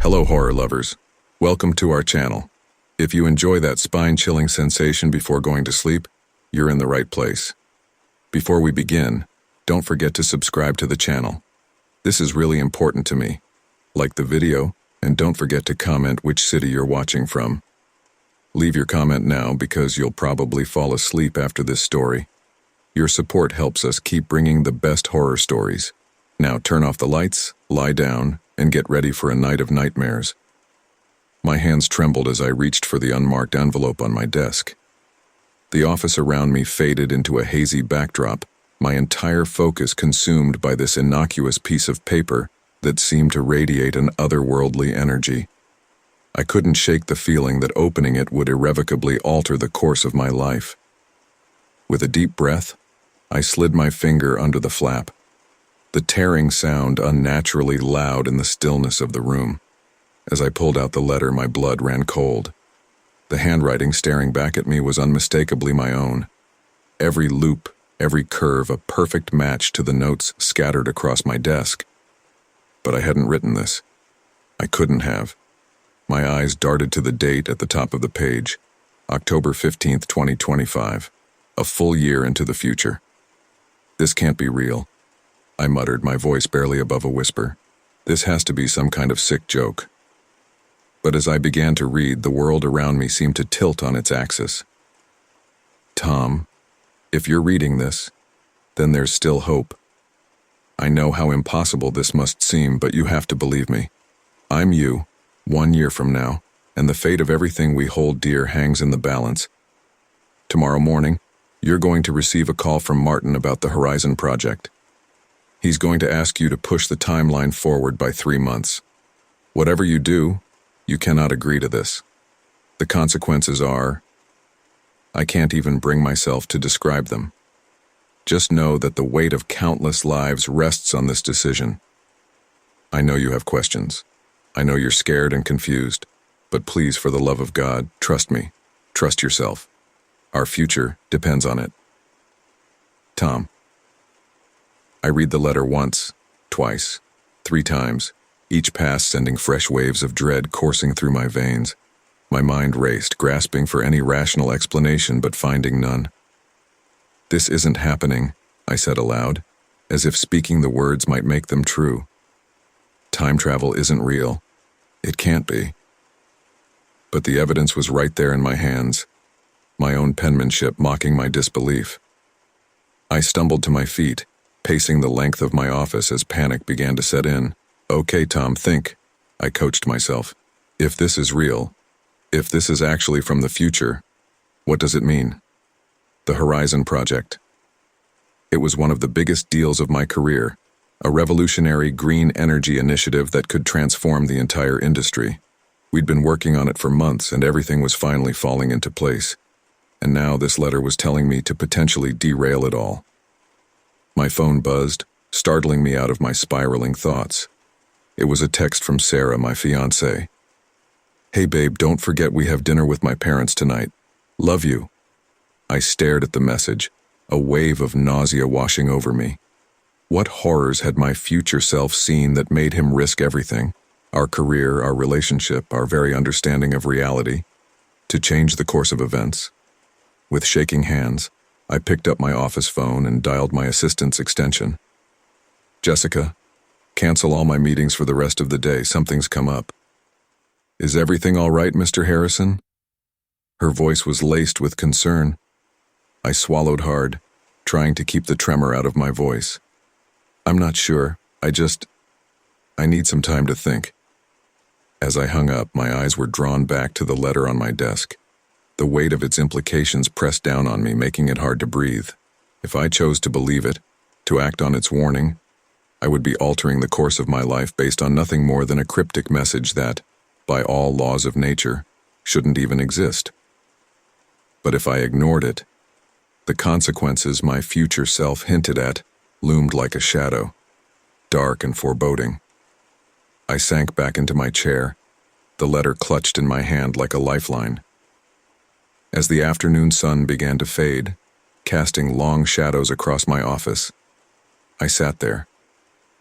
Hello horror lovers. Welcome to our channel. If you enjoy that spine-chilling sensation before going to sleep, you're in the right place. Before we begin, don't forget to subscribe to the channel. This is really important to me. Like the video, and don't forget to comment which city you're watching from. Leave your comment now because you'll probably fall asleep after this story. Your support helps us keep bringing the best horror stories. Now turn off the lights, lie down, and get ready for a night of nightmares. My hands trembled as I reached for the unmarked envelope on my desk. The office around me faded into a hazy backdrop, my entire focus consumed by this innocuous piece of paper that seemed to radiate an otherworldly energy. I couldn't shake the feeling that opening it would irrevocably alter the course of my life. With a deep breath, I slid my finger under the flap. The tearing sound unnaturally loud in the stillness of the room. As I pulled out the letter, my blood ran cold. The handwriting staring back at me was unmistakably my own. Every loop, every curve, a perfect match to the notes scattered across my desk. But I hadn't written this. I couldn't have. My eyes darted to the date at the top of the page, October 15th, 2025, a full year into the future. This can't be real, I muttered, my voice barely above a whisper. This has to be some kind of sick joke. But as I began to read, the world around me seemed to tilt on its axis. Tom, if you're reading this, then there's still hope. I know how impossible this must seem, but you have to believe me. I'm you, 1 year from now, and the fate of everything we hold dear hangs in the balance. Tomorrow morning, you're going to receive a call from Martin about the Horizon Project. He's going to ask you to push the timeline forward by 3 months. Whatever you do, you cannot agree to this. The consequences are... I can't even bring myself to describe them. Just know that the weight of countless lives rests on this decision. I know you have questions. I know you're scared and confused. But please, for the love of God, trust me. Trust yourself. Our future depends on it. Tom. I read the letter once, twice, 3 times, each pass sending fresh waves of dread coursing through my veins. My mind raced, grasping for any rational explanation but finding none. This isn't happening, I said aloud, as if speaking the words might make them true. Time travel isn't real. It can't be. But the evidence was right there in my hands, my own penmanship mocking my disbelief. I stumbled to my feet, pacing the length of my office as panic began to set in. Okay, Tom, think, I coached myself. If this is real, if this is actually from the future, what does it mean? The Horizon Project. It was one of the biggest deals of my career, a revolutionary green energy initiative that could transform the entire industry. We'd been working on it for months and everything was finally falling into place. And now this letter was telling me to potentially derail it all. My phone buzzed, startling me out of my spiraling thoughts. It was a text from Sarah, my fiancée. Hey babe, don't forget we have dinner with my parents tonight. Love you. I stared at the message, a wave of nausea washing over me. What horrors had my future self seen that made him risk everything, our career, our relationship, our very understanding of reality, to change the course of events? With shaking hands, I picked up my office phone and dialed my assistant's extension. Jessica, cancel all my meetings for the rest of the day. Something's come up. Is everything all right, Mr. Harrison? Her voice was laced with concern. I swallowed hard, trying to keep the tremor out of my voice. I'm not sure. I need some time to think. As I hung up, my eyes were drawn back to the letter on my desk. The weight of its implications pressed down on me, making it hard to breathe. If I chose to believe it, to act on its warning, I would be altering the course of my life based on nothing more than a cryptic message that, by all laws of nature, shouldn't even exist. But if I ignored it, the consequences my future self hinted at loomed like a shadow, dark and foreboding. I sank back into my chair, the letter clutched in my hand like a lifeline. As the afternoon sun began to fade, casting long shadows across my office, I sat there,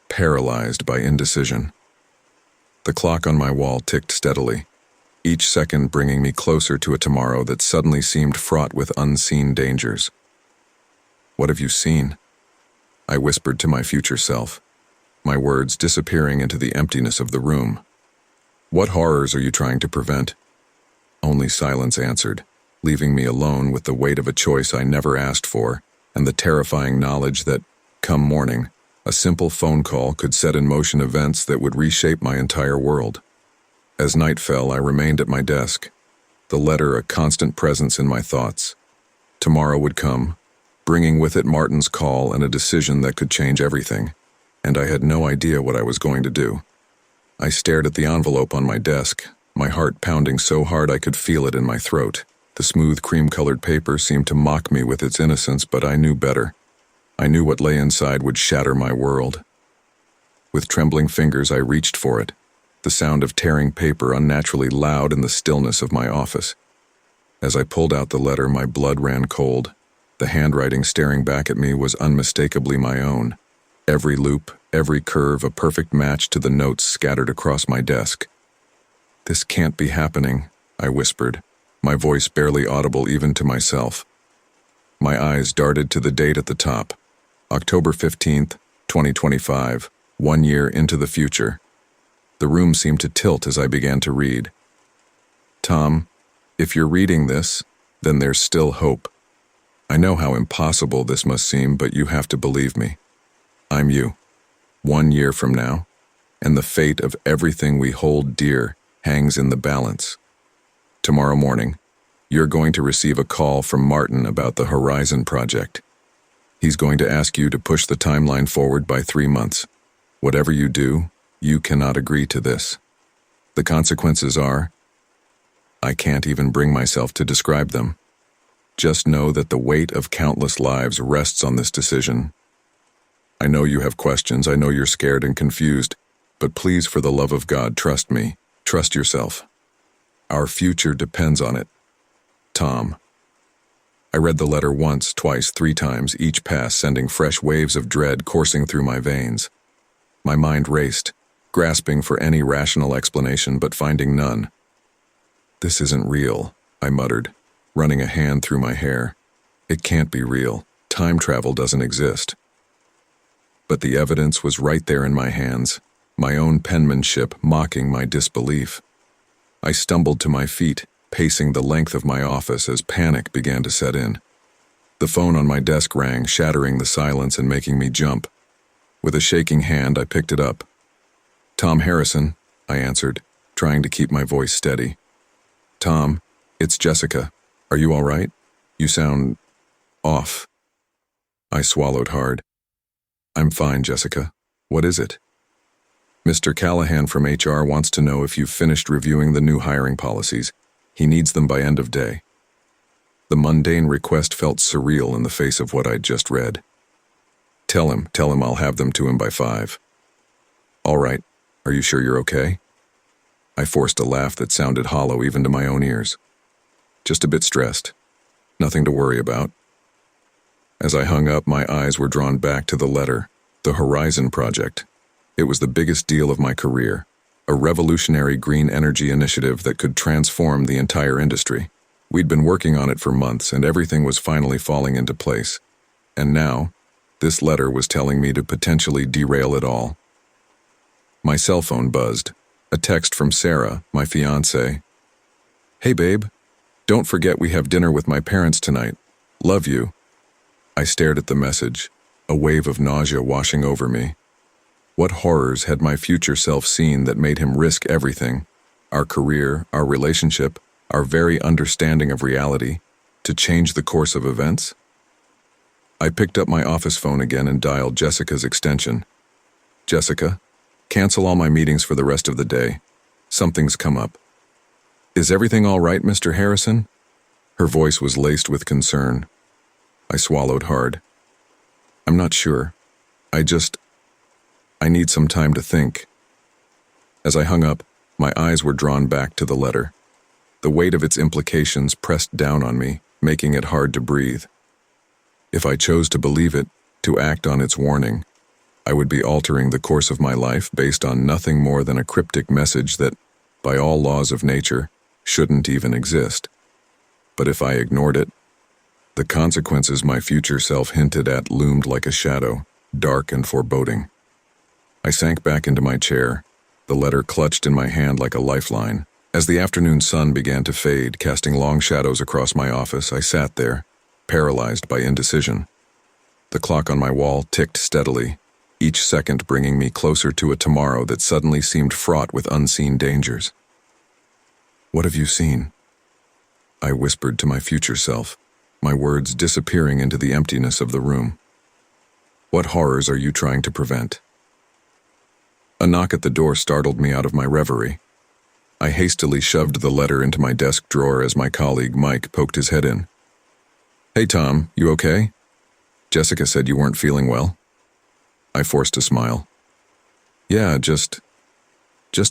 paralyzed by indecision. The clock on my wall ticked steadily, each second bringing me closer to a tomorrow that suddenly seemed fraught with unseen dangers. "What have you seen?" I whispered to my future self, my words disappearing into the emptiness of the room. "What horrors are you trying to prevent?" Only silence answered, leaving me alone with the weight of a choice I never asked for and the terrifying knowledge that, come morning, a simple phone call could set in motion events that would reshape my entire world. As night fell, I remained at my desk, the letter a constant presence in my thoughts. Tomorrow would come, bringing with it Martin's call and a decision that could change everything, and I had no idea what I was going to do. I stared at the envelope on my desk, my heart pounding so hard I could feel it in my throat. The smooth cream-colored paper seemed to mock me with its innocence, but I knew better. I knew what lay inside would shatter my world. With trembling fingers, I reached for it, the sound of tearing paper unnaturally loud in the stillness of my office. As I pulled out the letter, my blood ran cold. The handwriting staring back at me was unmistakably my own. Every loop, every curve, a perfect match to the notes scattered across my desk. "This can't be happening," I whispered, my voice barely audible even to myself. My eyes darted to the date at the top, October 15th, 2025, 1 year into the future. The room seemed to tilt as I began to read. "Tom, if you're reading this, then there's still hope. I know how impossible this must seem, but you have to believe me. I'm you. 1 year from now, and the fate of everything we hold dear hangs in the balance. Tomorrow morning, you're going to receive a call from Martin about the Horizon Project. He's going to ask you to push the timeline forward by 3 months. Whatever you do, you cannot agree to this. The consequences are, I can't even bring myself to describe them. Just know that the weight of countless lives rests on this decision. I know you have questions, I know you're scared and confused, but please, for the love of God, trust me, trust yourself. Our future depends on it. Tom." I read the letter once, twice, 3 times, each pass sending fresh waves of dread coursing through my veins. My mind raced, grasping for any rational explanation but finding none. "This isn't real," I muttered, running a hand through my hair. "It can't be real. Time travel doesn't exist." But the evidence was right there in my hands, my own penmanship mocking my disbelief. I stumbled to my feet, pacing the length of my office as panic began to set in. The phone on my desk rang, shattering the silence and making me jump. With a shaking hand, I picked it up. "Tom Harrison," I answered, trying to keep my voice steady. "Tom, it's Jessica. Are you all right? You sound off." I swallowed hard. "I'm fine, Jessica. What is it?" "Mr. Callahan from HR wants to know if you've finished reviewing the new hiring policies. He needs them by end of day." The mundane request felt surreal in the face of what I'd just read. Tell him I'll have them to him by 5. "All right. Are you sure you're okay?" I forced a laugh that sounded hollow even to my own ears. "Just a bit stressed. Nothing to worry about." As I hung up, my eyes were drawn back to the letter, the Horizon Project. It was the biggest deal of my career, a revolutionary green energy initiative that could transform the entire industry. We'd been working on it for months, and everything was finally falling into place. And now, this letter was telling me to potentially derail it all. My cell phone buzzed, a text from Sarah, my fiancée. "Hey babe, don't forget we have dinner with my parents tonight. Love you." I stared at the message, a wave of nausea washing over me. What horrors had my future self seen that made him risk everything, our career, our relationship, our very understanding of reality, to change the course of events? I picked up my office phone again and dialed Jessica's extension. "Jessica, cancel all my meetings for the rest of the day. Something's come up." "Is everything all right, Mr. Harrison?" Her voice was laced with concern. I swallowed hard. "I'm not sure. I need some time to think." As I hung up, my eyes were drawn back to the letter. The weight of its implications pressed down on me, making it hard to breathe. If I chose to believe it, to act on its warning, I would be altering the course of my life based on nothing more than a cryptic message that, by all laws of nature, shouldn't even exist. But if I ignored it, the consequences my future self hinted at loomed like a shadow, dark and foreboding. I sank back into my chair, the letter clutched in my hand like a lifeline. As the afternoon sun began to fade, casting long shadows across my office, I sat there, paralyzed by indecision. The clock on my wall ticked steadily, each second bringing me closer to a tomorrow that suddenly seemed fraught with unseen dangers. "What have you seen?" I whispered to my future self, my words disappearing into the emptiness of the room. "What horrors are you trying to prevent?" A knock at the door startled me out of my reverie. I hastily shoved the letter into my desk drawer as my colleague Mike poked his head in. "Hey Tom, you okay? Jessica said you weren't feeling well." I forced a smile. "Yeah, just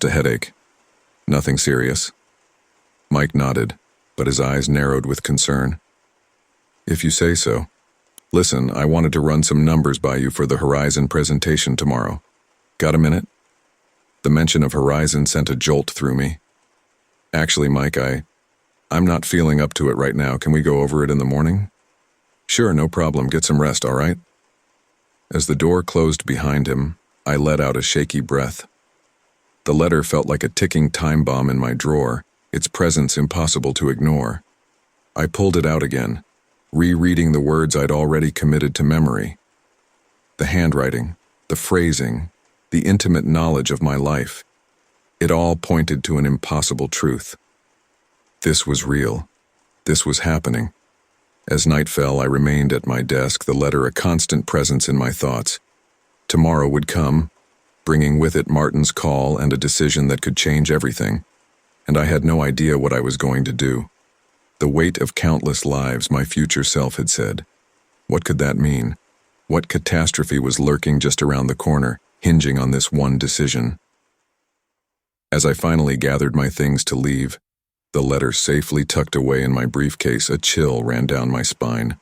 a headache. Nothing serious." Mike nodded, but his eyes narrowed with concern. "If you say so. Listen, I wanted to run some numbers by you for the Horizon presentation tomorrow. Got a minute?" The mention of Horizon sent a jolt through me. "Actually, Mike, I'm not feeling up to it right now. Can we go over it in the morning?" "Sure, no problem. Get some rest, all right?" As the door closed behind him, I let out a shaky breath. The letter felt like a ticking time bomb in my drawer, its presence impossible to ignore. I pulled it out again, rereading the words I'd already committed to memory. The handwriting, the phrasing, the intimate knowledge of my life. It all pointed to an impossible truth. This was real. This was happening. As night fell, I remained at my desk, the letter a constant presence in my thoughts. Tomorrow would come, bringing with it Martin's call and a decision that could change everything, and I had no idea what I was going to do. The weight of countless lives, my future self had said. What could that mean? What catastrophe was lurking just around the corner, hinging on this one decision? As I finally gathered my things to leave, the letter safely tucked away in my briefcase, a chill ran down my spine.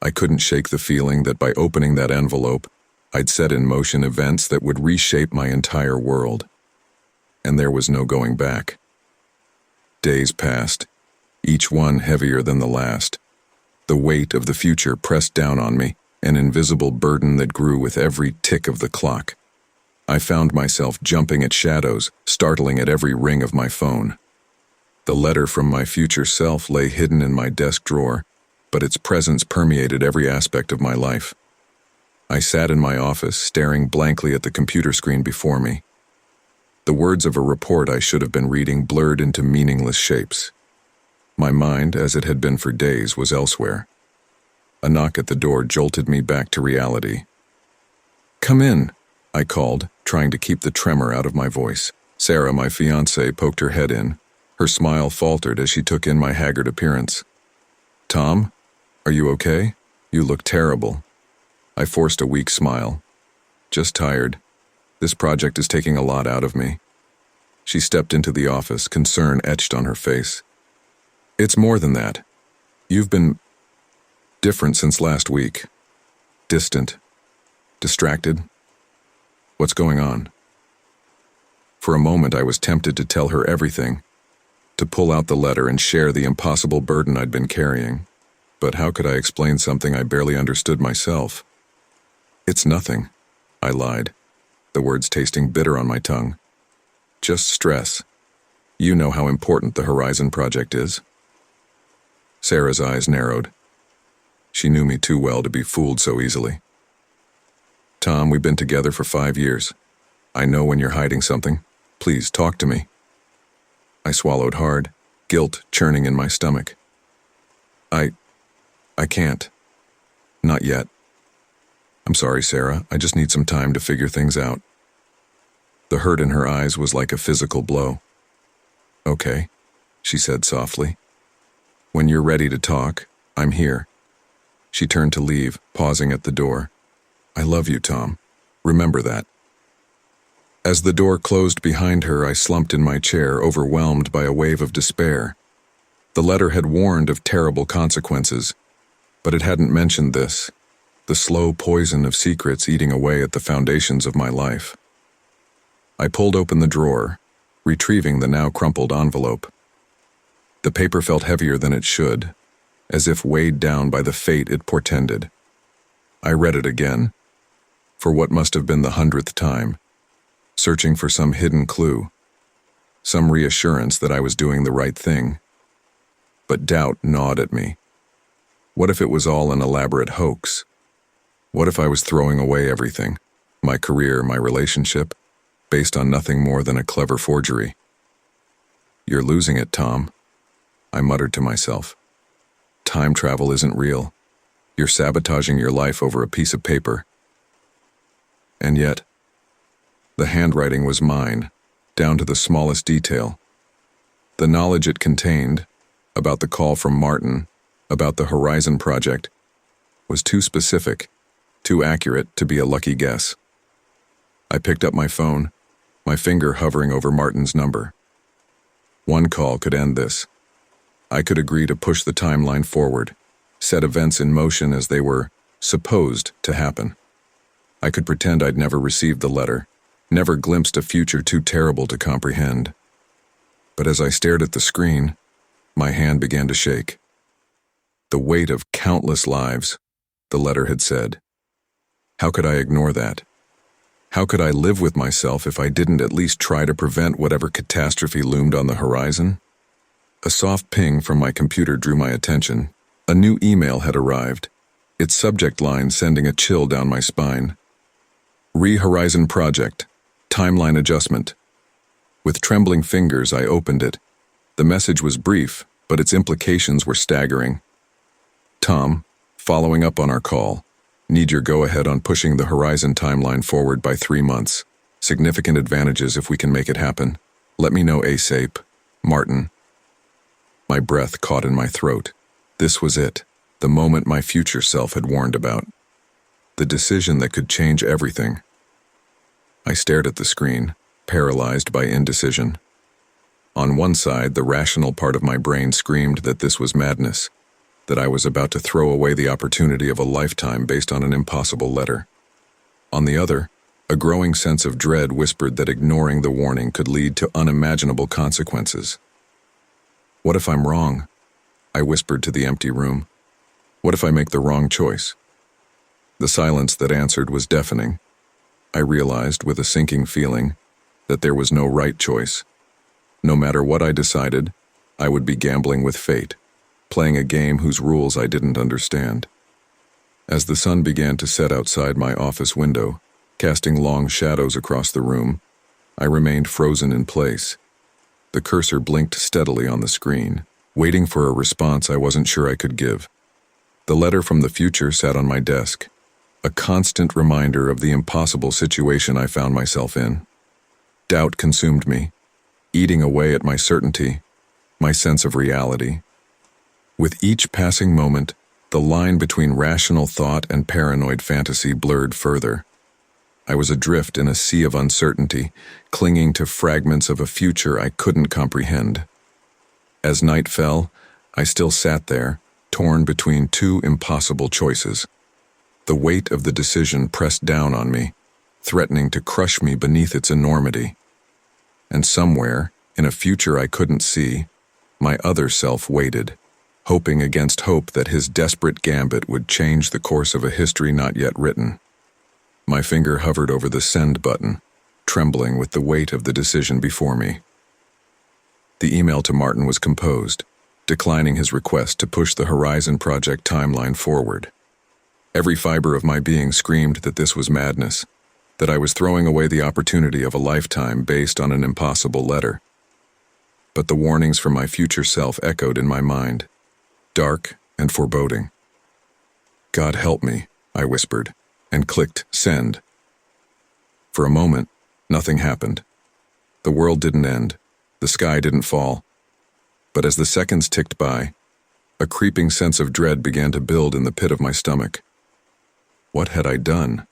I couldn't shake the feeling that by opening that envelope, I'd set in motion events that would reshape my entire world. And there was no going back. Days passed, each one heavier than the last. The weight of the future pressed down on me, an invisible burden that grew with every tick of the clock. I found myself jumping at shadows, startling at every ring of my phone. The letter from my future self lay hidden in my desk drawer, but its presence permeated every aspect of my life. I sat in my office, staring blankly at the computer screen before me. The words of a report I should have been reading blurred into meaningless shapes. My mind, as it had been for days, was elsewhere. A knock at the door jolted me back to reality. "Come in," I called, trying to keep the tremor out of my voice. Sarah, my fiancée, poked her head in. Her smile faltered as she took in my haggard appearance. "Tom, are you okay? You look terrible." I forced a weak smile. "Just tired. This project is taking a lot out of me." She stepped into the office, concern etched on her face. "It's more than that. You've been different since last week. Distant. Distracted. What's going on?" For a moment I was tempted to tell her everything, to pull out the letter and share the impossible burden I'd been carrying. But how could I explain something I barely understood myself? "It's nothing," I lied, the words tasting bitter on my tongue. "Just stress. You know how important the Horizon project is." Sarah's eyes narrowed. She knew me too well to be fooled so easily. "Tom, we've been together for 5 years. I know when you're hiding something. Please, talk to me." I swallowed hard, guilt churning in my stomach. I can't. Not yet. I'm sorry, Sarah. I just need some time to figure things out." The hurt in her eyes was like a physical blow. "Okay," she said softly. "When you're ready to talk, I'm here." She turned to leave, pausing at the door. "I love you, Tom. Remember that." As the door closed behind her, I slumped in my chair, overwhelmed by a wave of despair. The letter had warned of terrible consequences, but it hadn't mentioned this, the slow poison of secrets eating away at the foundations of my life. I pulled open the drawer, retrieving the now crumpled envelope. The paper felt heavier than it should, as if weighed down by the fate it portended. I read it again, for what must have been the 100th time, searching for some hidden clue, some reassurance that I was doing the right thing. But doubt gnawed at me. What if it was all an elaborate hoax? What if I was throwing away everything, my career, my relationship, based on nothing more than a clever forgery? "You're losing it, Tom," I muttered to myself. "Time travel isn't real. You're sabotaging your life over a piece of paper." And yet, the handwriting was mine, down to the smallest detail. The knowledge it contained, about the call from Martin, about the Horizon Project, was too specific, too accurate to be a lucky guess. I picked up my phone, my finger hovering over Martin's number. One call could end this. I could agree to push the timeline forward, set events in motion as they were supposed to happen. I could pretend I'd never received the letter, never glimpsed a future too terrible to comprehend. But as I stared at the screen, my hand began to shake. The weight of countless lives, the letter had said. How could I ignore that? How could I live with myself if I didn't at least try to prevent whatever catastrophe loomed on the horizon? A soft ping from my computer drew my attention. A new email had arrived, its subject line sending a chill down my spine. Horizon Project, timeline adjustment. With trembling fingers, I opened it. The message was brief, but its implications were staggering. "Tom, following up on our call. Need your go-ahead on pushing the Horizon timeline forward by 3 months. Significant advantages if we can make it happen. Let me know ASAP. Martin." My breath caught in my throat. This was it, the moment my future self had warned about. The decision that could change everything. I stared at the screen, paralyzed by indecision. On one side, the rational part of my brain screamed that this was madness, that I was about to throw away the opportunity of a lifetime based on an impossible letter. On the other, a growing sense of dread whispered that ignoring the warning could lead to unimaginable consequences. What if I'm wrong? I whispered to the empty room. What if I make the wrong choice? The silence that answered was deafening. I realized, with a sinking feeling, that there was no right choice. No matter what I decided, I would be gambling with fate, playing a game whose rules I didn't understand. As the sun began to set outside my office window, casting long shadows across the room, I remained frozen in place. The cursor blinked steadily on the screen, waiting for a response I wasn't sure I could give. The letter from the future sat on my desk, a constant reminder of the impossible situation I found myself in. Doubt consumed me, eating away at my certainty, my sense of reality. With each passing moment, the line between rational thought and paranoid fantasy blurred further. I was adrift in a sea of uncertainty, clinging to fragments of a future I couldn't comprehend. As night fell, I still sat there, torn between two impossible choices. The weight of the decision pressed down on me, threatening to crush me beneath its enormity. And somewhere, in a future I couldn't see, my other self waited, hoping against hope that his desperate gambit would change the course of a history not yet written. My finger hovered over the send button, trembling with the weight of the decision before me. The email to Martin was composed, declining his request to push the Horizon Project timeline forward. Every fiber of my being screamed that this was madness, that I was throwing away the opportunity of a lifetime based on an impossible letter. But the warnings from my future self echoed in my mind, dark and foreboding. "God help me," I whispered, and clicked send. For a moment, nothing happened. The world didn't end, the sky didn't fall. But as the seconds ticked by, a creeping sense of dread began to build in the pit of my stomach. What had I done?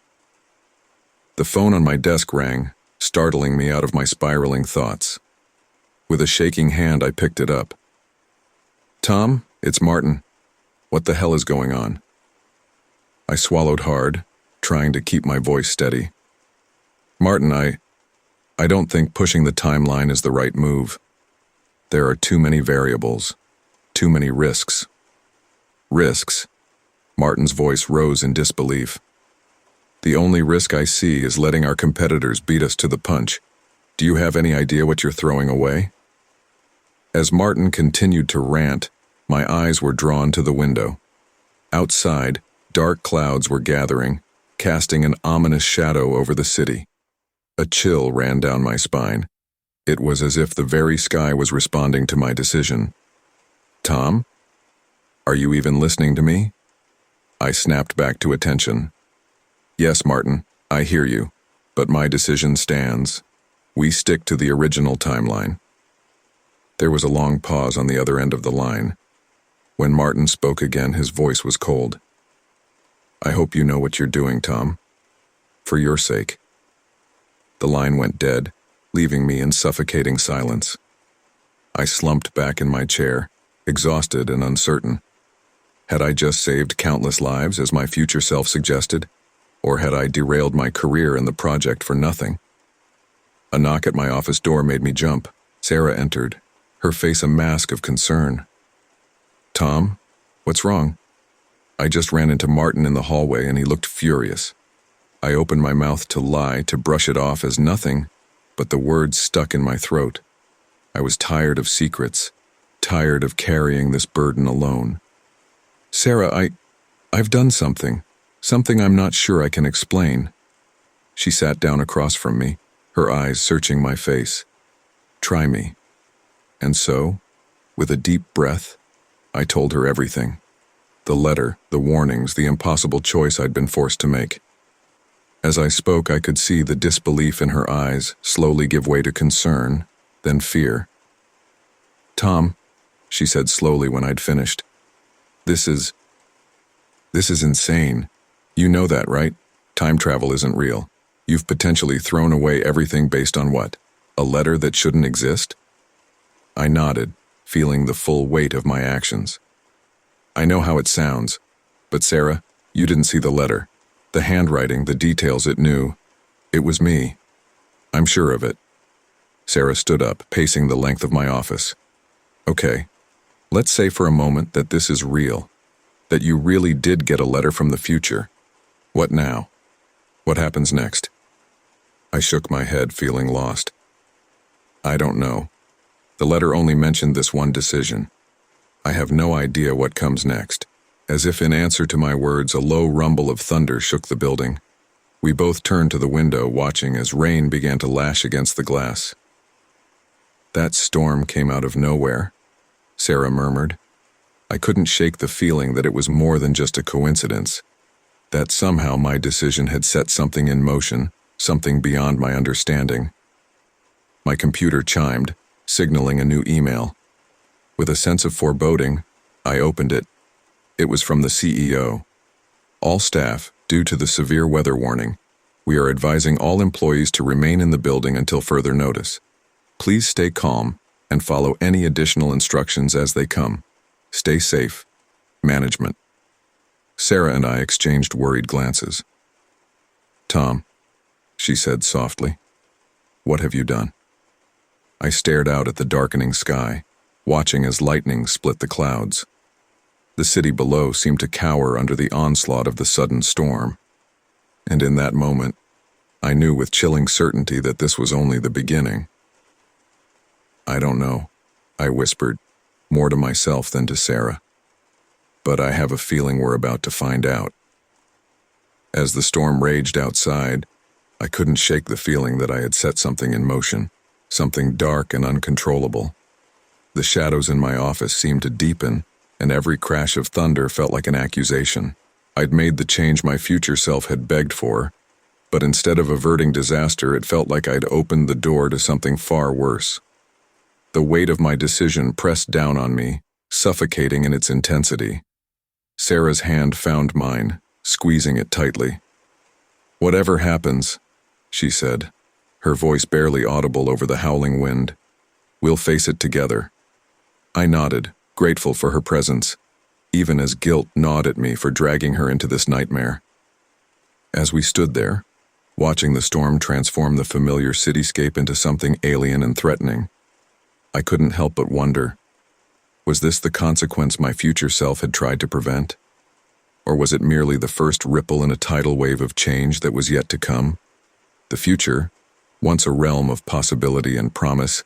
The phone on my desk rang, startling me out of my spiraling thoughts. With a shaking hand, I picked it up. "Tom, it's Martin. What the hell is going on?" I swallowed hard, trying to keep my voice steady. Martin, I don't think pushing the timeline is the right move. There are too many variables, too many risks. Risks? Martin's voice rose in disbelief. The only risk I see is letting our competitors beat us to the punch. Do you have any idea what you're throwing away? As Martin continued to rant, my eyes were drawn to the window. Outside, dark clouds were gathering, casting an ominous shadow over the city. A chill ran down my spine. It was as if the very sky was responding to my decision. Tom? Are you even listening to me? I snapped back to attention. Yes, Martin, I hear you, but my decision stands. We stick to the original timeline. There was a long pause on the other end of the line. When Martin spoke again, his voice was cold. I hope you know what you're doing, Tom. For your sake. The line went dead, leaving me in suffocating silence. I slumped back in my chair, exhausted and uncertain. Had I just saved countless lives, as my future self suggested? Or had I derailed my career and the project for nothing? A knock at my office door made me jump. Sarah entered, her face a mask of concern. Tom, what's wrong? I just ran into Martin in the hallway and he looked furious. I opened my mouth to lie, to brush it off as nothing, but the words stuck in my throat. I was tired of secrets, tired of carrying this burden alone. Sarah, I've done something I'm not sure I can explain. She sat down across from me, her eyes searching my face. Try me. And so, with a deep breath, I told her everything. The letter, the warnings, the impossible choice I'd been forced to make. As I spoke, I could see the disbelief in her eyes slowly give way to concern, then fear. Tom, she said slowly when I'd finished, this is insane. You know that, right? Time travel isn't real. You've potentially thrown away everything based on what? A letter that shouldn't exist? I nodded, feeling the full weight of my actions. I know how it sounds, but Sarah, you didn't see the letter. The handwriting, the details it knew. It was me. I'm sure of it. Sarah stood up, pacing the length of my office. Okay, let's say for a moment that this is real, that you really did get a letter from the future. What now? What happens next? I shook my head, feeling lost. I don't know. The letter only mentioned this one decision. I have no idea what comes next. As if in answer to my words, a low rumble of thunder shook the building. We both turned to the window, watching as rain began to lash against the glass. That storm came out of nowhere, Sarah murmured. I couldn't shake the feeling that it was more than just a coincidence, that somehow my decision had set something in motion, something beyond my understanding. My computer chimed, signaling a new email. With a sense of foreboding, I opened it. It was from the CEO. All staff, due to the severe weather warning, we are advising all employees to remain in the building until further notice. Please stay calm and follow any additional instructions as they come. Stay safe. Management. Sarah and I exchanged worried glances. Tom, she said softly, what have you done? I stared out at the darkening sky, watching as lightning split the clouds. The city below seemed to cower under the onslaught of the sudden storm. And in that moment, I knew with chilling certainty that this was only the beginning. I don't know, I whispered, more to myself than to Sarah. But I have a feeling we're about to find out. As the storm raged outside, I couldn't shake the feeling that I had set something in motion, something dark and uncontrollable. The shadows in my office seemed to deepen, and every crash of thunder felt like an accusation. I'd made the change my future self had begged for, but instead of averting disaster, it felt like I'd opened the door to something far worse. The weight of my decision pressed down on me, suffocating in its intensity. Sarah's hand found mine, squeezing it tightly. Whatever happens, she said, her voice barely audible over the howling wind, we'll face it together. I nodded, grateful for her presence, even as guilt gnawed at me for dragging her into this nightmare. As we stood there, watching the storm transform the familiar cityscape into something alien and threatening, I couldn't help but wonder, was this the consequence my future self had tried to prevent? Or was it merely the first ripple in a tidal wave of change that was yet to come? The future, once a realm of possibility and promise,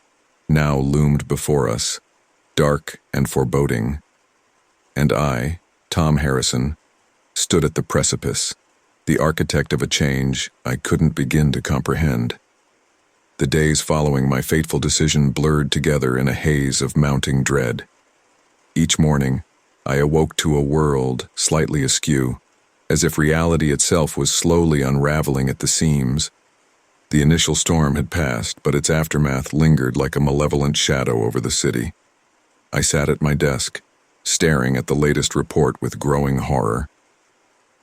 now loomed before us, dark and foreboding. And I, Tom Harrison, stood at the precipice, the architect of a change I couldn't begin to comprehend. The days following my fateful decision blurred together in a haze of mounting dread. Each morning, I awoke to a world slightly askew, as if reality itself was slowly unraveling at the seams. The initial storm had passed, but its aftermath lingered like a malevolent shadow over the city. I sat at my desk, staring at the latest report with growing horror.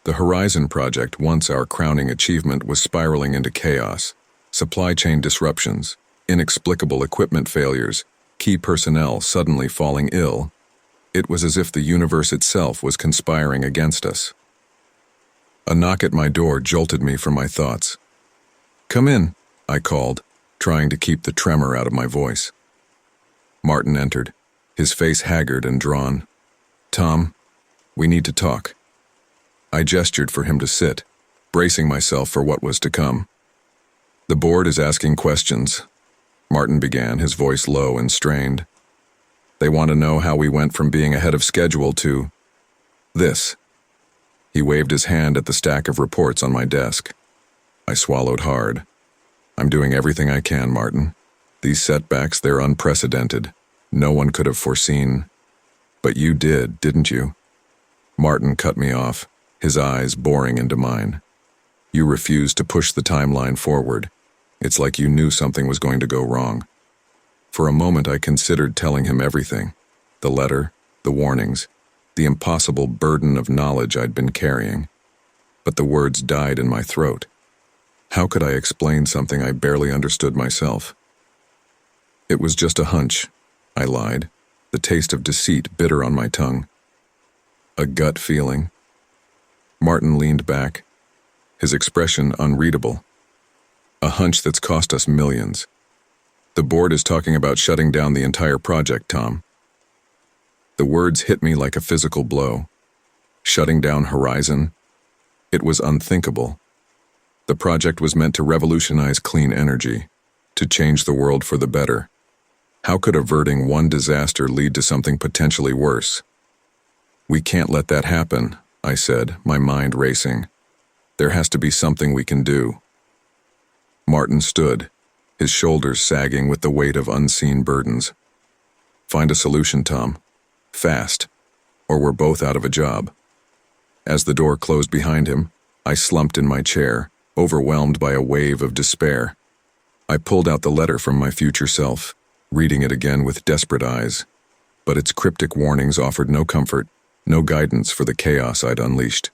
The Horizon Project, once our crowning achievement, was spiraling into chaos. Supply chain disruptions, inexplicable equipment failures, key personnel suddenly falling ill. It was as if the universe itself was conspiring against us. A knock at my door jolted me from my thoughts. "Come in," I called, trying to keep the tremor out of my voice. Martin entered, his face haggard and drawn. "Tom, we need to talk." I gestured for him to sit, bracing myself for what was to come. "The board is asking questions," Martin began, his voice low and strained. "They want to know how we went from being ahead of schedule to this." He waved his hand at the stack of reports on my desk. I swallowed hard. "I'm doing everything I can, Martin. These setbacks, they're unprecedented. No one could have foreseen. But you did, didn't you?" Martin cut me off, his eyes boring into mine. "You refused to push the timeline forward. It's like you knew something was going to go wrong." For a moment I considered telling him everything. The letter, the warnings, the impossible burden of knowledge I'd been carrying. But the words died in my throat. How could I explain something I barely understood myself? "It was just a hunch," I lied, the taste of deceit bitter on my tongue. "A gut feeling." Martin leaned back, his expression unreadable. "A hunch that's cost us millions. The board is talking about shutting down the entire project, Tom." The words hit me like a physical blow. Shutting down Horizon? It was unthinkable. The project was meant to revolutionize clean energy, to change the world for the better. How could averting one disaster lead to something potentially worse? "We can't let that happen," I said, my mind racing. "There has to be something we can do." Martin stood, his shoulders sagging with the weight of unseen burdens. "Find a solution, Tom. Fast, or we're both out of a job." As the door closed behind him, I slumped in my chair, overwhelmed by a wave of despair. I pulled out the letter from my future self, reading it again with desperate eyes. But its cryptic warnings offered no comfort, no guidance for the chaos I'd unleashed.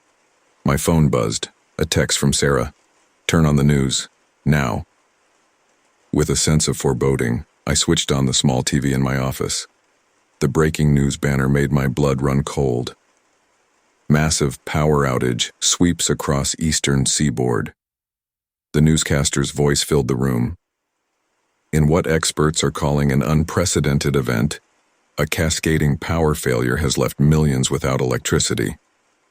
My phone buzzed, a text from Sarah. "Turn on the news, now." With a sense of foreboding, I switched on the small TV in my office. The breaking news banner made my blood run cold. "Massive power outage sweeps across eastern seaboard." The newscaster's voice filled the room. In what experts are calling an unprecedented event, a cascading power failure has left millions without electricity.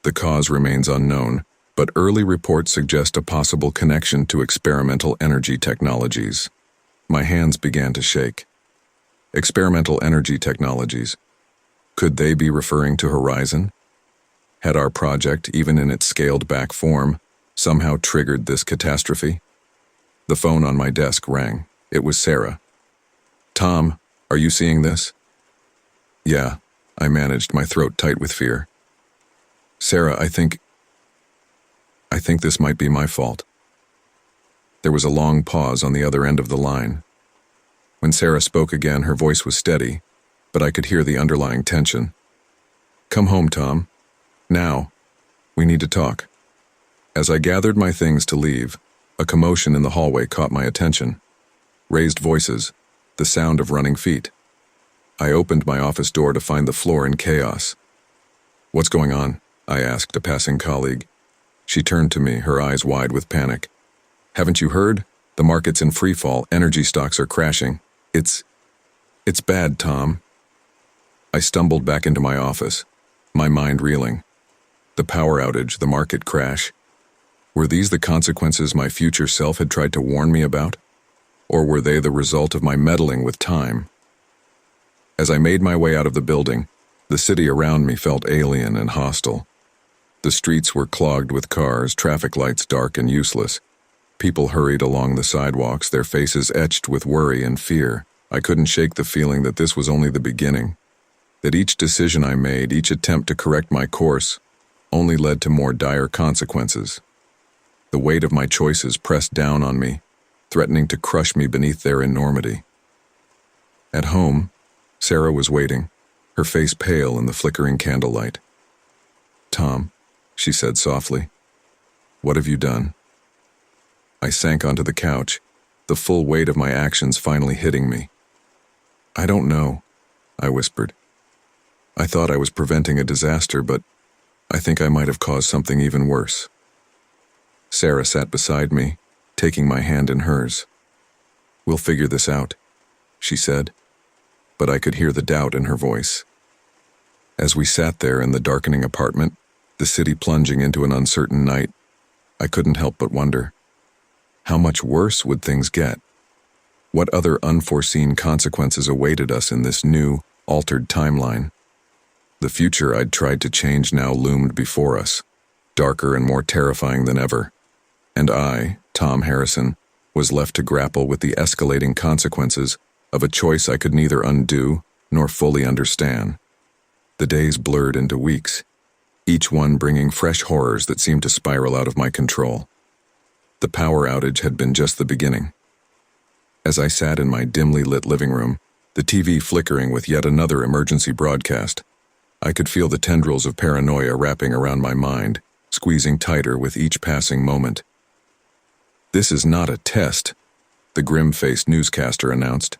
The cause remains unknown, but early reports suggest a possible connection to experimental energy technologies. My hands began to shake. Experimental energy technologies. Could they be referring to Horizon? Had our project, even in its scaled-back form, somehow triggered this catastrophe? The phone on my desk rang. It was Sarah. "Tom, are you seeing this?" "Yeah," I managed, my throat tight with fear. "Sarah, I think this might be my fault." There was a long pause on the other end of the line. When Sarah spoke again, her voice was steady, but I could hear the underlying tension. "Come home, Tom. Now. We need to talk." As I gathered my things to leave, a commotion in the hallway caught my attention. Raised voices, the sound of running feet. I opened my office door to find the floor in chaos. What's going on? I asked a passing colleague. She turned to me, her eyes wide with panic. Haven't you heard? The market's in free fall, energy stocks are crashing. It's bad, Tom. I stumbled back into my office, my mind reeling. The power outage, the market crash. Were these the consequences my future self had tried to warn me about? Or were they the result of my meddling with time? As I made my way out of the building, the city around me felt alien and hostile. The streets were clogged with cars, traffic lights dark and useless. People hurried along the sidewalks, their faces etched with worry and fear. I couldn't shake the feeling that this was only the beginning, that each decision I made, each attempt to correct my course, only led to more dire consequences. The weight of my choices pressed down on me, threatening to crush me beneath their enormity. At home, Sarah was waiting, her face pale in the flickering candlelight. "Tom," she said softly, "what have you done?" I sank onto the couch, the full weight of my actions finally hitting me. "I don't know," I whispered. "I thought I was preventing a disaster, but I think I might have caused something even worse." Sarah sat beside me, taking my hand in hers. "We'll figure this out," she said, but I could hear the doubt in her voice. As we sat there in the darkening apartment, the city plunging into an uncertain night, I couldn't help but wonder, how much worse would things get? What other unforeseen consequences awaited us in this new, altered timeline? The future I'd tried to change now loomed before us, darker and more terrifying than ever. And I, Tom Harrison, was left to grapple with the escalating consequences of a choice I could neither undo nor fully understand. The days blurred into weeks, each one bringing fresh horrors that seemed to spiral out of my control. The power outage had been just the beginning. As I sat in my dimly lit living room, the TV flickering with yet another emergency broadcast, I could feel the tendrils of paranoia wrapping around my mind, squeezing tighter with each passing moment. "This is not a test," the grim-faced newscaster announced.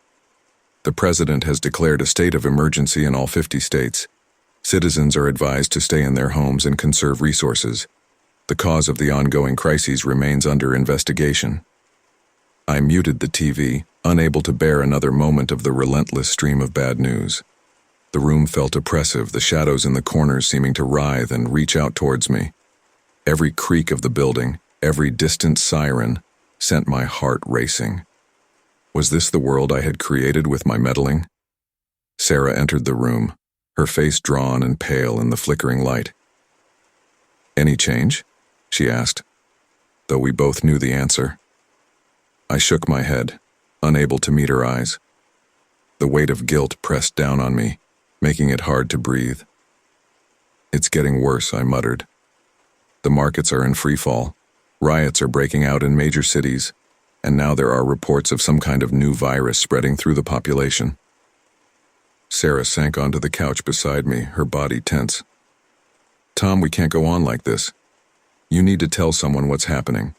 "The president has declared a state of emergency in all 50 states. Citizens are advised to stay in their homes and conserve resources. The cause of the ongoing crises remains under investigation." I muted the TV, unable to bear another moment of the relentless stream of bad news. The room felt oppressive, the shadows in the corners seeming to writhe and reach out towards me. Every creak of the building, every distant siren, sent my heart racing. Was this the world I had created with my meddling? Sarah entered the room, her face drawn and pale in the flickering light. "Any change?" she asked, though we both knew the answer. I shook my head, unable to meet her eyes. The weight of guilt pressed down on me, making it hard to breathe. "It's getting worse," I muttered. "The markets are in free fall. Riots are breaking out in major cities, and now there are reports of some kind of new virus spreading through the population." Sarah sank onto the couch beside me, her body tense. "Tom, we can't go on like this. You need to tell someone what's happening.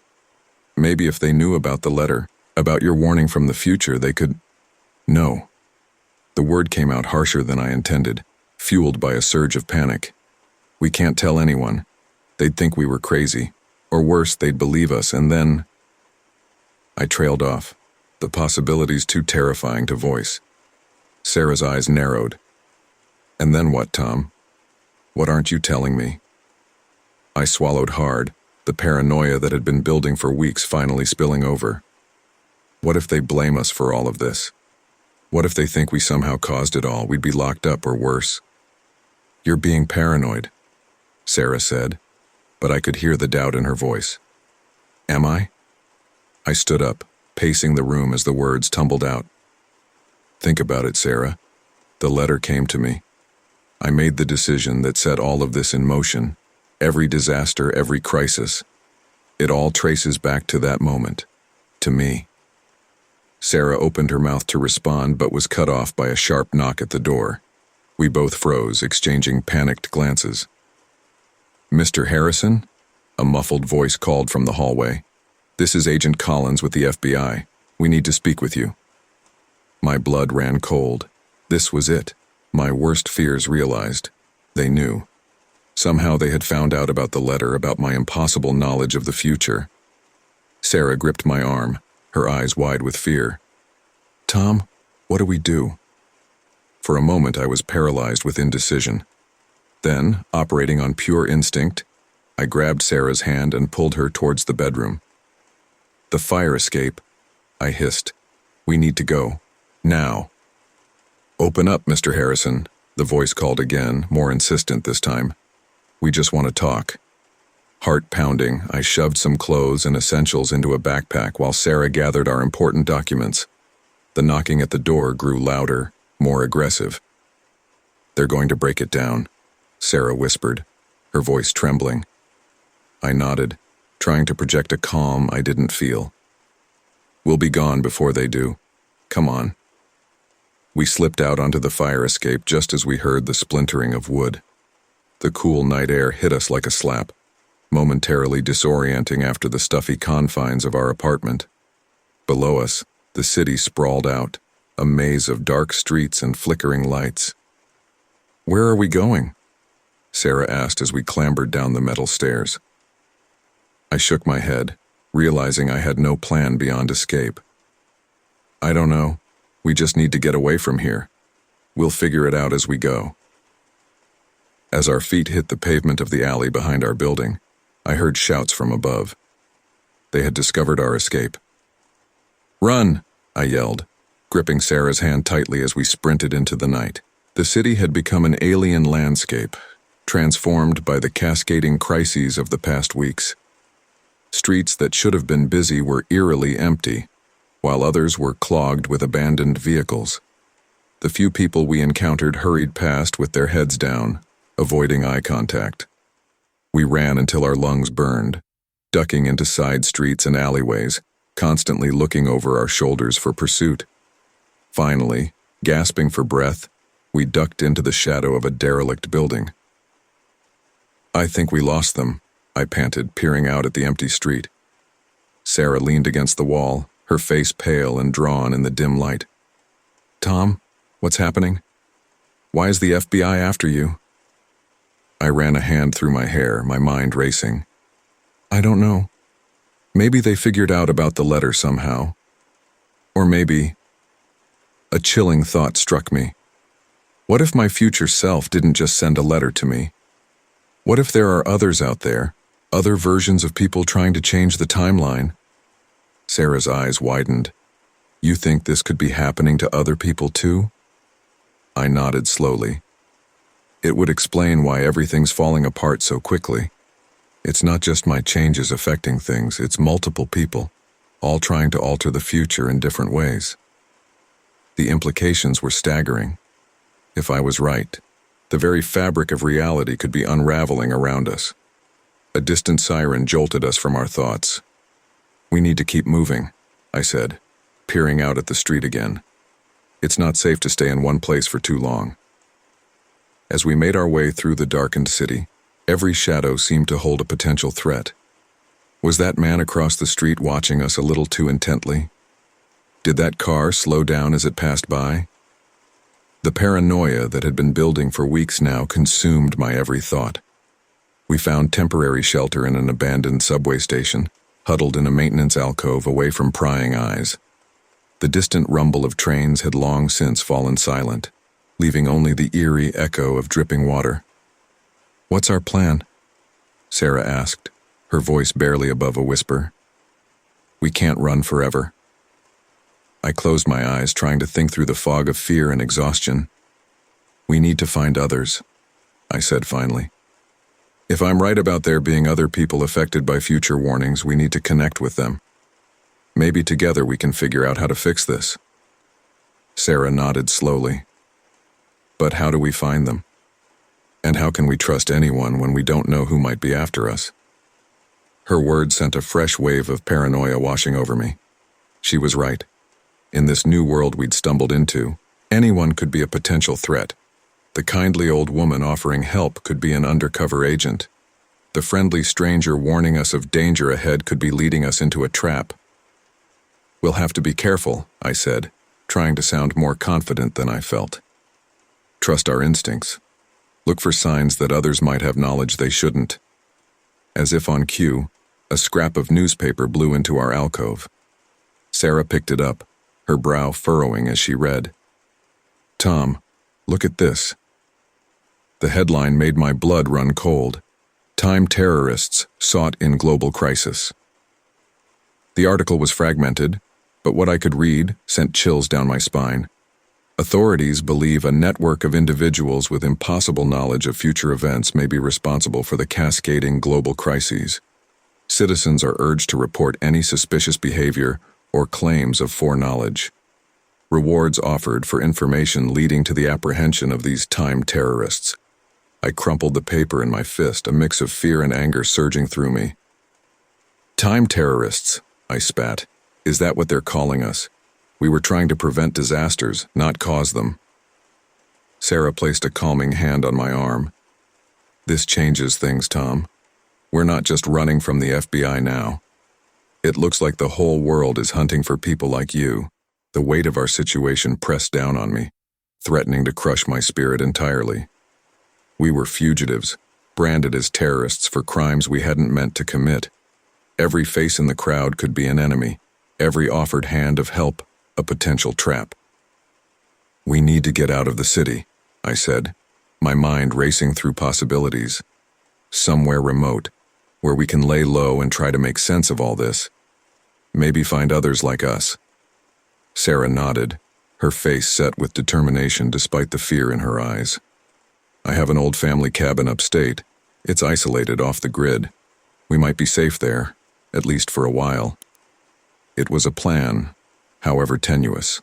Maybe if they knew about the letter, about your warning from the future, they could—" "No." The word came out harsher than I intended, fueled by a surge of panic. "We can't tell anyone. They'd think we were crazy. Or worse, they'd believe us, and then—" I trailed off, the possibilities too terrifying to voice. Sarah's eyes narrowed. "And then what, Tom? What aren't you telling me?" I swallowed hard, the paranoia that had been building for weeks finally spilling over. What if they blame us for all of this? What if they think we somehow caused it all, we'd be locked up or worse? "You're being paranoid," Sarah said, but I could hear the doubt in her voice. "Am I?" I stood up, pacing the room as the words tumbled out. "Think about it, Sarah. The letter came to me. I made the decision that set all of this in motion. Every disaster, every crisis. It all traces back to that moment. To me." Sarah opened her mouth to respond, but was cut off by a sharp knock at the door. We both froze, exchanging panicked glances. "Mr. Harrison?" A muffled voice called from the hallway. "This is Agent Collins with the FBI. We need to speak with you." My blood ran cold. This was it. My worst fears realized. They knew. Somehow they had found out about the letter, about my impossible knowledge of the future. Sarah gripped my arm, her eyes wide with fear. "Tom, what do we do?" For a moment I was paralyzed with indecision. Then, operating on pure instinct, I grabbed Sarah's hand and pulled her towards the bedroom. "The fire escape," I hissed. "We need to go. Now." "Open up, Mr. Harrison," the voice called again, more insistent this time. "We just want to talk." Heart pounding, I shoved some clothes and essentials into a backpack while Sarah gathered our important documents. The knocking at the door grew louder, more aggressive. "They're going to break it down," Sarah whispered, her voice trembling. I nodded, trying to project a calm I didn't feel. "We'll be gone before they do. Come on." We slipped out onto the fire escape just as we heard the splintering of wood. The cool night air hit us like a slap, momentarily disorienting after the stuffy confines of our apartment. Below us, the city sprawled out, a maze of dark streets and flickering lights. "Where are we going?" Sarah asked as we clambered down the metal stairs. I shook my head, realizing I had no plan beyond escape. "I don't know. We just need to get away from here. We'll figure it out as we go." As our feet hit the pavement of the alley behind our building, I heard shouts from above. They had discovered our escape. "Run!" I yelled, gripping Sarah's hand tightly as we sprinted into the night. The city had become an alien landscape, transformed by the cascading crises of the past weeks. Streets that should have been busy were eerily empty, while others were clogged with abandoned vehicles. The few people we encountered hurried past with their heads down, avoiding eye contact. We ran until our lungs burned, ducking into side streets and alleyways, constantly looking over our shoulders for pursuit. Finally, gasping for breath, we ducked into the shadow of a derelict building. "I think we lost them," I panted, peering out at the empty street. Sarah leaned against the wall, her face pale and drawn in the dim light. "Tom, what's happening? Why is the FBI after you?" I ran a hand through my hair, my mind racing. "I don't know. Maybe they figured out about the letter somehow. Or maybe..." A chilling thought struck me. What if my future self didn't just send a letter to me? What if there are others out there, other versions of people trying to change the timeline? Sarah's eyes widened. "You think this could be happening to other people too?" I nodded slowly. It would explain why everything's falling apart so quickly. It's not just my changes affecting things, it's multiple people, all trying to alter the future in different ways. The implications were staggering. If I was right, the very fabric of reality could be unraveling around us. A distant siren jolted us from our thoughts. "We need to keep moving," I said, peering out at the street again. "It's not safe to stay in one place for too long." As we made our way through the darkened city, every shadow seemed to hold a potential threat. Was that man across the street watching us a little too intently? Did that car slow down as it passed by? The paranoia that had been building for weeks now consumed my every thought. We found temporary shelter in an abandoned subway station, huddled in a maintenance alcove away from prying eyes. The distant rumble of trains had long since fallen silent, leaving only the eerie echo of dripping water. "What's our plan?" Sarah asked, her voice barely above a whisper. "We can't run forever." I closed my eyes, trying to think through the fog of fear and exhaustion. "We need to find others," I said finally. "If I'm right about there being other people affected by future warnings, we need to connect with them. Maybe together we can figure out how to fix this." Sarah nodded slowly. "But how do we find them? And how can we trust anyone when we don't know who might be after us?" Her words sent a fresh wave of paranoia washing over me. She was right. In this new world we'd stumbled into, anyone could be a potential threat. The kindly old woman offering help could be an undercover agent. The friendly stranger warning us of danger ahead could be leading us into a trap. "We'll have to be careful," I said, trying to sound more confident than I felt. "Trust our instincts." Look for signs that others might have knowledge they shouldn't. As if on cue, a scrap of newspaper blew into our alcove. Sarah picked it up, her brow furrowing as she read. "Tom, look at this." The headline made my blood run cold. "Time terrorists sought in global crisis." The article was fragmented, but what I could read sent chills down my spine. Authorities believe a network of individuals with impossible knowledge of future events may be responsible for the cascading global crises. Citizens are urged to report any suspicious behavior or claims of foreknowledge. Rewards offered for information leading to the apprehension of these time terrorists. I crumpled the paper in my fist, a mix of fear and anger surging through me. "Time terrorists," I spat. "Is that what they're calling us? We were trying to prevent disasters, not cause them." Sarah placed a calming hand on my arm. "This changes things, Tom. We're not just running from the FBI now. It looks like the whole world is hunting for people like you." The weight of our situation pressed down on me, threatening to crush my spirit entirely. We were fugitives, branded as terrorists for crimes we hadn't meant to commit. Every face in the crowd could be an enemy, every offered hand of help a potential trap. "We need to get out of the city," I said, my mind racing through possibilities. "Somewhere remote, where we can lay low and try to make sense of all this. Maybe find others like us." Sarah nodded, her face set with determination despite the fear in her eyes. "I have an old family cabin upstate. It's isolated off the grid. We might be safe there, at least for a while." It was a plan, however tenuous.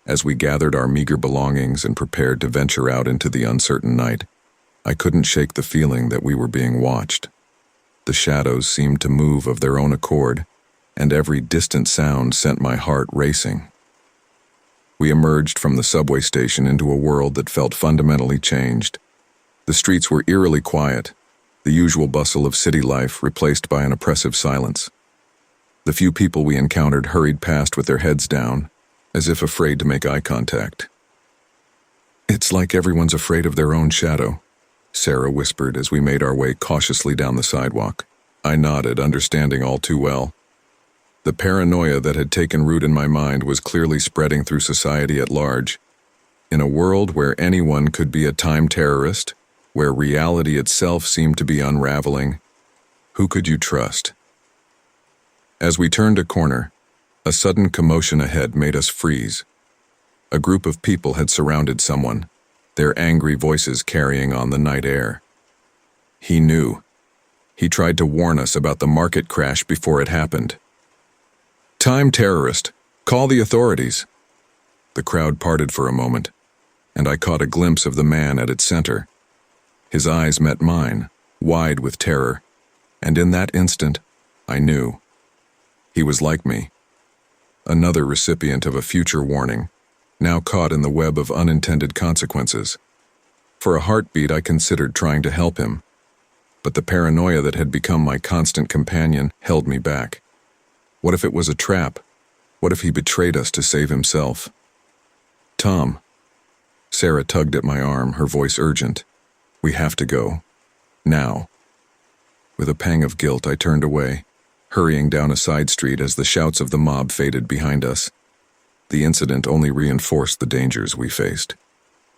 As we gathered our meager belongings and prepared to venture out into the uncertain night, I couldn't shake the feeling that we were being watched. The shadows seemed to move of their own accord, and every distant sound sent my heart racing. We emerged from the subway station into a world that felt fundamentally changed. The streets were eerily quiet, the usual bustle of city life replaced by an oppressive silence. The few people we encountered hurried past with their heads down, as if afraid to make eye contact. "It's like everyone's afraid of their own shadow," Sarah whispered as we made our way cautiously down the sidewalk. I nodded, understanding all too well. The paranoia that had taken root in my mind was clearly spreading through society at large. In a world where anyone could be a time terrorist, where reality itself seemed to be unraveling, who could you trust? As we turned a corner, a sudden commotion ahead made us freeze. A group of people had surrounded someone, their angry voices carrying on the night air. He knew. He tried to warn us about the market crash before it happened. "Time terrorist! Call the authorities!" The crowd parted for a moment, and I caught a glimpse of the man at its center. His eyes met mine, wide with terror, and in that instant, I knew. He was like me. Another recipient of a future warning, now caught in the web of unintended consequences. For a heartbeat, I considered trying to help him, but the paranoia that had become my constant companion held me back. What if it was a trap? What if he betrayed us to save himself? "Tom." Sarah tugged at my arm, her voice urgent. "We have to go. Now." With a pang of guilt, I turned away, hurrying down a side street as the shouts of the mob faded behind us. The incident only reinforced the dangers we faced.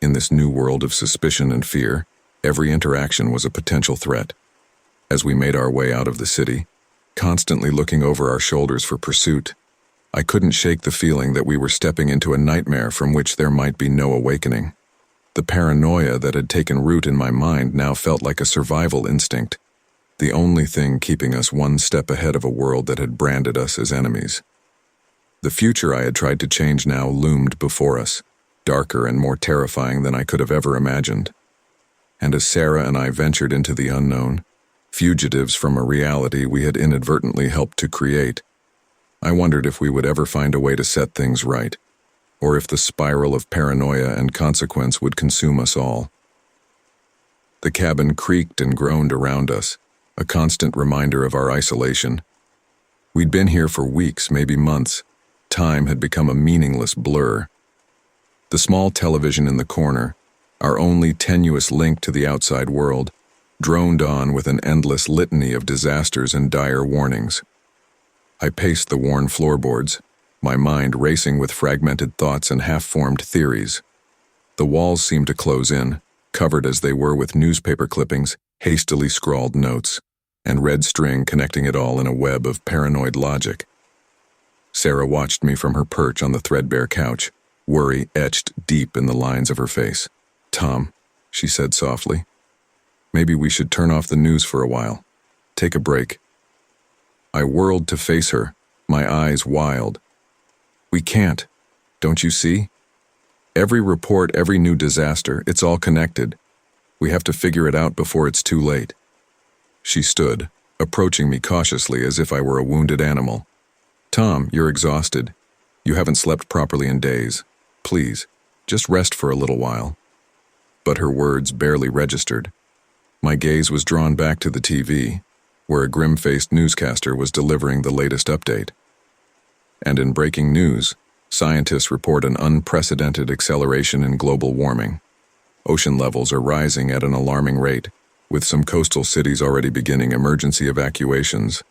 In this new world of suspicion and fear, every interaction was a potential threat. As we made our way out of the city, constantly looking over our shoulders for pursuit, I couldn't shake the feeling that we were stepping into a nightmare from which there might be no awakening. The paranoia that had taken root in my mind now felt like a survival instinct, the only thing keeping us one step ahead of a world that had branded us as enemies. The future I had tried to change now loomed before us, darker and more terrifying than I could have ever imagined. And as Sarah and I ventured into the unknown, fugitives from a reality we had inadvertently helped to create, I wondered if we would ever find a way to set things right, or if the spiral of paranoia and consequence would consume us all. The cabin creaked and groaned around us, a constant reminder of our isolation. We'd been here for weeks, maybe months. Time had become a meaningless blur. The small television in the corner, our only tenuous link to the outside world, droned on with an endless litany of disasters and dire warnings. I paced the worn floorboards, my mind racing with fragmented thoughts and half-formed theories. The walls seemed to close in, covered as they were with newspaper clippings, hastily scrawled notes, and red string connecting it all in a web of paranoid logic. Sarah watched me from her perch on the threadbare couch, worry etched deep in the lines of her face. "Tom," she said softly, "maybe we should turn off the news for a while. Take a break." I whirled to face her, my eyes wild. "We can't. Don't you see? Every report, every new disaster, it's all connected. We have to figure it out before it's too late." She stood, approaching me cautiously as if I were a wounded animal. "Tom, you're exhausted. You haven't slept properly in days. Please, just rest for a little while." But her words barely registered. My gaze was drawn back to the TV, where a grim-faced newscaster was delivering the latest update. And in breaking news, scientists report an unprecedented acceleration in global warming. Ocean levels are rising at an alarming rate, with some coastal cities already beginning emergency evacuations.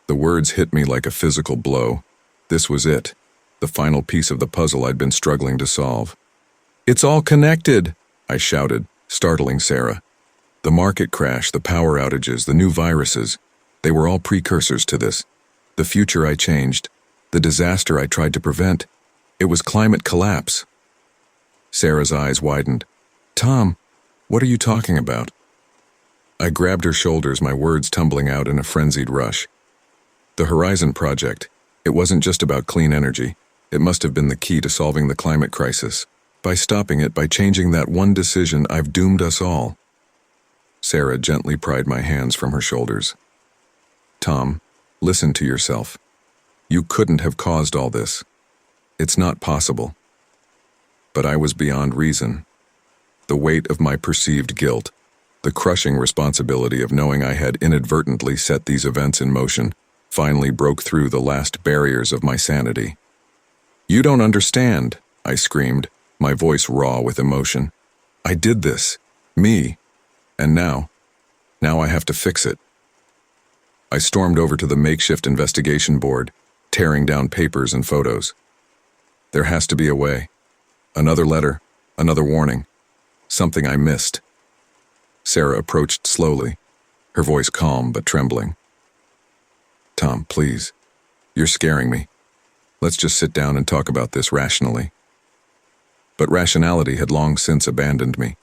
The words hit me like a physical blow. This was it, the final piece of the puzzle I'd been struggling to solve. "It's all connected," I shouted, startling Sarah. The market crash, the power outages, the new viruses, they were all precursors to this. The future I changed, the disaster I tried to prevent, it was climate collapse. Sarah's eyes widened. "Tom, what are you talking about?" I grabbed her shoulders, my words tumbling out in a frenzied rush. The Horizon Project, it wasn't just about clean energy. It must have been the key to solving the climate crisis. By stopping it, by changing that one decision, I've doomed us all. Sarah gently pried my hands from her shoulders. "Tom, listen to yourself. You couldn't have caused all this. It's not possible." But I was beyond reason. The weight of my perceived guilt, the crushing responsibility of knowing I had inadvertently set these events in motion, finally broke through the last barriers of my sanity. "You don't understand," I screamed, my voice raw with emotion. "I did this. Me. And now I have to fix it." I stormed over to the makeshift investigation board, tearing down papers and photos. There has to be a way. Another letter, another warning. Something I missed. Sarah approached slowly, her voice calm but trembling. "Tom, please. You're scaring me. Let's just sit down and talk about this rationally." But rationality had long since abandoned me.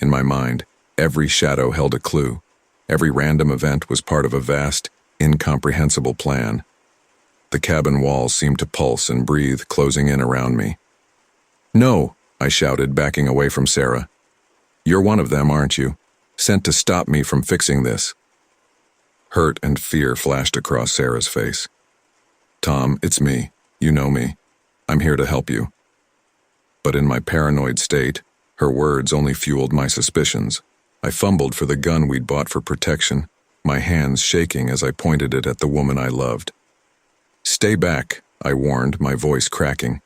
In my mind, every shadow held a clue. Every random event was part of a vast, incomprehensible plan. The cabin walls seemed to pulse and breathe, closing in around me. "No," I shouted, backing away from Sarah. "You're one of them, aren't you? Sent to stop me from fixing this." Hurt and fear flashed across Sarah's face. "Tom, it's me. You know me. I'm here to help you." But in my paranoid state, her words only fueled my suspicions. I fumbled for the gun we'd bought for protection, my hands shaking as I pointed it at the woman I loved. "Stay back," I warned, my voice cracking.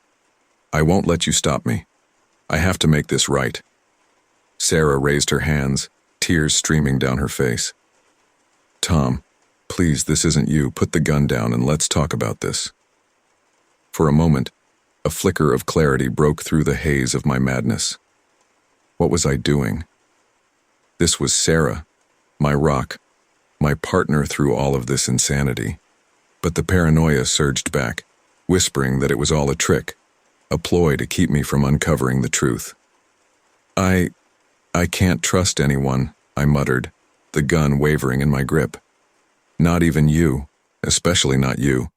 "I won't let you stop me. I have to make this right." Sarah raised her hands, tears streaming down her face. "Tom, please, this isn't you. Put the gun down and let's talk about this." For a moment, a flicker of clarity broke through the haze of my madness. What was I doing? This was Sarah, my rock, my partner through all of this insanity. But the paranoia surged back, whispering that it was all a trick, a ploy to keep me from uncovering the truth. I can't trust anyone," I muttered, the gun wavering in my grip. "Not even you, especially not you."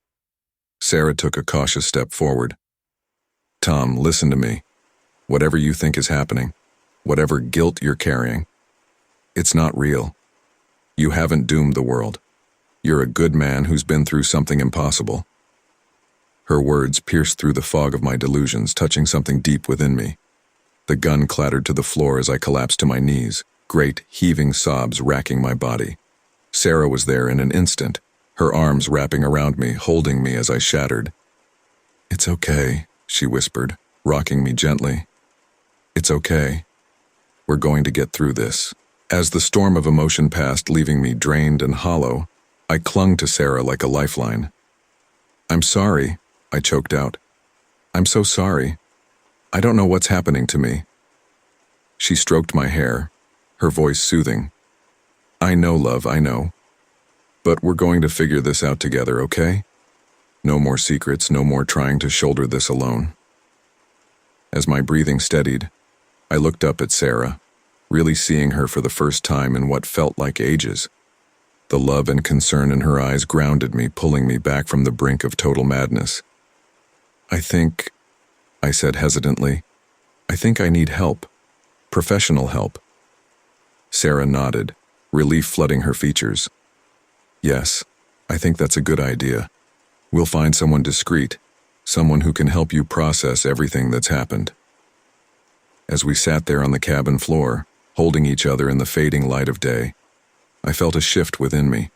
Sarah took a cautious step forward. "Tom, listen to me. Whatever you think is happening, whatever guilt you're carrying, it's not real. You haven't doomed the world. You're a good man who's been through something impossible." Her words pierced through the fog of my delusions, touching something deep within me. The gun clattered to the floor as I collapsed to my knees, great, heaving sobs racking my body. Sarah was there in an instant, her arms wrapping around me, holding me as I shattered. "It's okay," she whispered, rocking me gently. "It's okay. We're going to get through this. As the storm of emotion passed, leaving me drained and hollow, I clung to Sarah like a lifeline. "I'm sorry," I choked out. "I'm so sorry. I don't know what's happening to me." She stroked my hair, her voice soothing. "I know, love, I know. But we're going to figure this out together, okay? No more secrets, no more trying to shoulder this alone." As my breathing steadied, I looked up at Sarah, really seeing her for the first time in what felt like ages. The love and concern in her eyes grounded me, pulling me back from the brink of total madness. I said hesitantly, "I think I need help. Professional help." Sarah nodded, relief flooding her features. "Yes, I think that's a good idea. We'll find someone discreet, someone who can help you process everything that's happened." As we sat there on the cabin floor, holding each other in the fading light of day, I felt a shift within me.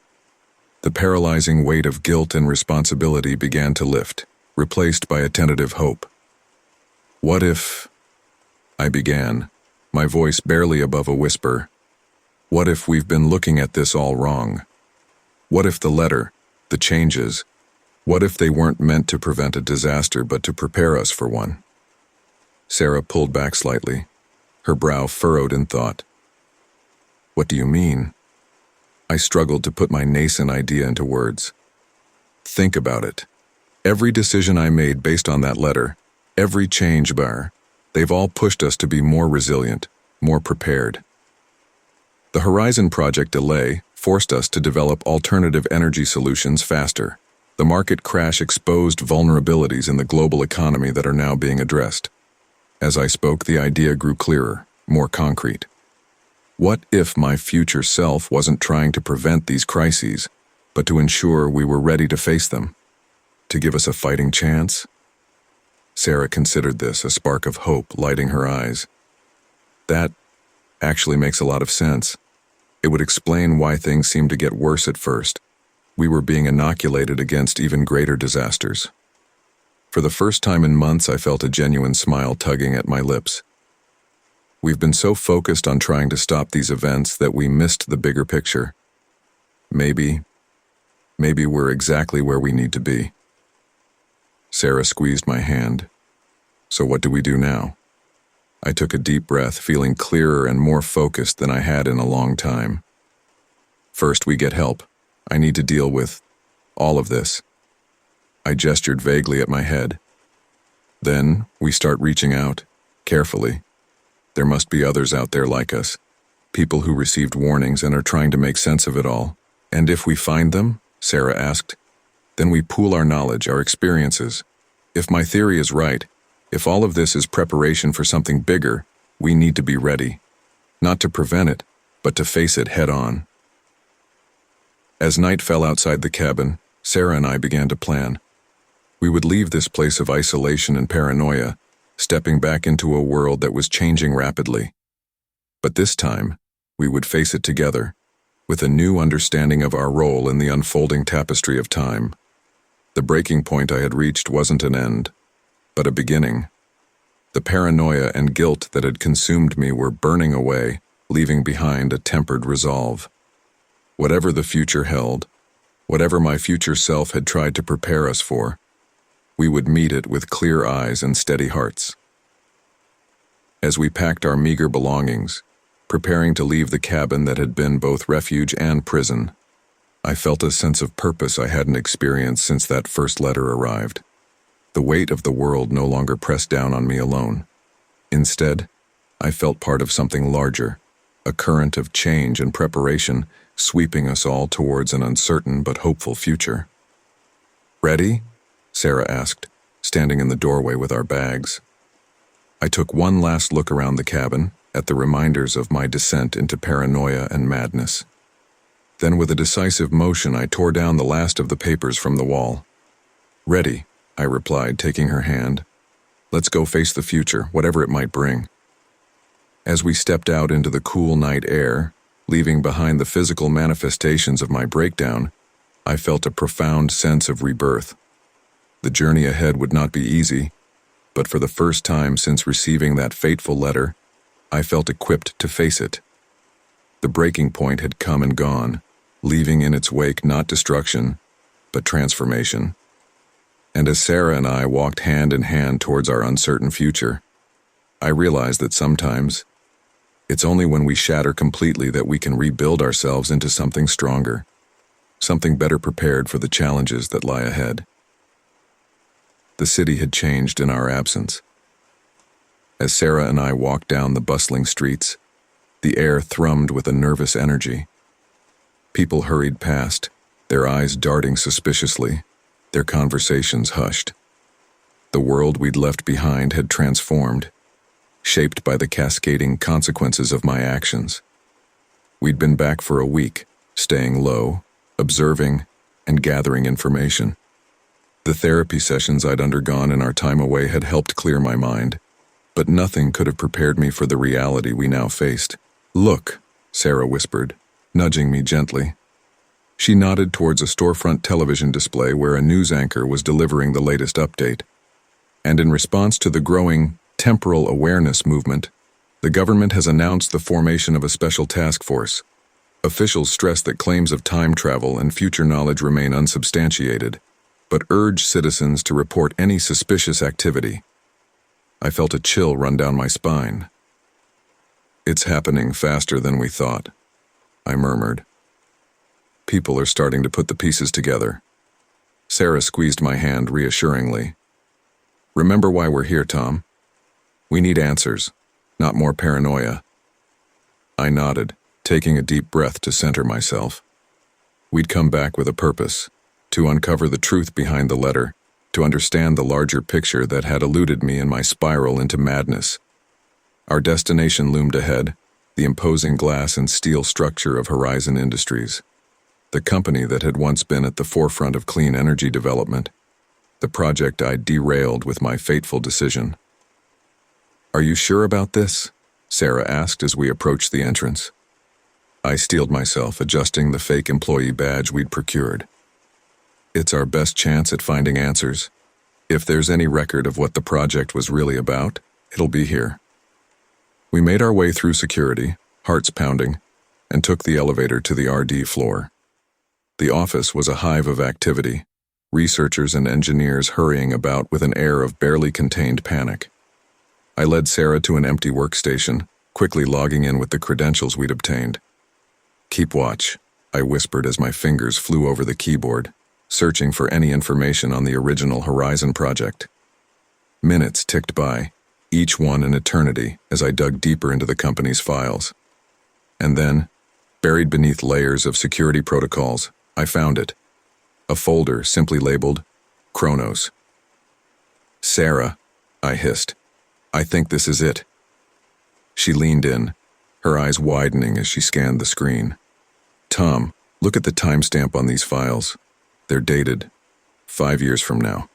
The paralyzing weight of guilt and responsibility began to lift, replaced by a tentative hope. "What if—" I began, my voice barely above a whisper. "What if we've been looking at this all wrong? What if the letter, the changes, what if they weren't meant to prevent a disaster but to prepare us for one?" Sarah pulled back slightly, her brow furrowed in thought. "What do you mean?" I struggled to put my nascent idea into words. "Think about it. Every decision I made based on that letter, every change bar, they've all pushed us to be more resilient, more prepared. The Horizon Project delay forced us to develop alternative energy solutions faster. The market crash exposed vulnerabilities in the global economy that are now being addressed. As I spoke, the idea grew clearer, more concrete. What if my future self wasn't trying to prevent these crises, but to ensure we were ready to face them? To give us a fighting chance? Sarah considered this, a spark of hope lighting her eyes. That actually makes a lot of sense. It would explain why things seemed to get worse at first. We were being inoculated against even greater disasters. For the first time in months, I felt a genuine smile tugging at my lips. We've been so focused on trying to stop these events that we missed the bigger picture. Maybe we're exactly where we need to be. Sarah squeezed my hand. So what do we do now? I took a deep breath, feeling clearer and more focused than I had in a long time. First, we get help. I need to deal with all of this. I gestured vaguely at my head. Then, we start reaching out, carefully. There must be others out there like us, people who received warnings and are trying to make sense of it all. And if we find them, Sarah asked, then we pool our knowledge, our experiences. If my theory is right, if all of this is preparation for something bigger, we need to be ready. Not to prevent it, but to face it head on. As night fell outside the cabin, Sarah and I began to plan. We would leave this place of isolation and paranoia, stepping back into a world that was changing rapidly. But this time, we would face it together, with a new understanding of our role in the unfolding tapestry of time. The breaking point I had reached wasn't an end, but a beginning. The paranoia and guilt that had consumed me were burning away, leaving behind a tempered resolve. Whatever the future held, whatever my future self had tried to prepare us for, we would meet it with clear eyes and steady hearts. As we packed our meager belongings, preparing to leave the cabin that had been both refuge and prison, I felt a sense of purpose I hadn't experienced since that first letter arrived. The weight of the world no longer pressed down on me alone. Instead, I felt part of something larger, a current of change and preparation sweeping us all towards an uncertain but hopeful future. "Ready?" Sarah asked, standing in the doorway with our bags. I took one last look around the cabin, at the reminders of my descent into paranoia and madness. Then with a decisive motion, I tore down the last of the papers from the wall. "Ready," I replied, taking her hand. "Let's go face the future, whatever it might bring." As we stepped out into the cool night air, leaving behind the physical manifestations of my breakdown, I felt a profound sense of rebirth. The journey ahead would not be easy, but for the first time since receiving that fateful letter, I felt equipped to face it. The breaking point had come and gone, leaving in its wake not destruction, but transformation. And as Sarah and I walked hand in hand towards our uncertain future, I realized that sometimes it's only when we shatter completely that we can rebuild ourselves into something stronger, something better prepared for the challenges that lie ahead. The city had changed in our absence. As Sarah and I walked down the bustling streets, the air thrummed with a nervous energy. People hurried past, their eyes darting suspiciously, their conversations hushed. The world we'd left behind had transformed, shaped by the cascading consequences of my actions. We'd been back for a week, staying low, observing, and gathering information. The therapy sessions I'd undergone in our time away had helped clear my mind, but nothing could have prepared me for the reality we now faced. "Look," Sarah whispered, nudging me gently. She nodded towards a storefront television display where a news anchor was delivering the latest update. And in response to the growing temporal awareness movement, the government has announced the formation of a special task force. Officials stress that claims of time travel and future knowledge remain unsubstantiated, but urge citizens to report any suspicious activity. I felt a chill run down my spine. "It's happening faster than we thought," I murmured. "People are starting to put the pieces together." Sarah squeezed my hand reassuringly. "Remember why we're here, Tom? We need answers, not more paranoia." I nodded, taking a deep breath to center myself. We'd come back with a purpose, to uncover the truth behind the letter, to understand the larger picture that had eluded me in my spiral into madness. Our destination loomed ahead, the imposing glass and steel structure of Horizon Industries, the company that had once been at the forefront of clean energy development, the project I'd derailed with my fateful decision. "Are you sure about this?" Sarah asked as we approached the entrance. I steeled myself, adjusting the fake employee badge we'd procured. "It's our best chance at finding answers. If there's any record of what the project was really about, it'll be here." We made our way through security, hearts pounding, and took the elevator to the RD floor. The office was a hive of activity, researchers and engineers hurrying about with an air of barely contained panic. I led Sarah to an empty workstation, quickly logging in with the credentials we'd obtained. "Keep watch," I whispered as my fingers flew over the keyboard, searching for any information on the original Horizon project. Minutes ticked by, each one an eternity as I dug deeper into the company's files. And then, buried beneath layers of security protocols, I found it. A folder simply labeled Kronos. "Sarah," I hissed, "I think this is it." She leaned in, her eyes widening as she scanned the screen. "Tom, look at the timestamp on these files. They're dated 5 years from now."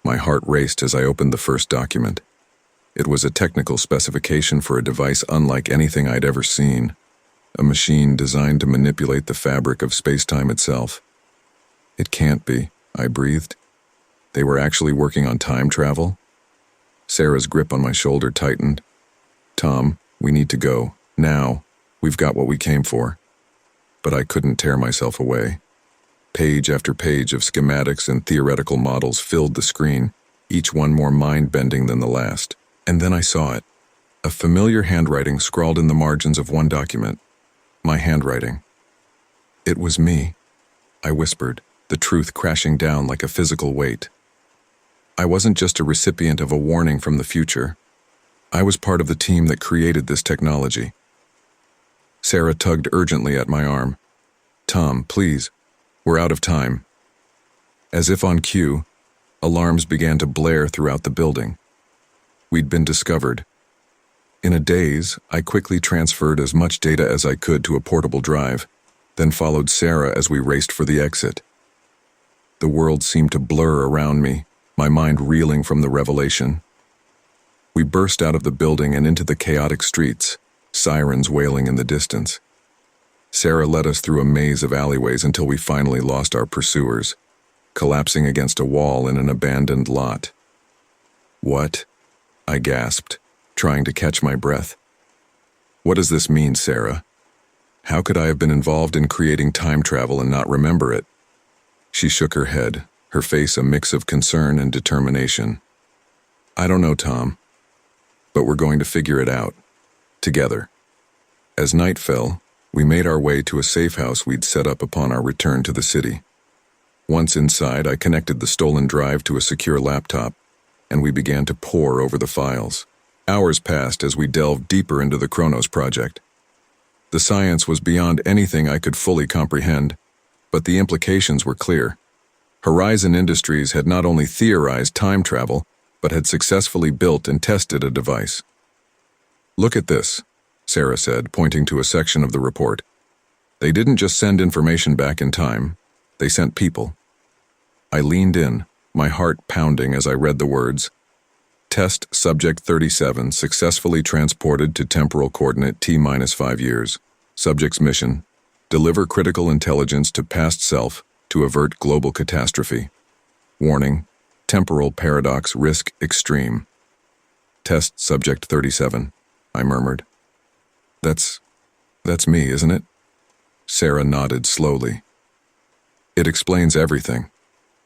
My heart raced as I opened the first document. It was a technical specification for a device unlike anything I'd ever seen, a machine designed to manipulate the fabric of space-time itself. "It can't be," I breathed. They were actually working on time travel? Sarah's grip on my shoulder tightened. "Tom, we need to go. Now. We've got what we came for." But I couldn't tear myself away. Page after page of schematics and theoretical models filled the screen, each one more mind-bending than the last. And then I saw it. A familiar handwriting scrawled in the margins of one document. My handwriting. "It was me," I whispered, the truth crashing down like a physical weight. I wasn't just a recipient of a warning from the future. I was part of the team that created this technology. Sarah tugged urgently at my arm. "Tom, please. We're out of time." As if on cue, alarms began to blare throughout the building. We'd been discovered. In a daze, I quickly transferred as much data as I could to a portable drive, then followed Sarah as we raced for the exit. The world seemed to blur around me, my mind reeling from the revelation. We burst out of the building and into the chaotic streets, sirens wailing in the distance. Sarah led us through a maze of alleyways until we finally lost our pursuers, collapsing against a wall in an abandoned lot. "What?" I gasped, trying to catch my breath. What does this mean, Sarah? How could I have been involved in creating time travel and not remember it? She shook her head, her face a mix of concern and determination. I don't know, Tom, but we're going to figure it out. Together. As night fell, we made our way to a safe house we'd set up upon our return to the city. Once inside, I connected the stolen drive to a secure laptop, and we began to pore over the files. Hours passed as we delved deeper into the Kronos project. The science was beyond anything I could fully comprehend, but the implications were clear. Horizon Industries had not only theorized time travel, but had successfully built and tested a device. Look at this, Sarah said, pointing to a section of the report. They didn't just send information back in time, they sent people. I leaned in, my heart pounding as I read the words. Test Subject 37 successfully transported to temporal coordinate T-5 years. Subject's mission: deliver critical intelligence to past self to avert global catastrophe. Warning: temporal paradox risk extreme. Test Subject 37, I murmured. That's me, isn't it? Sarah nodded slowly. It explains everything.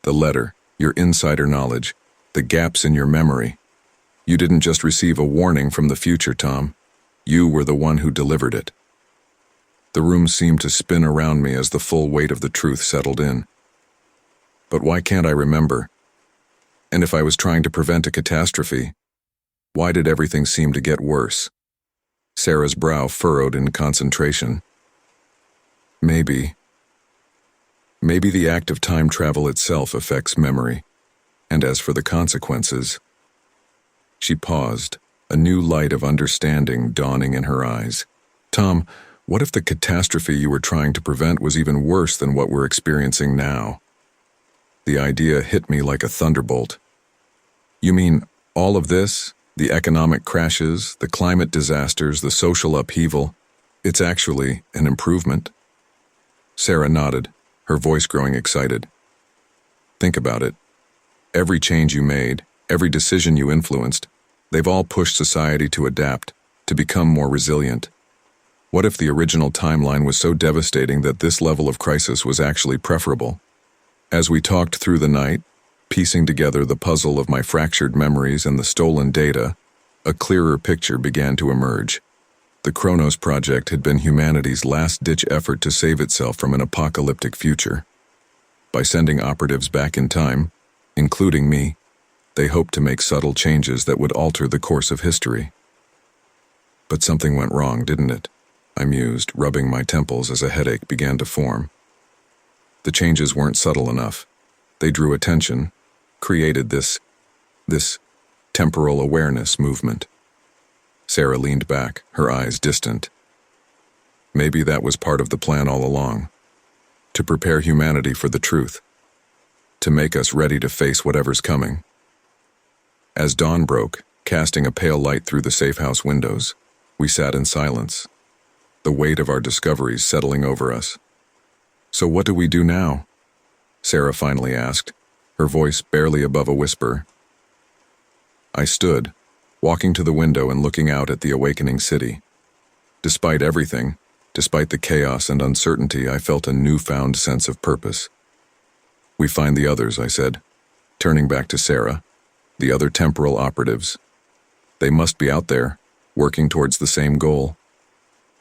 The letter, your insider knowledge, the gaps in your memory. You didn't just receive a warning from the future, Tom. You were the one who delivered it. The room seemed to spin around me as the full weight of the truth settled in. But why can't I remember? And if I was trying to prevent a catastrophe, why did everything seem to get worse? Sarah's brow furrowed in concentration. Maybe the act of time travel itself affects memory, and as for the consequences... She paused, a new light of understanding dawning in her eyes. Tom, what if the catastrophe you were trying to prevent was even worse than what we're experiencing now? The idea hit me like a thunderbolt. You mean all of this, the economic crashes, the climate disasters, the social upheaval, it's actually an improvement? Sarah nodded, her voice growing excited. Think about it. Every change you made, every decision you influenced, they've all pushed society to adapt, to become more resilient. What if the original timeline was so devastating that this level of crisis was actually preferable? As we talked through the night, piecing together the puzzle of my fractured memories and the stolen data, a clearer picture began to emerge. The Kronos project had been humanity's last-ditch effort to save itself from an apocalyptic future. By sending operatives back in time, including me, they hoped to make subtle changes that would alter the course of history. But something went wrong, didn't it? I mused, rubbing my temples as a headache began to form. The changes weren't subtle enough. They drew attention, created this temporal awareness movement. Sarah leaned back, her eyes distant. Maybe that was part of the plan all along. To prepare humanity for the truth. To make us ready to face whatever's coming. As dawn broke, casting a pale light through the safe house windows, we sat in silence, the weight of our discoveries settling over us. So what do we do now? Sarah finally asked, her voice barely above a whisper. I stood, walking to the window and looking out at the awakening city. Despite everything, despite the chaos and uncertainty, I felt a newfound sense of purpose. We find the others, I said, turning back to Sarah, the other temporal operatives. They must be out there, working towards the same goal.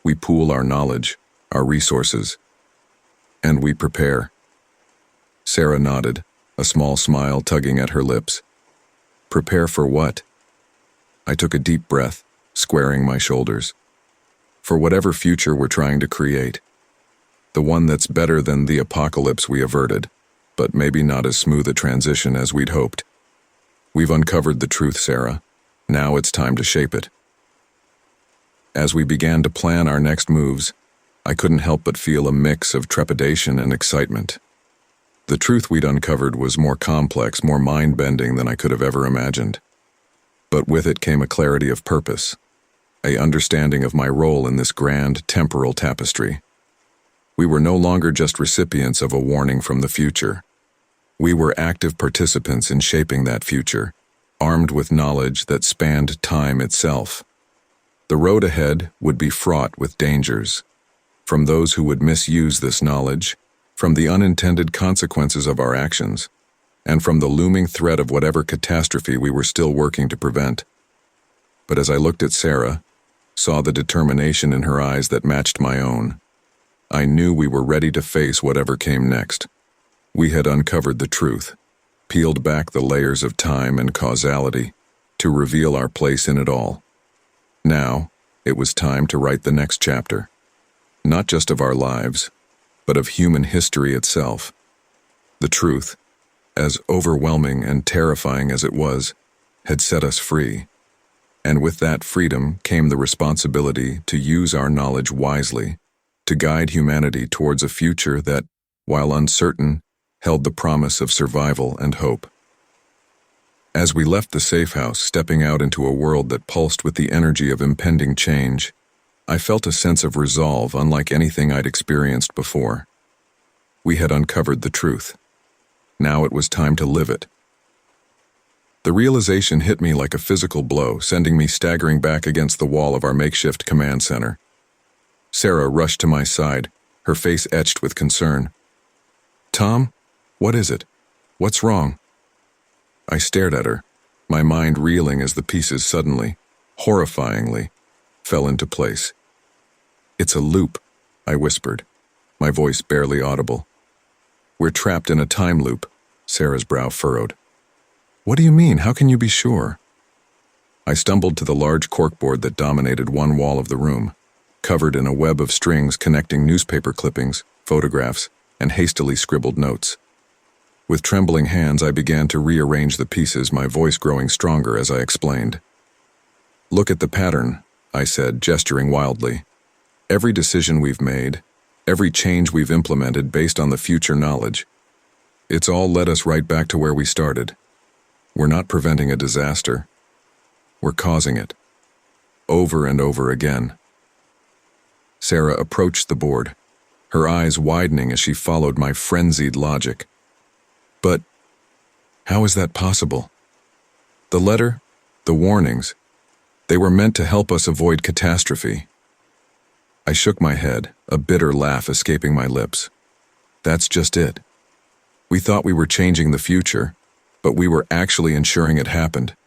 We pool our knowledge, our resources, and we prepare. Sarah nodded, a small smile tugging at her lips. Prepare for what? I took a deep breath, squaring my shoulders. For whatever future we're trying to create. The one that's better than the apocalypse we averted, but maybe not as smooth a transition as we'd hoped. We've uncovered the truth, Sarah. Now it's time to shape it. As we began to plan our next moves, I couldn't help but feel a mix of trepidation and excitement. The truth we'd uncovered was more complex, more mind-bending than I could have ever imagined. But with it came a clarity of purpose, an understanding of my role in this grand temporal tapestry. We were no longer just recipients of a warning from the future. We were active participants in shaping that future, armed with knowledge that spanned time itself. The road ahead would be fraught with dangers, from those who would misuse this knowledge, from the unintended consequences of our actions, and from the looming threat of whatever catastrophe we were still working to prevent. But as I looked at Sarah, saw the determination in her eyes that matched my own, I knew we were ready to face whatever came next. We had uncovered the truth, peeled back the layers of time and causality to reveal our place in it all. Now, it was time to write the next chapter, not just of our lives, but of human history itself. The truth, as overwhelming and terrifying as it was, had set us free. And with that freedom came the responsibility to use our knowledge wisely, to guide humanity towards a future that, while uncertain, held the promise of survival and hope. As we left the safe house, stepping out into a world that pulsed with the energy of impending change, I felt a sense of resolve unlike anything I'd experienced before. We had uncovered the truth. Now it was time to live it. The realization hit me like a physical blow, sending me staggering back against the wall of our makeshift command center. Sarah rushed to my side, her face etched with concern. "Tom, what is it? What's wrong?" I stared at her, my mind reeling as the pieces suddenly, horrifyingly, fell into place. "It's a loop," I whispered, my voice barely audible. "We're trapped in a time loop," Sarah's brow furrowed. "What do you mean? How can you be sure?" I stumbled to the large corkboard that dominated one wall of the room, covered in a web of strings connecting newspaper clippings, photographs, and hastily scribbled notes. With trembling hands, I began to rearrange the pieces, my voice growing stronger as I explained. "Look at the pattern," I said, gesturing wildly. "Every decision we've made, every change we've implemented based on the future knowledge, it's all led us right back to where we started. We're not preventing a disaster. We're causing it. Over and over again." Sarah approached the board, her eyes widening as she followed my frenzied logic. "But how is that possible? The letter, the warnings, they were meant to help us avoid catastrophe." I shook my head, a bitter laugh escaping my lips. "That's just it. We thought we were changing the future, but we were actually ensuring it happened.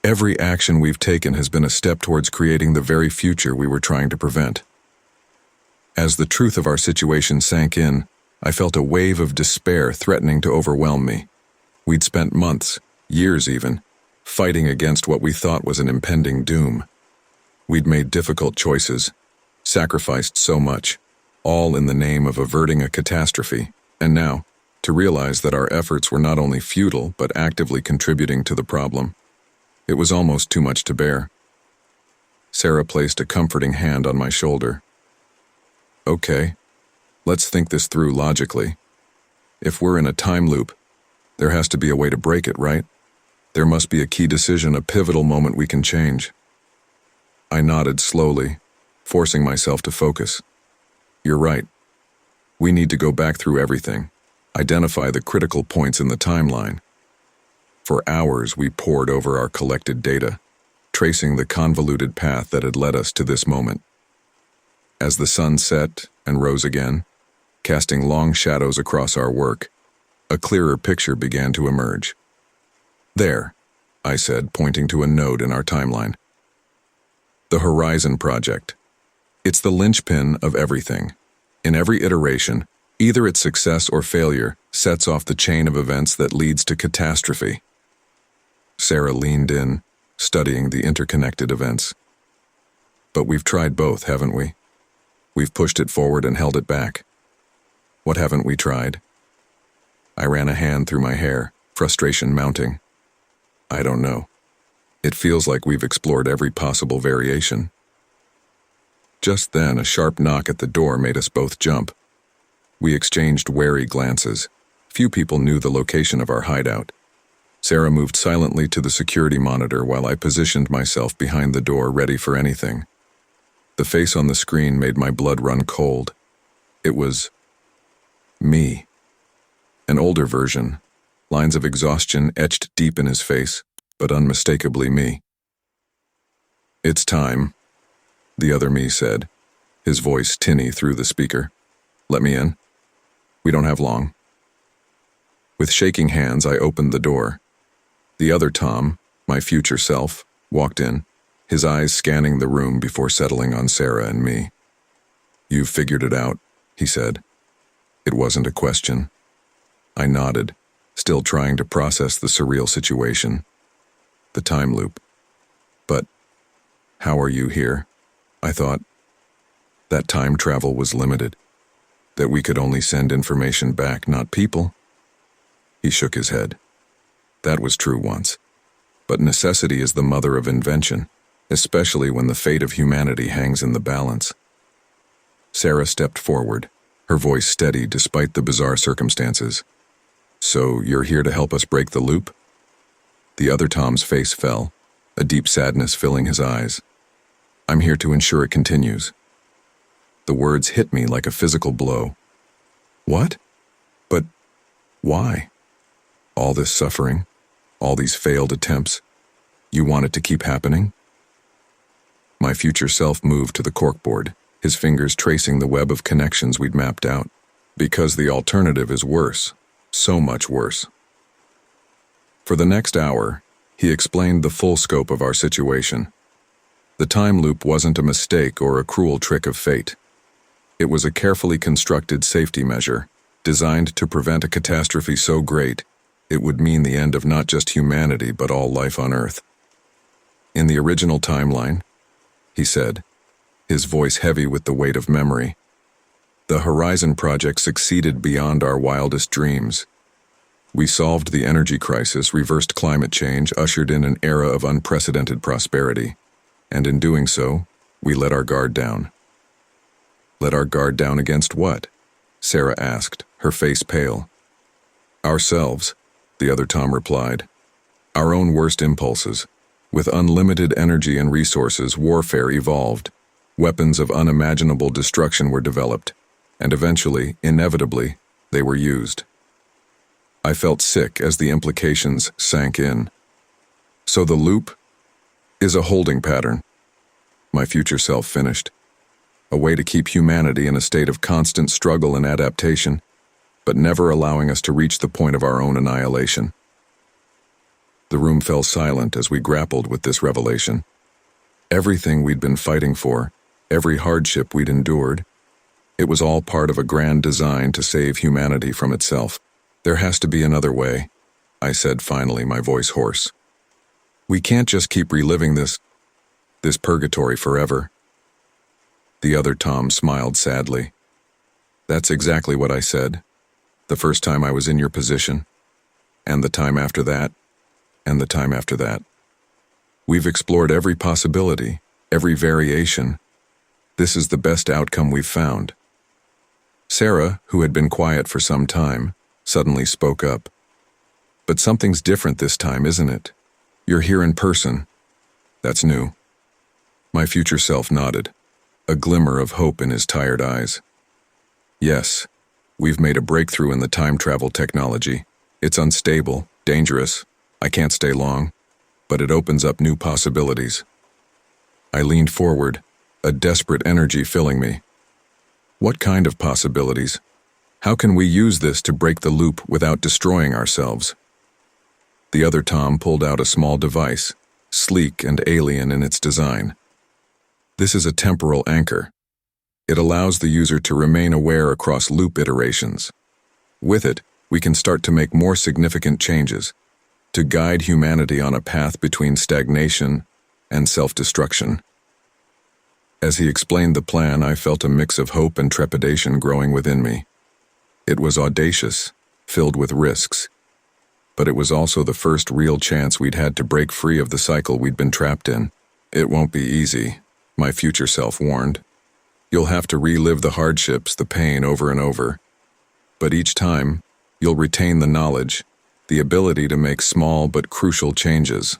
Every action we've taken has been a step towards creating the very future we were trying to prevent." As the truth of our situation sank in, I felt a wave of despair threatening to overwhelm me. We'd spent months, years even, fighting against what we thought was an impending doom. We'd made difficult choices, sacrificed so much, all in the name of averting a catastrophe, and now, to realize that our efforts were not only futile but actively contributing to the problem, it was almost too much to bear. Sarah placed a comforting hand on my shoulder. "Okay, let's think this through logically. If we're in a time loop, there has to be a way to break it, right? There must be a key decision, a pivotal moment we can change." I nodded slowly, forcing myself to focus. "You're right. We need to go back through everything, identify the critical points in the timeline." For hours we pored over our collected data, tracing the convoluted path that had led us to this moment. As the sun set and rose again, casting long shadows across our work, a clearer picture began to emerge. "There," I said, pointing to a node in our timeline. "The Horizon Project. It's the linchpin of everything. In every iteration, either its success or failure sets off the chain of events that leads to catastrophe." Sarah leaned in, studying the interconnected events. "But we've tried both, haven't we? We've pushed it forward and held it back. What haven't we tried?" I ran a hand through my hair, frustration mounting. "I don't know. It feels like we've explored every possible variation." Just then, a sharp knock at the door made us both jump. We exchanged wary glances. Few people knew the location of our hideout. Sarah moved silently to the security monitor while I positioned myself behind the door, ready for anything. The face on the screen made my blood run cold. It was me. An older version, lines of exhaustion etched deep in his face, but unmistakably me. "It's time," the other me said, his voice tinny through the speaker. Let me in. We don't have long. With shaking hands, I opened the door. The other Tom, my future self, walked in, his eyes scanning the room before settling on Sarah and me. You've figured it out, he said. It wasn't a question. I nodded, still trying to process the surreal situation. The time loop. But, how are you here? I thought. That time travel was limited. That we could only send information back, not people. He shook his head. That was true once. But necessity is the mother of invention, especially when the fate of humanity hangs in the balance. Sarah stepped forward, her voice steady despite the bizarre circumstances. So, you're here to help us break the loop? The other Tom's face fell, a deep sadness filling his eyes. I'm here to ensure it continues. The words hit me like a physical blow. What? But why? All this suffering, all these failed attempts, you want it to keep happening? My future self moved to the corkboard, his fingers tracing the web of connections we'd mapped out. Because the alternative is worse, so much worse. For the next hour, he explained the full scope of our situation. The time loop wasn't a mistake or a cruel trick of fate. It was a carefully constructed safety measure, designed to prevent a catastrophe so great it would mean the end of not just humanity but all life on Earth. In the original timeline, he said, his voice heavy with the weight of memory, the Horizon Project succeeded beyond our wildest dreams. We solved the energy crisis, reversed climate change, ushered in an era of unprecedented prosperity, and in doing so, we let our guard down. Let our guard down against what? Sarah asked, her face pale. Ourselves, the other Tom replied. Our own worst impulses. With unlimited energy and resources, warfare evolved. Weapons of unimaginable destruction were developed, and eventually, inevitably, they were used. I felt sick as the implications sank in. So the loop is a holding pattern, my future self finished. A way to keep humanity in a state of constant struggle and adaptation, but never allowing us to reach the point of our own annihilation. The room fell silent as we grappled with this revelation. Everything we'd been fighting for, every hardship we'd endured, it was all part of a grand design to save humanity from itself. There has to be another way, I said finally, my voice hoarse. We can't just keep reliving this purgatory forever. The other Tom smiled sadly. That's exactly what I said. The first time I was in your position, and the time after that, and the time after that. We've explored every possibility, every variation. This is the best outcome we've found. Sarah, who had been quiet for some time, suddenly spoke up. But something's different this time, isn't it? You're here in person. That's new. My future self nodded, a glimmer of hope in his tired eyes. Yes, we've made a breakthrough in the time travel technology. It's unstable, dangerous. I can't stay long, but it opens up new possibilities. I leaned forward, a desperate energy filling me. What kind of possibilities? How can we use this to break the loop without destroying ourselves? The other Tom pulled out a small device, sleek and alien in its design. This is a temporal anchor. It allows the user to remain aware across loop iterations. With it, we can start to make more significant changes, to guide humanity on a path between stagnation and self-destruction. As he explained the plan, I felt a mix of hope and trepidation growing within me. It was audacious, filled with risks, but it was also the first real chance we'd had to break free of the cycle we'd been trapped in. It won't be easy, my future self warned. You'll have to relive the hardships, the pain over and over. But each time, you'll retain the knowledge, the ability to make small but crucial changes.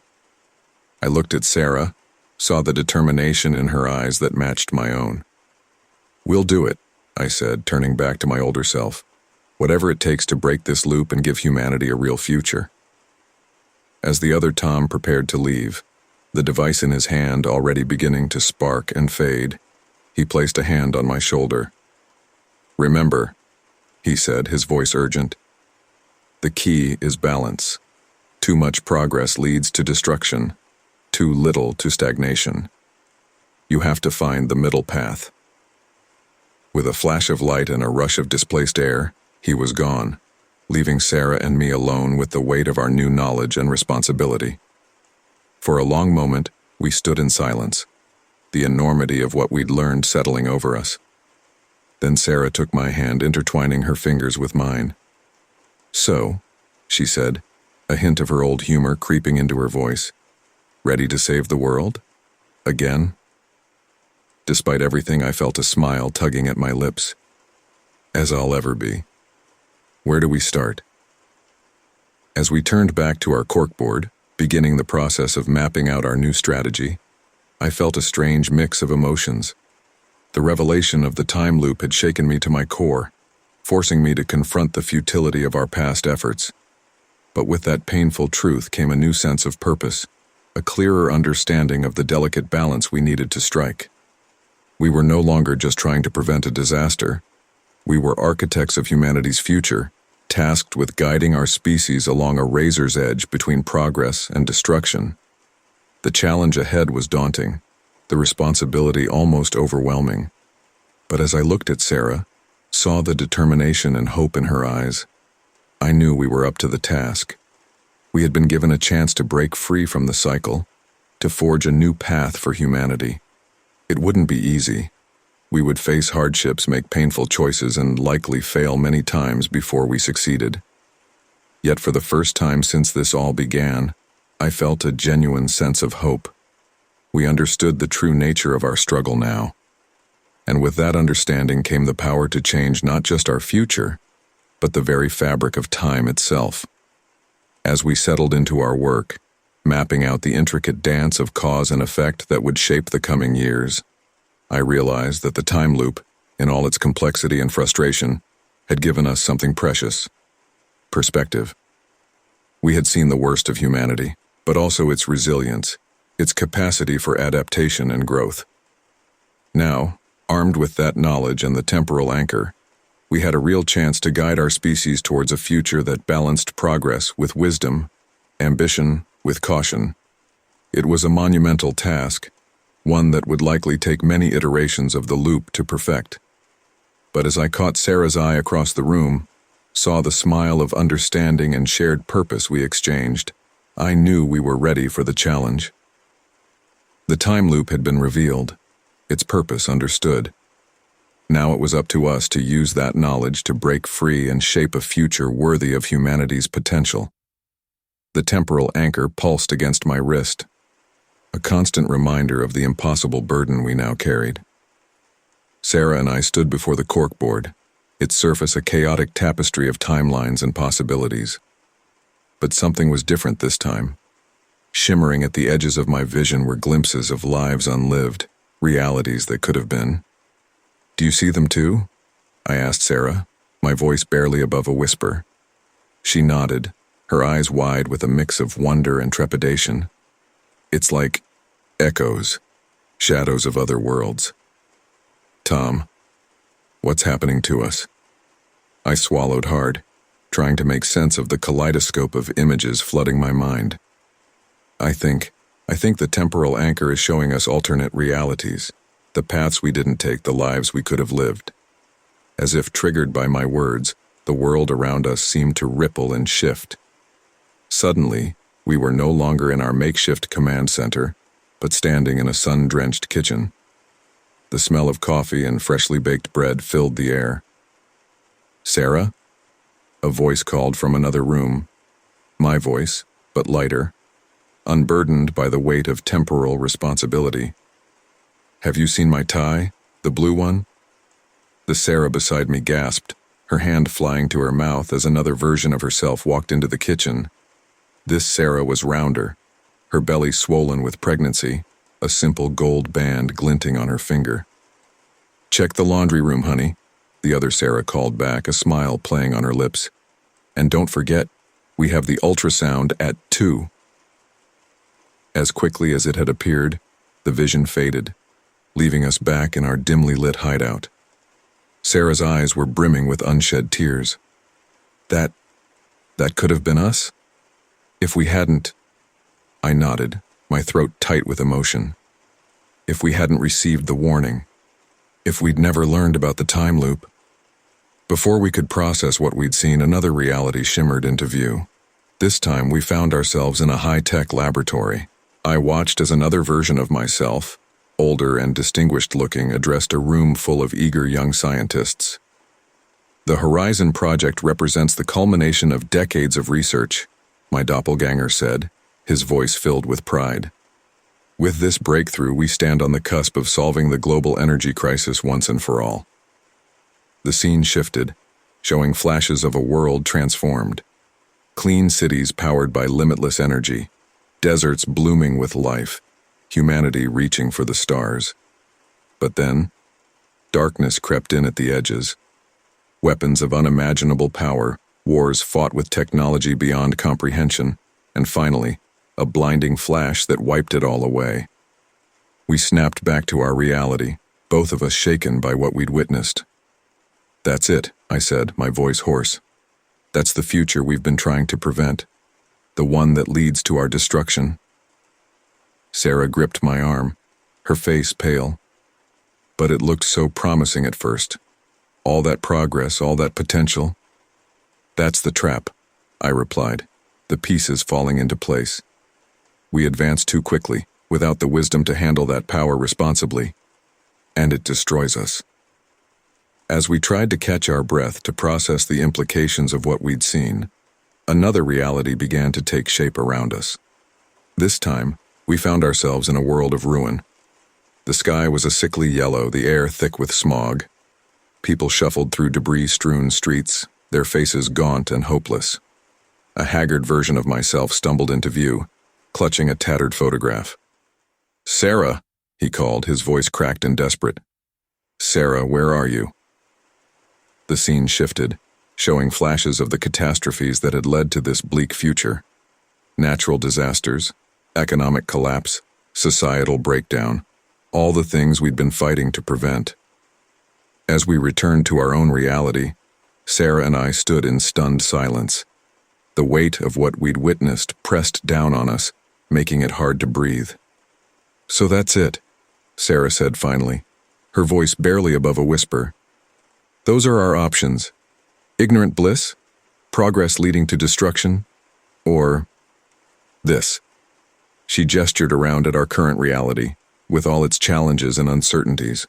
I looked at Sarah, saw the determination in her eyes that matched my own. We'll do it, I said, turning back to my older self. Whatever it takes to break this loop and give humanity a real future. As the other Tom prepared to leave, The device in his hand already beginning to spark and fade. He placed a hand on my shoulder. "Remember," he said, his voice urgent, "the key is balance. Too much progress leads to destruction, too little to stagnation. You have to find the middle path." With a flash of light and a rush of displaced air, he was gone, leaving Sarah and me alone with the weight of our new knowledge and responsibility. For a long moment, we stood in silence, the enormity of what we'd learned settling over us. Then Sarah took my hand, intertwining her fingers with mine. "So," she said, a hint of her old humor creeping into her voice, "ready to save the world? Again?" Despite everything, I felt a smile tugging at my lips. "As I'll ever be. Where do we start?" As we turned back to our corkboard, beginning the process of mapping out our new strategy, I felt a strange mix of emotions. The revelation of the time loop had shaken me to my core, forcing me to confront the futility of our past efforts. But with that painful truth came a new sense of purpose, a clearer understanding of the delicate balance we needed to strike. We were no longer just trying to prevent a disaster. We were architects of humanity's future, tasked with guiding our species along a razor's edge between progress and destruction. The challenge ahead was daunting, the responsibility almost overwhelming. But as I looked at Sarah, saw the determination and hope in her eyes, I knew we were up to the task. We had been given a chance to break free from the cycle, to forge a new path for humanity. It wouldn't be easy. We would face hardships, make painful choices, and likely fail many times before we succeeded. Yet for the first time since this all began, I felt a genuine sense of hope. We understood the true nature of our struggle now. And with that understanding came the power to change not just our future, but the very fabric of time itself. As we settled into our work, mapping out the intricate dance of cause and effect that would shape the coming years, I realized that the time loop, in all its complexity and frustration, had given us something precious: perspective. We had seen the worst of humanity, but also its resilience, its capacity for adaptation and growth. Now, armed with that knowledge and the temporal anchor, we had a real chance to guide our species towards a future that balanced progress with wisdom, ambition with caution. It was a monumental task, one that would likely take many iterations of the loop to perfect. But as I caught Sarah's eye across the room, saw the smile of understanding and shared purpose we exchanged, I knew we were ready for the challenge. The time loop had been revealed, its purpose understood. Now it was up to us to use that knowledge to break free and shape a future worthy of humanity's potential. The temporal anchor pulsed against my wrist, a constant reminder of the impossible burden we now carried. Sarah and I stood before the corkboard, its surface a chaotic tapestry of timelines and possibilities. But something was different this time. Shimmering at the edges of my vision were glimpses of lives unlived, realities that could have been. "Do you see them too?" I asked Sarah, my voice barely above a whisper. She nodded, her eyes wide with a mix of wonder and trepidation. "It's like echoes, shadows of other worlds." "Tom, what's happening to us?" I swallowed hard, trying to make sense of the kaleidoscope of images flooding my mind. I think the temporal anchor is showing us alternate realities, the paths we didn't take, the lives we could have lived." As if triggered by my words, the world around us seemed to ripple and shift. Suddenly, we were no longer in our makeshift command center, but standing in a sun-drenched kitchen. The smell of coffee and freshly baked bread filled the air. "Sarah?" A voice called from another room. My voice, but lighter, unburdened by the weight of temporal responsibility. "Have you seen my tie, the blue one?" The Sarah beside me gasped, her hand flying to her mouth as another version of herself walked into the kitchen. This Sarah was rounder, her belly swollen with pregnancy, a simple gold band glinting on her finger. "Check the laundry room, honey," the other Sarah called back, a smile playing on her lips. "And don't forget, we have the ultrasound at 2. As quickly as it had appeared, the vision faded, leaving us back in our dimly lit hideout. Sarah's eyes were brimming with unshed tears. That could have been us? If we hadn't... I nodded, my throat tight with emotion. If we hadn't received the warning. If we'd never learned about the time loop. Before we could process what we'd seen, another reality shimmered into view. This time we found ourselves in a high-tech laboratory. I watched as another version of myself, older and distinguished-looking, addressed a room full of eager young scientists. The Horizon Project represents the culmination of decades of research, my doppelganger said, his voice filled with pride. With this breakthrough, we stand on the cusp of solving the global energy crisis once and for all. The scene shifted, showing flashes of a world transformed. Clean cities powered by limitless energy, deserts blooming with life, humanity reaching for the stars. But then, darkness crept in at the edges. Weapons of unimaginable power, wars fought with technology beyond comprehension, and finally, a blinding flash that wiped it all away. We snapped back to our reality, both of us shaken by what we'd witnessed. "That's it," I said, my voice hoarse. "That's the future we've been trying to prevent. The one that leads to our destruction." Sarah gripped my arm, her face pale. But it looked so promising at first. All that progress, all that potential. "That's the trap," I replied, the pieces falling into place. We advanced too quickly, without the wisdom to handle that power responsibly, and it destroys us. As we tried to catch our breath to process the implications of what we'd seen, another reality began to take shape around us. This time, we found ourselves in a world of ruin. The sky was a sickly yellow, the air thick with smog. People shuffled through debris-strewn streets, their faces gaunt and hopeless. A haggard version of myself stumbled into view, clutching a tattered photograph. "Sarah," he called, his voice cracked and desperate. "Sarah, where are you?" The scene shifted, showing flashes of the catastrophes that had led to this bleak future. Natural disasters, economic collapse, societal breakdown, all the things we'd been fighting to prevent. As we returned to our own reality, Sarah and I stood in stunned silence. The weight of what we'd witnessed pressed down on us, making it hard to breathe. "So that's it," Sarah said finally, her voice barely above a whisper. "Those are our options. Ignorant bliss, progress leading to destruction, or this." She gestured around at our current reality, with all its challenges and uncertainties.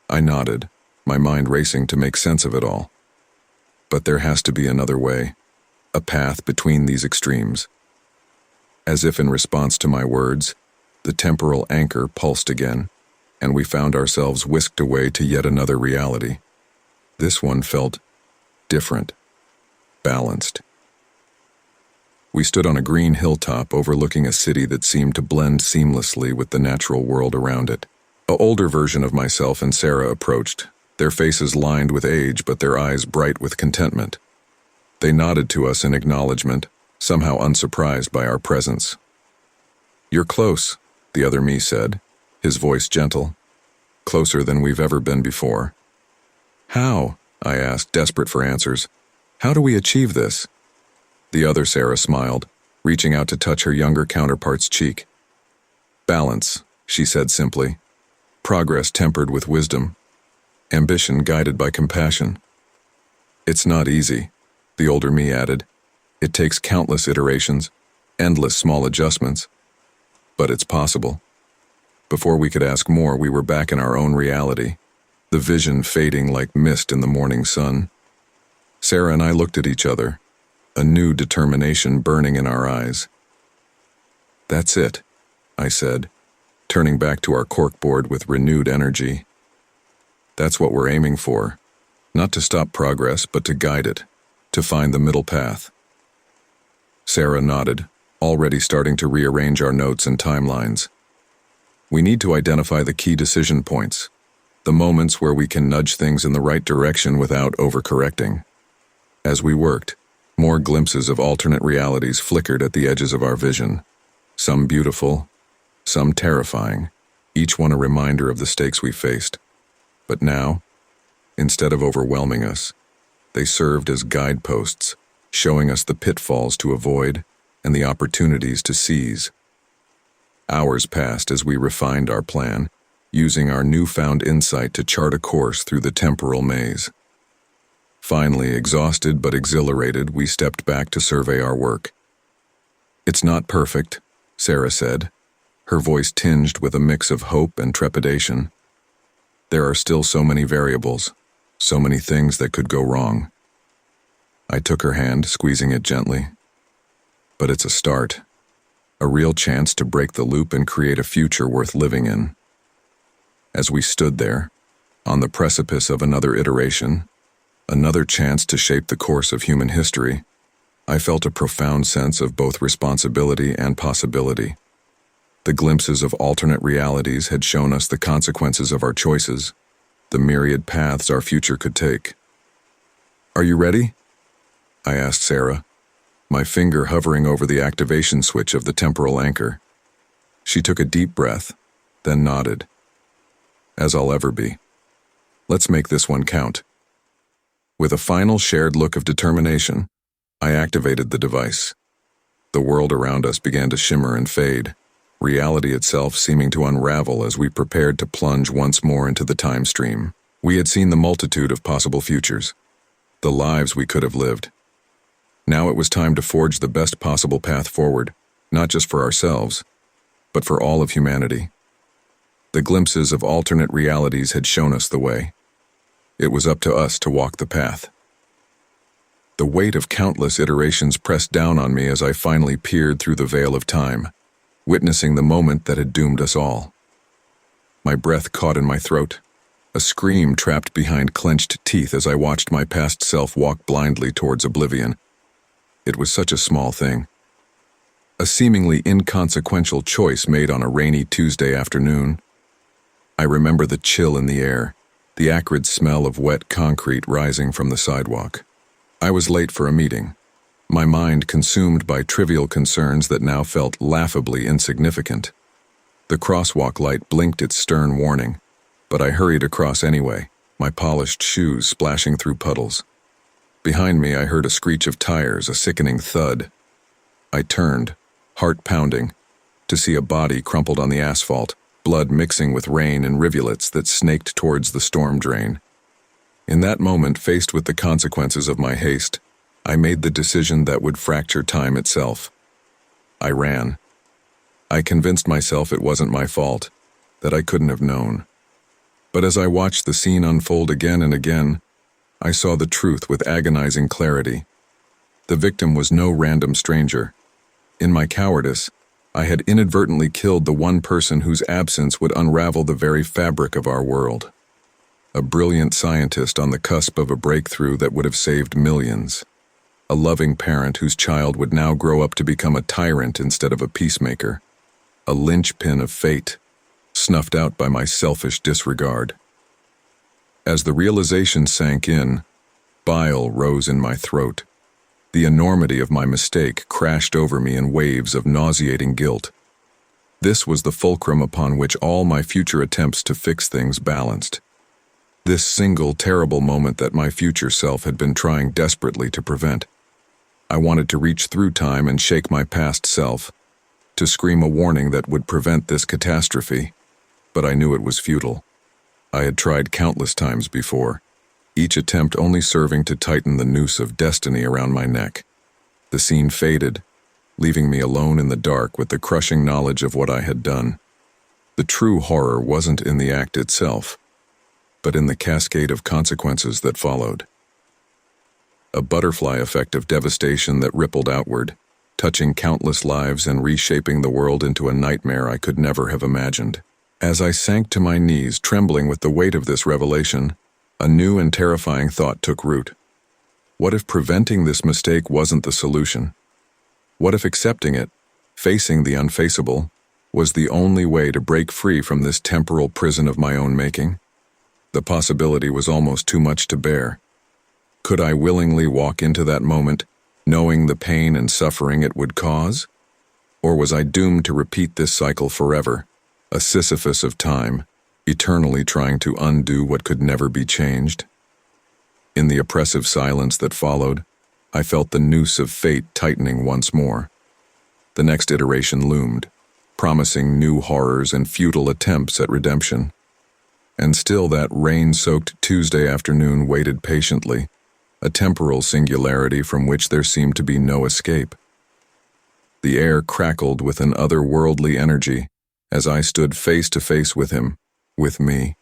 I nodded, my mind racing to make sense of it all. But there has to be another way, a path between these extremes. As if in response to my words, the temporal anchor pulsed again, and we found ourselves whisked away to yet another reality. This one felt different, balanced. We stood on a green hilltop overlooking a city that seemed to blend seamlessly with the natural world around it. An older version of myself and Sarah approached, their faces lined with age but their eyes bright with contentment. They nodded to us in acknowledgement, somehow unsurprised by our presence. "You're close," the other me said, his voice gentle. "Closer than we've ever been before." "How?" I asked, desperate for answers. "How do we achieve this?" The other Sarah smiled, reaching out to touch her younger counterpart's cheek. "Balance," she said simply. "Progress tempered with wisdom. Ambition guided by compassion." "It's not easy," the older me added. "It takes countless iterations, endless small adjustments. But it's possible." Before we could ask more, we were back in our own reality, the vision fading like mist in the morning sun. Sarah and I looked at each other, a new determination burning in our eyes. "That's it," I said, turning back to our corkboard with renewed energy. "That's what we're aiming for, not to stop progress, but to guide it, to find the middle path." Sarah nodded, already starting to rearrange our notes and timelines. "We need to identify the key decision points, the moments where we can nudge things in the right direction without overcorrecting." As we worked, more glimpses of alternate realities flickered at the edges of our vision, some beautiful, some terrifying, each one a reminder of the stakes we faced. But now, instead of overwhelming us, they served as guideposts, showing us the pitfalls to avoid and the opportunities to seize. Hours passed as we refined our plan, using our newfound insight to chart a course through the temporal maze. Finally, exhausted but exhilarated, we stepped back to survey our work. "It's not perfect," Sarah said, her voice tinged with a mix of hope and trepidation. "There are still so many variables, so many things that could go wrong." I took her hand, squeezing it gently. "But it's a start, a real chance to break the loop and create a future worth living in." As we stood there, on the precipice of another iteration, another chance to shape the course of human history, I felt a profound sense of both responsibility and possibility. The glimpses of alternate realities had shown us the consequences of our choices, the myriad paths our future could take. "Are you ready?" I asked Sarah, my finger hovering over the activation switch of the temporal anchor. She took a deep breath, then nodded. "As I'll ever be. Let's make this one count." With a final shared look of determination, I activated the device. The world around us began to shimmer and fade, reality itself seeming to unravel as we prepared to plunge once more into the time stream. We had seen the multitude of possible futures, the lives we could have lived. Now it was time to forge the best possible path forward, not just for ourselves, but for all of humanity. The glimpses of alternate realities had shown us the way. It was up to us to walk the path. The weight of countless iterations pressed down on me as I finally peered through the veil of time, witnessing the moment that had doomed us all. My breath caught in my throat, a scream trapped behind clenched teeth as I watched my past self walk blindly towards oblivion. It was such a small thing. A seemingly inconsequential choice made on a rainy Tuesday afternoon. I remember the chill in the air, the acrid smell of wet concrete rising from the sidewalk. I was late for a meeting, my mind consumed by trivial concerns that now felt laughably insignificant. The crosswalk light blinked its stern warning, but I hurried across anyway, my polished shoes splashing through puddles. Behind me, I heard a screech of tires, a sickening thud. I turned, heart pounding, to see a body crumpled on the asphalt, blood mixing with rain and rivulets that snaked towards the storm drain. In that moment, faced with the consequences of my haste, I made the decision that would fracture time itself. I ran. I convinced myself it wasn't my fault, that I couldn't have known. But as I watched the scene unfold again and again, I saw the truth with agonizing clarity. The victim was no random stranger. In my cowardice, I had inadvertently killed the one person whose absence would unravel the very fabric of our world. A brilliant scientist on the cusp of a breakthrough that would have saved millions. A loving parent whose child would now grow up to become a tyrant instead of a peacemaker. A linchpin of fate, snuffed out by my selfish disregard. As the realization sank in, bile rose in my throat. The enormity of my mistake crashed over me in waves of nauseating guilt. This was the fulcrum upon which all my future attempts to fix things balanced. This single terrible moment that my future self had been trying desperately to prevent. I wanted to reach through time and shake my past self, to scream a warning that would prevent this catastrophe, but I knew it was futile. I had tried countless times before, each attempt only serving to tighten the noose of destiny around my neck. The scene faded, leaving me alone in the dark with the crushing knowledge of what I had done. The true horror wasn't in the act itself, but in the cascade of consequences that followed. A butterfly effect of devastation that rippled outward, touching countless lives and reshaping the world into a nightmare I could never have imagined. As I sank to my knees, trembling with the weight of this revelation, a new and terrifying thought took root. What if preventing this mistake wasn't the solution? What if accepting it, facing the unfaceable, was the only way to break free from this temporal prison of my own making? The possibility was almost too much to bear. Could I willingly walk into that moment, knowing the pain and suffering it would cause? Or was I doomed to repeat this cycle forever, a Sisyphus of time, eternally trying to undo what could never be changed? In the oppressive silence that followed, I felt the noose of fate tightening once more. The next iteration loomed, promising new horrors and futile attempts at redemption. And still that rain-soaked Tuesday afternoon waited patiently, a temporal singularity from which there seemed to be no escape. The air crackled with an otherworldly energy as I stood face to face with him, with me,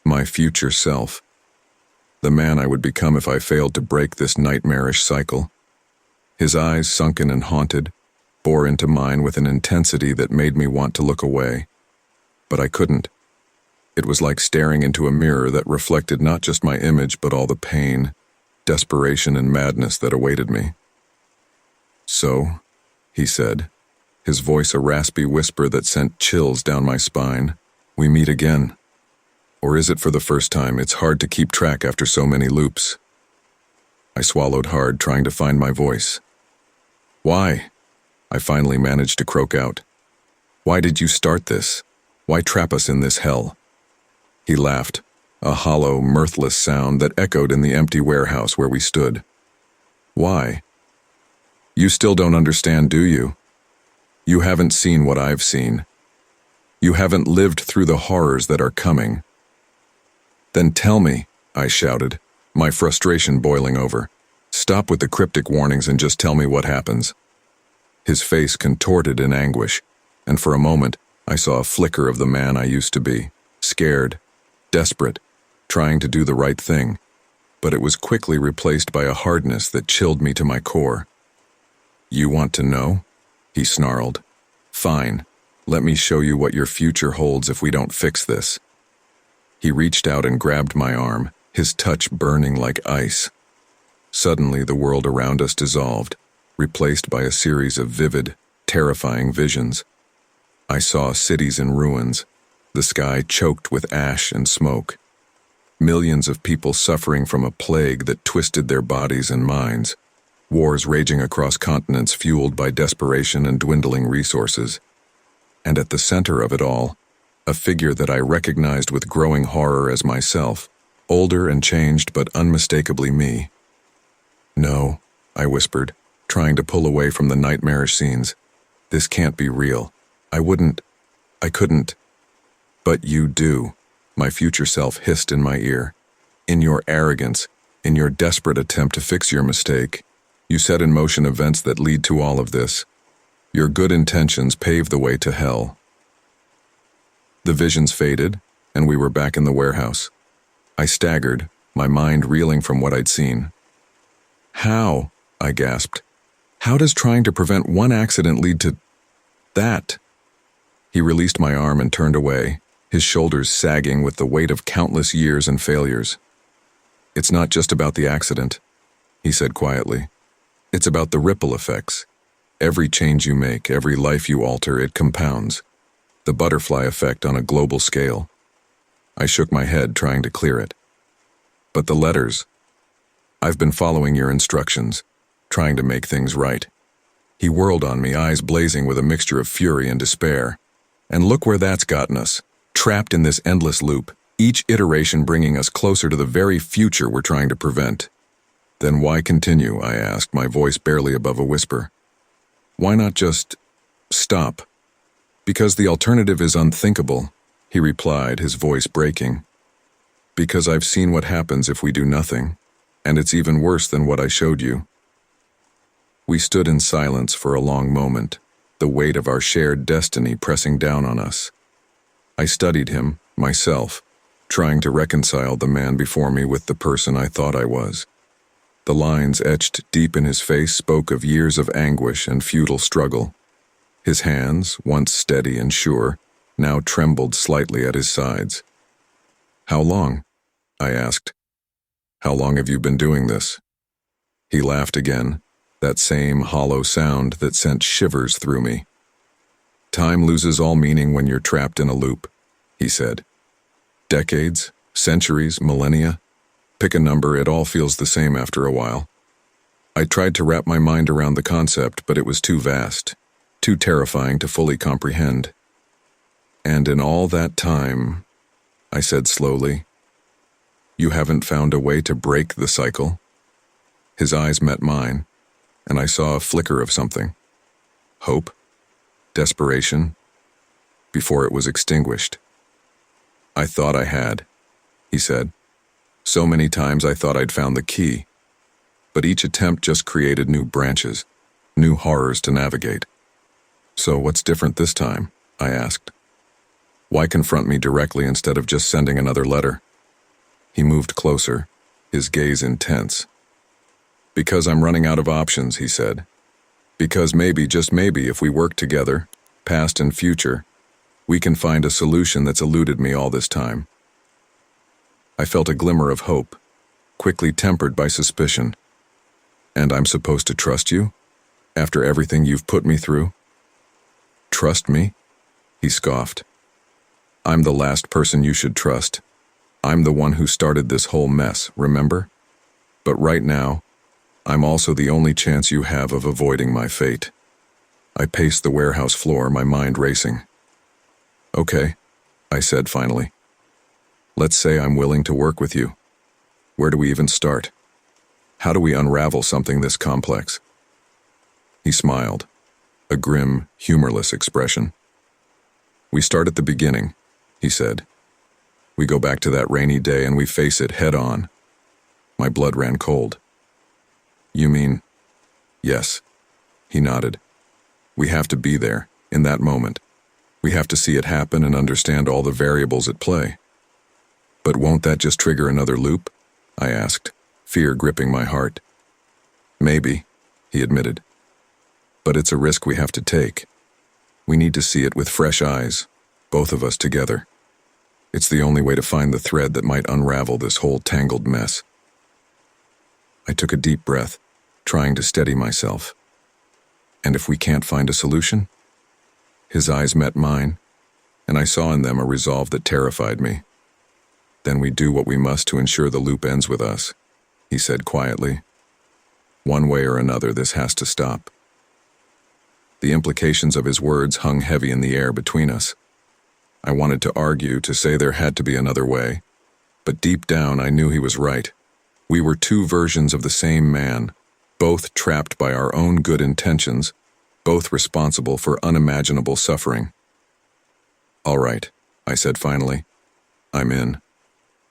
my future self, the man I would become if I failed to break this nightmarish cycle. His eyes, sunken and haunted, bore into mine with an intensity that made me want to look away. But I couldn't. It was like staring into a mirror that reflected not just my image but all the pain, desperation and madness that awaited me. "So," he said, his voice a raspy whisper that sent chills down my spine, "we meet again. Or is it for the first time? It's hard to keep track after so many loops." I swallowed hard, trying to find my voice. "Why?" I finally managed to croak out. "Why did you start this? Why trap us in this hell?" He laughed, a hollow, mirthless sound that echoed in the empty warehouse where we stood. "Why? You still don't understand, do you? You haven't seen what I've seen. You haven't lived through the horrors that are coming." "Then tell me," I shouted, my frustration boiling over. "Stop with the cryptic warnings and just tell me what happens." His face contorted in anguish, and for a moment I saw a flicker of the man I used to be, scared, desperate, trying to do the right thing, but it was quickly replaced by a hardness that chilled me to my core. "You want to know?" he snarled. "Fine, let me show you what your future holds if we don't fix this." He reached out and grabbed my arm, his touch burning like ice. Suddenly the world around us dissolved, replaced by a series of vivid, terrifying visions. I saw cities in ruins, the sky choked with ash and smoke. Millions of people suffering from a plague that twisted their bodies and minds. Wars raging across continents fueled by desperation and dwindling resources. And at the center of it all, a figure that I recognized with growing horror as myself, older and changed but unmistakably me. "No," I whispered, trying to pull away from the nightmarish scenes. "This can't be real. I couldn't." "But you do," my future self hissed in my ear. "In your arrogance, in your desperate attempt to fix your mistake, you set in motion events that lead to all of this. Your good intentions pave the way to hell." The visions faded, and we were back in the warehouse. I staggered, my mind reeling from what I'd seen. "How?" I gasped. "How does trying to prevent one accident lead to that?" He released my arm and turned away, his shoulders sagging with the weight of countless years and failures. "It's not just about the accident," he said quietly. "It's about the ripple effects. Every change you make, every life you alter, it compounds. The butterfly effect on a global scale." I shook my head, trying to clear it. "But the letters. I've been following your instructions, trying to make things right." He whirled on me, eyes blazing with a mixture of fury and despair. "And look where that's gotten us, trapped in this endless loop, each iteration bringing us closer to the very future we're trying to prevent." "Then why continue?" I asked, my voice barely above a whisper. "Why not just stop?" "Because the alternative is unthinkable," he replied, his voice breaking. "Because I've seen what happens if we do nothing, and it's even worse than what I showed you." We stood in silence for a long moment, the weight of our shared destiny pressing down on us. I studied him, myself, trying to reconcile the man before me with the person I thought I was. The lines etched deep in his face spoke of years of anguish and futile struggle. His hands, once steady and sure, now trembled slightly at his sides. "How long?" I asked. "How long have you been doing this?" He laughed again, that same hollow sound that sent shivers through me. "Time loses all meaning when you're trapped in a loop," he said. "Decades, centuries, millennia. Pick a number, it all feels the same after a while." I tried to wrap my mind around the concept, but it was too vast. too terrifying to fully comprehend. "And in all that time," I said slowly, "you haven't found a way to break the cycle?" His eyes met mine, and I saw a flicker of something. Hope? Desperation? Before it was extinguished. "I thought I had," he said. "So many times I thought I'd found the key. But each attempt just created new branches, new horrors to navigate." "So what's different this time?" I asked. "Why confront me directly instead of just sending another letter?" He moved closer, his gaze intense. "Because I'm running out of options," he said. "Because maybe, just maybe, if we work together, past and future, we can find a solution that's eluded me all this time." I felt a glimmer of hope, quickly tempered by suspicion. "And I'm supposed to trust you? After everything you've put me through?" "Trust me?" he scoffed. "I'm the last person you should trust. I'm the one who started this whole mess, remember? But right now, I'm also the only chance you have of avoiding my fate." I paced the warehouse floor, my mind racing. "Okay," I said finally. "Let's say I'm willing to work with you. Where do we even start? How do we unravel something this complex?" He smiled, a grim, humorless expression. "We start at the beginning," he said. "We go back to that rainy day and we face it head on." My blood ran cold. "You mean?" "Yes," he nodded. "We have to be there, in that moment. We have to see it happen and understand all the variables at play." "But won't that just trigger another loop?" I asked, fear gripping my heart. "Maybe," he admitted. "But it's a risk we have to take. We need to see it with fresh eyes, both of us together. It's the only way to find the thread that might unravel this whole tangled mess." I took a deep breath, trying to steady myself. "And if we can't find a solution?" His eyes met mine, and I saw in them a resolve that terrified me. "Then we do what we must to ensure the loop ends with us," he said quietly. "One way or another, this has to stop." The implications of his words hung heavy in the air between us. I wanted to argue, to say there had to be another way, but deep down I knew he was right. We were two versions of the same man, both trapped by our own good intentions, both responsible for unimaginable suffering. "All right," I said finally. "I'm in.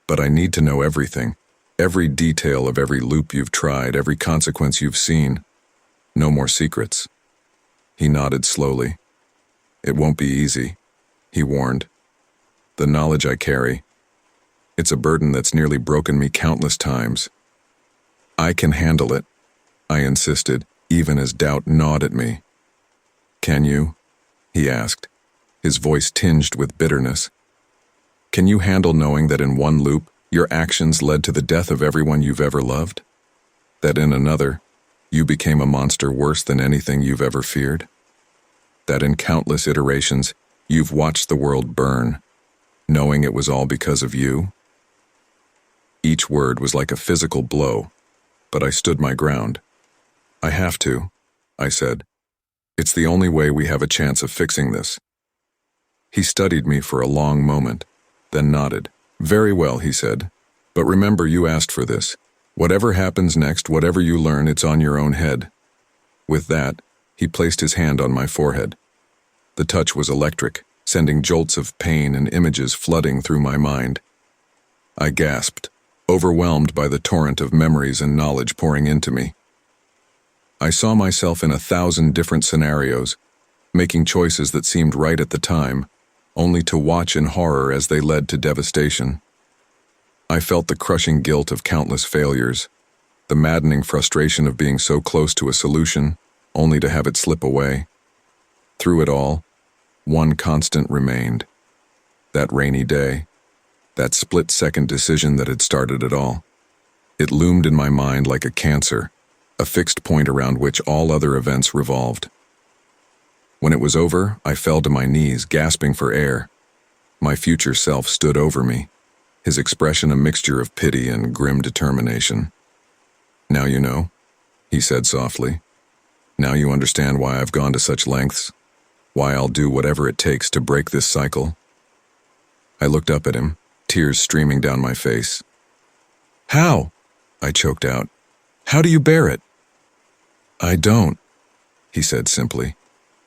But I need to know everything, every detail of every loop you've tried, every consequence you've seen. No more secrets." He nodded slowly. "It won't be easy," he warned. "The knowledge I carry, it's a burden that's nearly broken me countless times." "I can handle it," I insisted, even as doubt gnawed at me. "Can you?" he asked, his voice tinged with bitterness. "Can you handle knowing that in one loop, your actions led to the death of everyone you've ever loved? That in another, you became a monster worse than anything you've ever feared? That in countless iterations, you've watched the world burn, knowing it was all because of you?" Each word was like a physical blow, but I stood my ground. "I have to," I said. "It's the only way we have a chance of fixing this." He studied me for a long moment, then nodded. "Very well," he said. "But remember, you asked for this. Whatever happens next, whatever you learn, it's on your own head." With that, he placed his hand on my forehead. The touch was electric, sending jolts of pain and images flooding through my mind. I gasped, overwhelmed by the torrent of memories and knowledge pouring into me. I saw myself in 1,000 different scenarios, making choices that seemed right at the time, only to watch in horror as they led to devastation. I felt the crushing guilt of countless failures, the maddening frustration of being so close to a solution, only to have it slip away. Through it all, one constant remained. That rainy day, that split-second decision that had started it all. It loomed in my mind like a cancer, a fixed point around which all other events revolved. When it was over, I fell to my knees, gasping for air. My future self stood over me, his expression a mixture of pity and grim determination. "Now you know," he said softly. "Now you understand why I've gone to such lengths. Why I'll do whatever it takes to break this cycle. I looked up at him, tears streaming down my face. How? I choked out. How do you bear it? I don't, he said simply.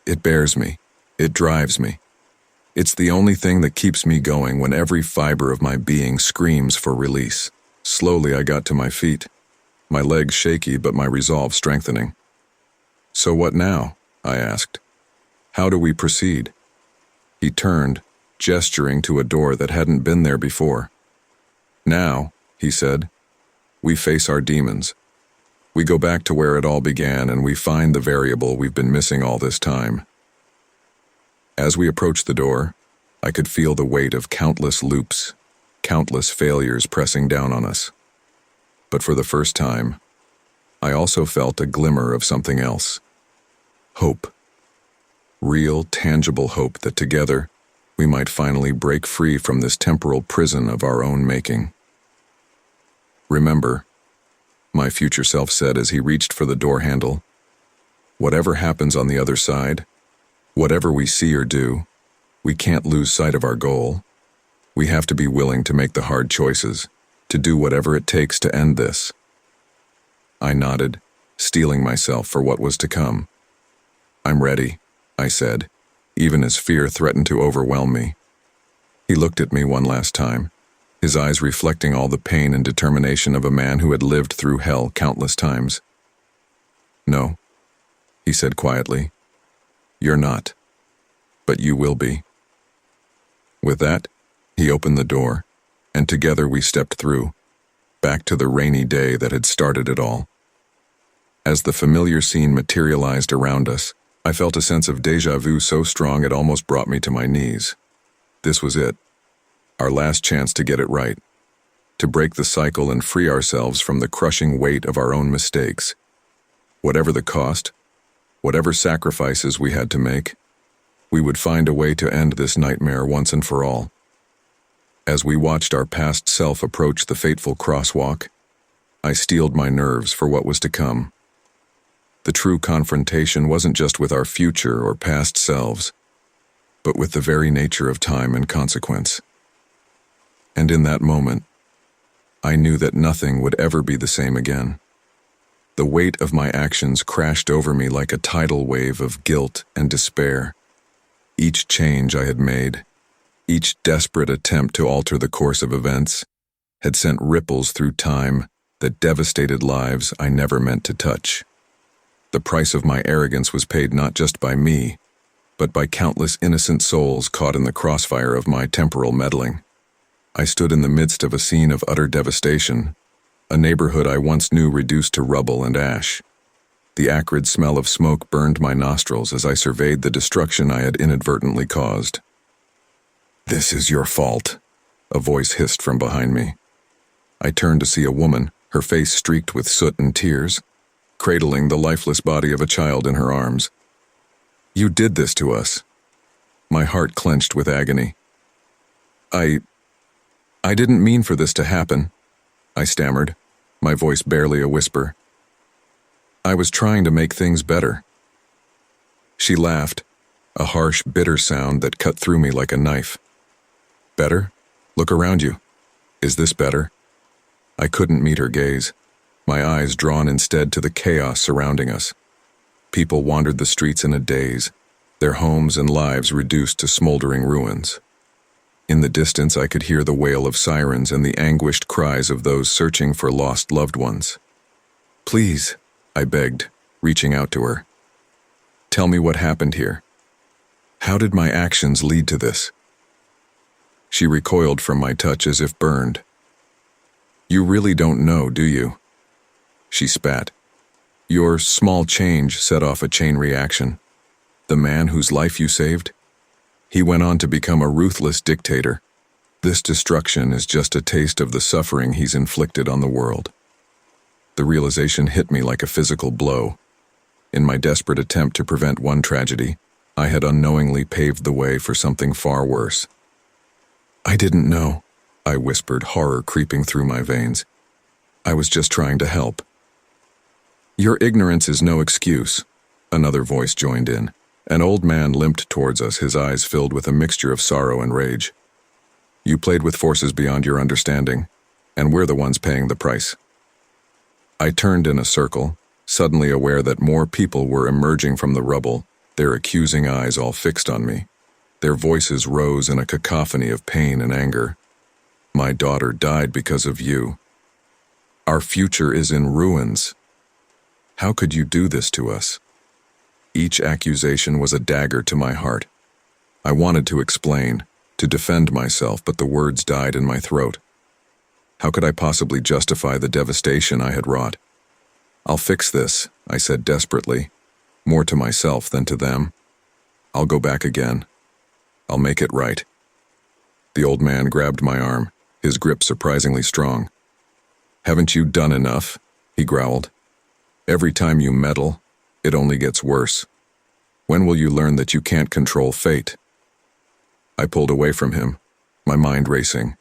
It bears me. It drives me. It's the only thing that keeps me going when every fiber of my being screams for release. Slowly I got to my feet, my legs shaky but my resolve strengthening. So what now? I asked. How do we proceed? He turned, gesturing to a door that hadn't been there before. Now, he said, we face our demons. We go back to where it all began and we find the variable we've been missing all this time. As we approached the door, I could feel the weight of countless loops, countless failures pressing down on us. But for the first time, I also felt a glimmer of something else. Hope. Real, tangible hope that together we might finally break free from this temporal prison of our own making. Remember, my future self said as he reached for the door handle, whatever happens on the other side, whatever we see or do, we can't lose sight of our goal. We have to be willing to make the hard choices, to do whatever it takes to end this. I nodded, steeling myself for what was to come. I'm ready, I said, even as fear threatened to overwhelm me. He looked at me one last time, his eyes reflecting all the pain and determination of a man who had lived through hell countless times. No, he said quietly, you're not, but you will be. With that, he opened the door, and together we stepped through, back to the rainy day that had started it all. As the familiar scene materialized around us, I felt a sense of déjà vu so strong it almost brought me to my knees. This was it, our last chance to get it right, to break the cycle and free ourselves from the crushing weight of our own mistakes. Whatever the cost, whatever sacrifices we had to make, we would find a way to end this nightmare once and for all. As we watched our past self approach the fateful crosswalk, I steeled my nerves for what was to come. The true confrontation wasn't just with our future or past selves, but with the very nature of time and consequence. And in that moment, I knew that nothing would ever be the same again. The weight of my actions crashed over me like a tidal wave of guilt and despair. Each change I had made, each desperate attempt to alter the course of events, had sent ripples through time that devastated lives I never meant to touch. The price of my arrogance was paid not just by me, but by countless innocent souls caught in the crossfire of my temporal meddling. I stood in the midst of a scene of utter devastation, a neighborhood I once knew reduced to rubble and ash. The acrid smell of smoke burned my nostrils as I surveyed the destruction I had inadvertently caused. "This is your fault," a voice hissed from behind me. I turned to see a woman, her face streaked with soot and tears, cradling the lifeless body of a child in her arms. "You did this to us." My heart clenched with agony. I didn't mean for this to happen," I stammered, my voice barely a whisper. "I was trying to make things better." She laughed, a harsh, bitter sound that cut through me like a knife. "Better? Look around you. Is this better?" I couldn't meet her gaze, my eyes drawn instead to the chaos surrounding us. People wandered the streets in a daze, their homes and lives reduced to smoldering ruins. In the distance, I could hear the wail of sirens and the anguished cries of those searching for lost loved ones. "Please," I begged, reaching out to her. "Tell me what happened here. How did my actions lead to this?" She recoiled from my touch as if burned. "You really don't know, do you?" She spat. "Your small change set off a chain reaction. The man whose life you saved? He went on to become a ruthless dictator. This destruction is just a taste of the suffering he's inflicted on the world." The realization hit me like a physical blow. In my desperate attempt to prevent one tragedy, I had unknowingly paved the way for something far worse. "I didn't know," I whispered, horror creeping through my veins. "I was just trying to help." "Your ignorance is no excuse," another voice joined in. An old man limped towards us, his eyes filled with a mixture of sorrow and rage. You played with forces beyond your understanding, and we're the ones paying the price. I turned in a circle, suddenly aware that more people were emerging from the rubble, their accusing eyes all fixed on me. Their voices rose in a cacophony of pain and anger. My daughter died because of you. Our future is in ruins. How could you do this to us? Each accusation was a dagger to my heart. I wanted to explain, to defend myself, but the words died in my throat. How could I possibly justify the devastation I had wrought? I'll fix this, I said desperately, more to myself than to them. I'll go back again. I'll make it right. The old man grabbed my arm, his grip surprisingly strong. Haven't you done enough? He growled. Every time you meddle, it only gets worse. When will you learn that you can't control fate? I pulled away from him, my mind racing.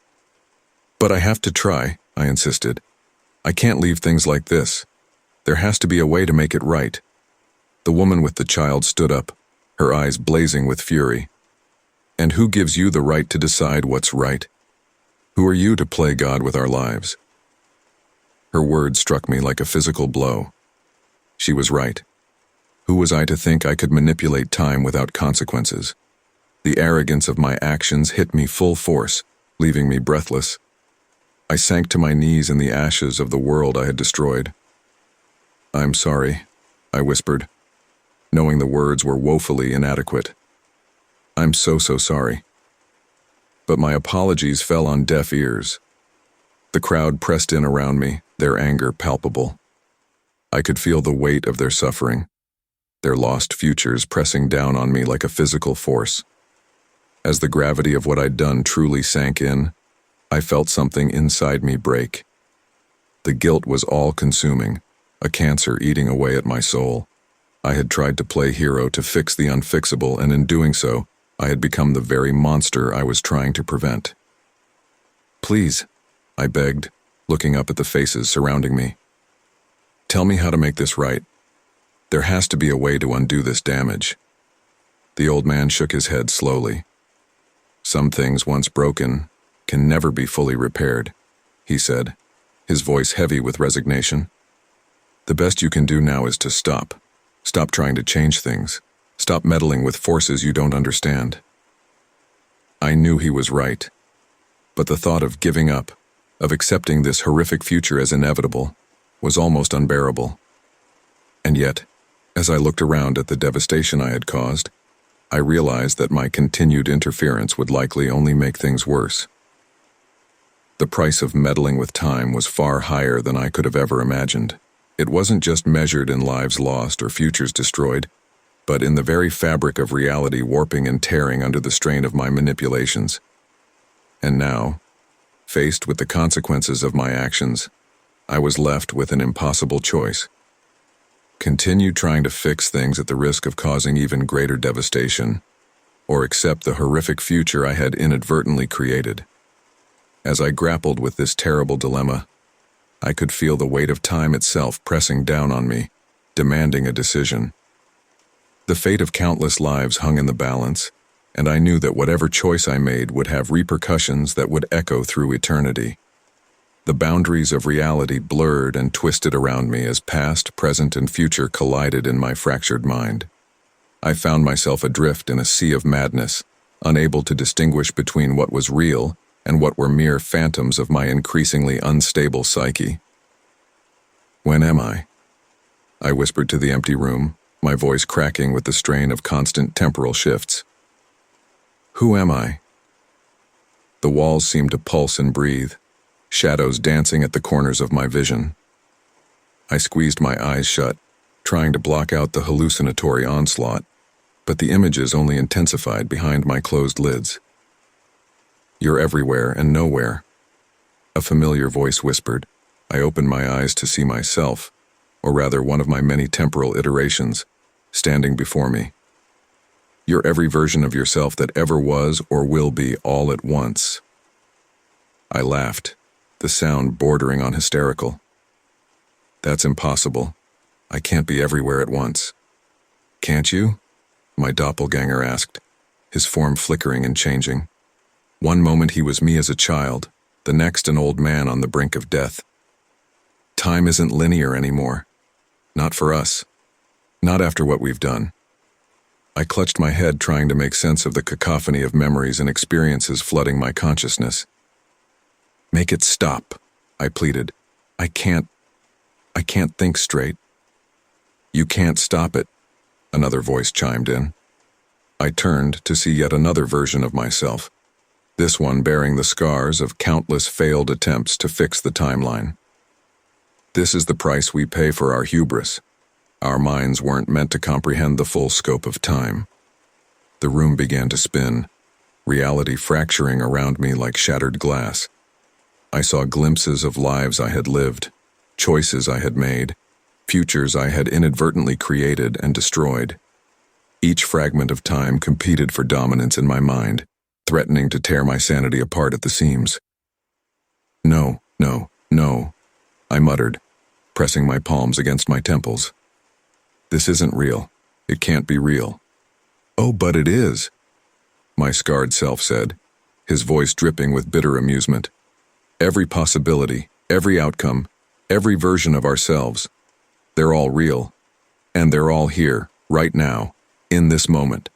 But I have to try, I insisted. I can't leave things like this. There has to be a way to make it right. The woman with the child stood up, her eyes blazing with fury. And who gives you the right to decide what's right? Who are you to play God with our lives? Her words struck me like a physical blow. She was right. Who was I to think I could manipulate time without consequences? The arrogance of my actions hit me full force, leaving me breathless. I sank to my knees in the ashes of the world I had destroyed. I'm sorry, I whispered, knowing the words were woefully inadequate. I'm so sorry. But my apologies fell on deaf ears. The crowd pressed in around me, their anger palpable. I could feel the weight of their suffering, their lost futures pressing down on me like a physical force. As the gravity of what I'd done truly sank in, I felt something inside me break. The guilt was all-consuming, a cancer eating away at my soul. I had tried to play hero to fix the unfixable, and in doing so, I had become the very monster I was trying to prevent. Please, I begged, looking up at the faces surrounding me. Tell me how to make this right. There has to be a way to undo this damage. The old man shook his head slowly. Some things once broken can never be fully repaired, he said, his voice heavy with resignation. The best you can do now is to stop. Stop trying to change things. Stop meddling with forces you don't understand. I knew he was right, but the thought of giving up, of accepting this horrific future as inevitable, was almost unbearable. And yet, as I looked around at the devastation I had caused, I realized that my continued interference would likely only make things worse. The price of meddling with time was far higher than I could have ever imagined. It wasn't just measured in lives lost or futures destroyed, but in the very fabric of reality warping and tearing under the strain of my manipulations. And now, faced with the consequences of my actions, I was left with an impossible choice. Continue trying to fix things at the risk of causing even greater devastation, or accept the horrific future I had inadvertently created. As I grappled with this terrible dilemma, I could feel the weight of time itself pressing down on me, demanding a decision. The fate of countless lives hung in the balance, and I knew that whatever choice I made would have repercussions that would echo through eternity. The boundaries of reality blurred and twisted around me as past, present, and future collided in my fractured mind. I found myself adrift in a sea of madness, unable to distinguish between what was real and what were mere phantoms of my increasingly unstable psyche. When am I? I whispered to the empty room, my voice cracking with the strain of constant temporal shifts. Who am I? The walls seemed to pulse and breathe, shadows dancing at the corners of my vision. I squeezed my eyes shut, trying to block out the hallucinatory onslaught, but the images only intensified behind my closed lids. You're everywhere and nowhere, a familiar voice whispered. I opened my eyes to see myself, or rather one of my many temporal iterations, standing before me. You're every version of yourself that ever was or will be all at once. I laughed, the sound bordering on hysterical. That's impossible. I can't be everywhere at once. Can't you? my doppelganger asked, his form flickering and changing. One moment he was me as a child, the next an old man on the brink of death. Time isn't linear anymore. Not for us. Not after what we've done. I clutched my head, trying to make sense of the cacophony of memories and experiences flooding my consciousness. Make it stop, I pleaded. I can't think straight. You can't stop it, another voice chimed in. I turned to see yet another version of myself, this one bearing the scars of countless failed attempts to fix the timeline. This is the price we pay for our hubris. Our minds weren't meant to comprehend the full scope of time. The room began to spin, reality fracturing around me like shattered glass. I saw glimpses of lives I had lived, choices I had made, futures I had inadvertently created and destroyed. Each fragment of time competed for dominance in my mind, threatening to tear my sanity apart at the seams. No, no, no, I muttered, pressing my palms against my temples. This isn't real. It can't be real. Oh, but it is, my scarred self said, his voice dripping with bitter amusement. Every possibility, every outcome, every version of ourselves, they're all real, and they're all here, right now, in this moment.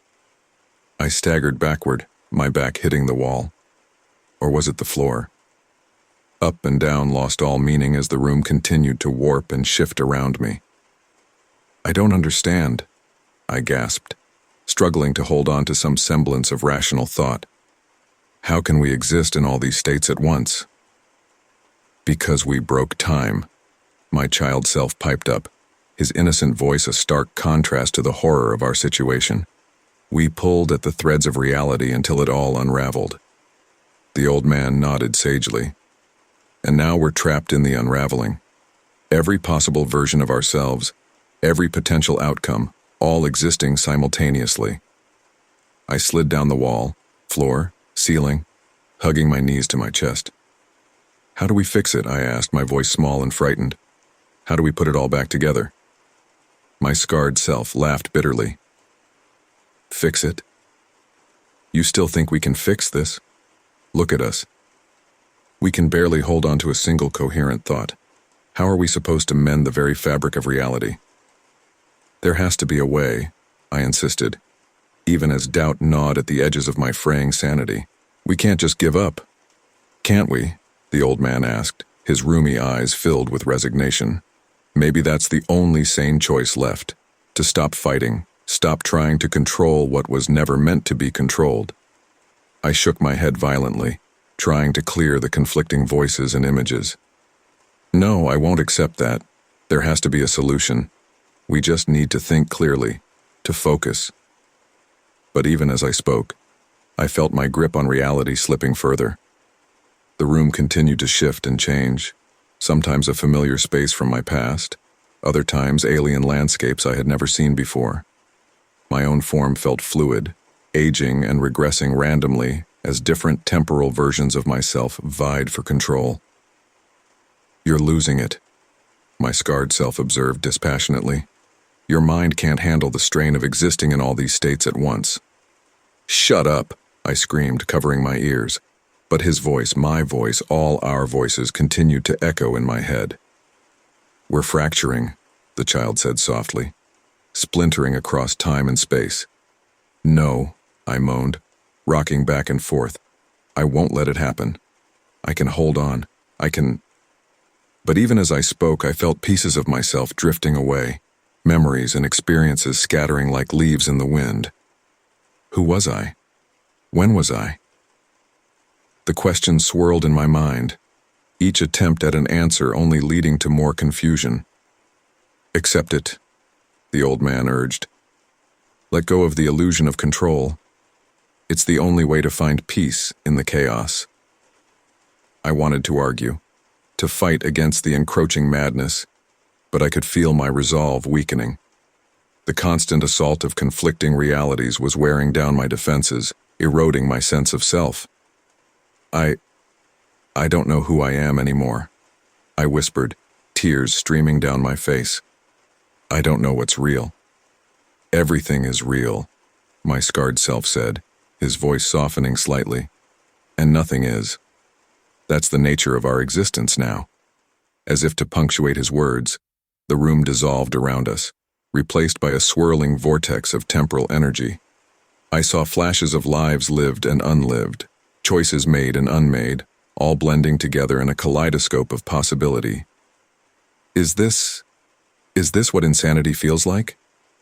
I staggered backward, my back hitting the wall. Or was it the floor? Up and down lost all meaning as the room continued to warp and shift around me. I don't understand, I gasped, struggling to hold on to some semblance of rational thought. How can we exist in all these states at once? Because we broke time, my child self piped up, his innocent voice a stark contrast to the horror of our situation. We pulled at the threads of reality until it all unraveled. The old man nodded sagely. And now we're trapped in the unraveling. Every possible version of ourselves, every potential outcome, all existing simultaneously. I slid down the wall, floor, ceiling, hugging my knees to my chest. How do we fix it? I asked, my voice small and frightened. How do we put it all back together? My scarred self laughed bitterly. Fix it? You still think we can fix this? Look at us. We can barely hold on to a single coherent thought. How are we supposed to mend the very fabric of reality? There has to be a way, I insisted, even as doubt gnawed at the edges of my fraying sanity. We can't just give up. Can't we? The old man asked, his rheumy eyes filled with resignation. Maybe that's the only sane choice left, to stop fighting, stop trying to control what was never meant to be controlled. I shook my head violently, trying to clear the conflicting voices and images. No, I won't accept that. There has to be a solution. We just need to think clearly, to focus. But even as I spoke, I felt my grip on reality slipping further. The room continued to shift and change, sometimes a familiar space from my past, other times alien landscapes I had never seen before. My own form felt fluid, aging and regressing randomly as different temporal versions of myself vied for control. You're losing it, my scarred self observed dispassionately. Your mind can't handle the strain of existing in all these states at once. Shut up, I screamed, covering my ears. But his voice, my voice, all our voices continued to echo in my head. We're fracturing, the child said softly, splintering across time and space. No, I moaned, rocking back and forth. I won't let it happen. I can hold on. I can... But even as I spoke, I felt pieces of myself drifting away, memories and experiences scattering like leaves in the wind. Who was I? When was I? The questions swirled in my mind, each attempt at an answer only leading to more confusion. Accept it, the old man urged. Let go of the illusion of control. It's the only way to find peace in the chaos. I wanted to argue, to fight against the encroaching madness, but I could feel my resolve weakening. The constant assault of conflicting realities was wearing down my defenses, eroding my sense of self. I don't know who I am anymore, I whispered, tears streaming down my face. I don't know what's real. Everything is real, my scarred self said, his voice softening slightly. And nothing is. That's the nature of our existence now. As if to punctuate his words, the room dissolved around us, replaced by a swirling vortex of temporal energy. I saw flashes of lives lived and unlived, choices made and unmade, all blending together in a kaleidoscope of possibility. Is this what insanity feels like?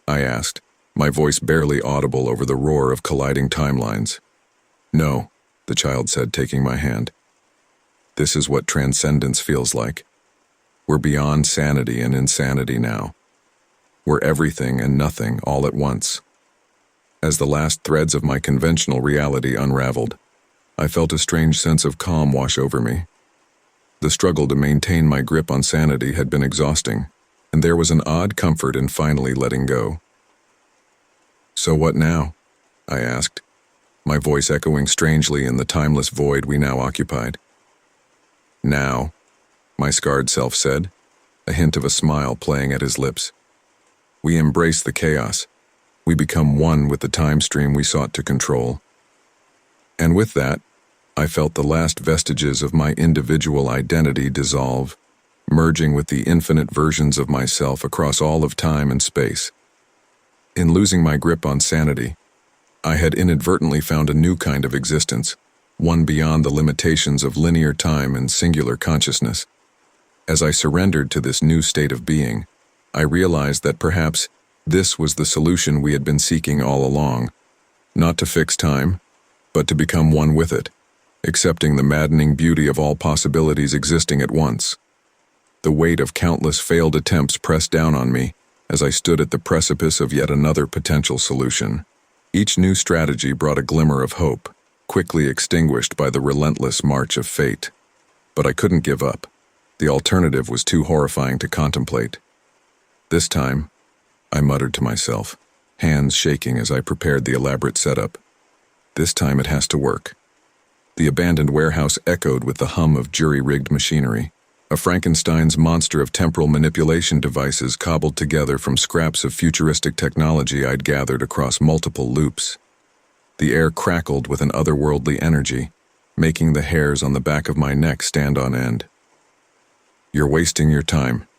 I asked, my voice barely audible over the roar of colliding timelines. No, the child said, taking my hand. This is what transcendence feels like. We're beyond sanity and insanity now. We're everything and nothing all at once. As the last threads of my conventional reality unraveled, I felt a strange sense of calm wash over me. The struggle to maintain my grip on sanity had been exhausting, and there was an odd comfort in finally letting go. So what now? I asked, my voice echoing strangely in the timeless void we now occupied. Now, my scarred self said, a hint of a smile playing at his lips. We embrace the chaos. We become one with the time stream we sought to control. And with that, I felt the last vestiges of my individual identity dissolve, merging with the infinite versions of myself across all of time and space. In losing my grip on sanity, I had inadvertently found a new kind of existence, one beyond the limitations of linear time and singular consciousness. As I surrendered to this new state of being, I realized that perhaps this was the solution we had been seeking all along, not to fix time, but to become one with it, accepting the maddening beauty of all possibilities existing at once. The weight of countless failed attempts pressed down on me as I stood at the precipice of yet another potential solution. Each new strategy brought a glimmer of hope, quickly extinguished by the relentless march of fate. But I couldn't give up. The alternative was too horrifying to contemplate. This time, I muttered to myself, hands shaking as I prepared the elaborate setup. This time it has to work. The abandoned warehouse echoed with the hum of jury-rigged machinery, a Frankenstein's monster of temporal manipulation devices cobbled together from scraps of futuristic technology I'd gathered across multiple loops. The air crackled with an otherworldly energy, making the hairs on the back of my neck stand on end. You're wasting your time,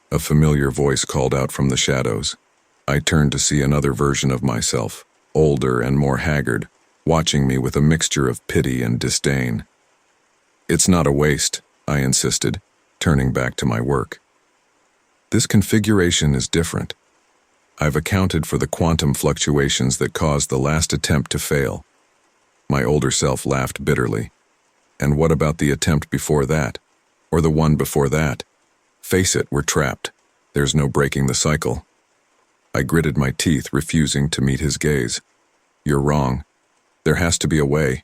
a familiar voice called out from the shadows. I turned to see another version of myself, older and more haggard, watching me with a mixture of pity and disdain. It's not a waste, I insisted, turning back to my work. This configuration is different. I've accounted for the quantum fluctuations that caused the last attempt to fail. My older self laughed bitterly. And what about the attempt before that? Or the one before that? Face it, we're trapped. There's no breaking the cycle. I gritted my teeth, refusing to meet his gaze. You're wrong. There has to be a way.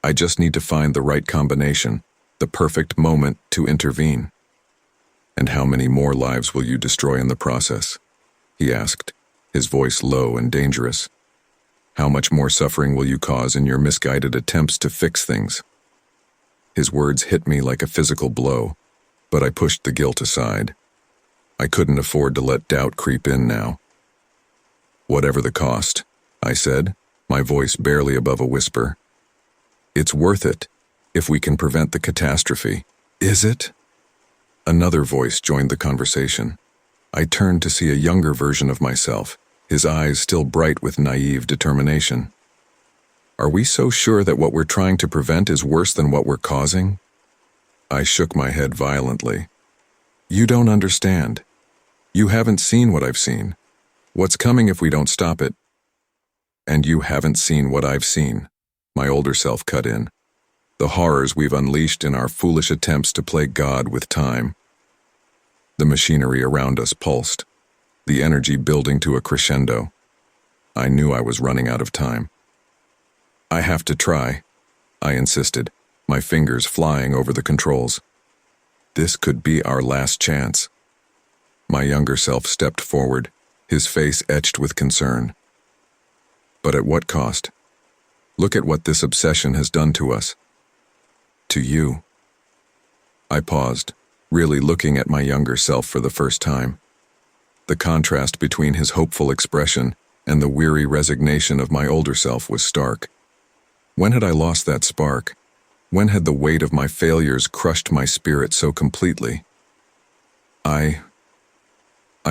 I just need to find the right combination, the perfect moment to intervene. And how many more lives will you destroy in the process? He asked, his voice low and dangerous. How much more suffering will you cause in your misguided attempts to fix things? His words hit me like a physical blow, but I pushed the guilt aside. I couldn't afford to let doubt creep in now. Whatever the cost, I said, my voice barely above a whisper. It's worth it, if we can prevent the catastrophe. Is it? Another voice joined the conversation. I turned to see a younger version of myself, his eyes still bright with naive determination. Are we so sure that what we're trying to prevent is worse than what we're causing? I shook my head violently. You don't understand. You haven't seen what I've seen. What's coming if we don't stop it? And you haven't seen what I've seen, my older self cut in. The horrors we've unleashed in our foolish attempts to play God with time. The machinery around us pulsed, the energy building to a crescendo. I knew I was running out of time. I have to try, I insisted, my fingers flying over the controls. This could be our last chance. My younger self stepped forward, his face etched with concern. But at what cost? Look at what this obsession has done to us. To you. I paused, really looking at my younger self for the first time. The contrast between his hopeful expression and the weary resignation of my older self was stark. When had I lost that spark? When had the weight of my failures crushed my spirit so completely? I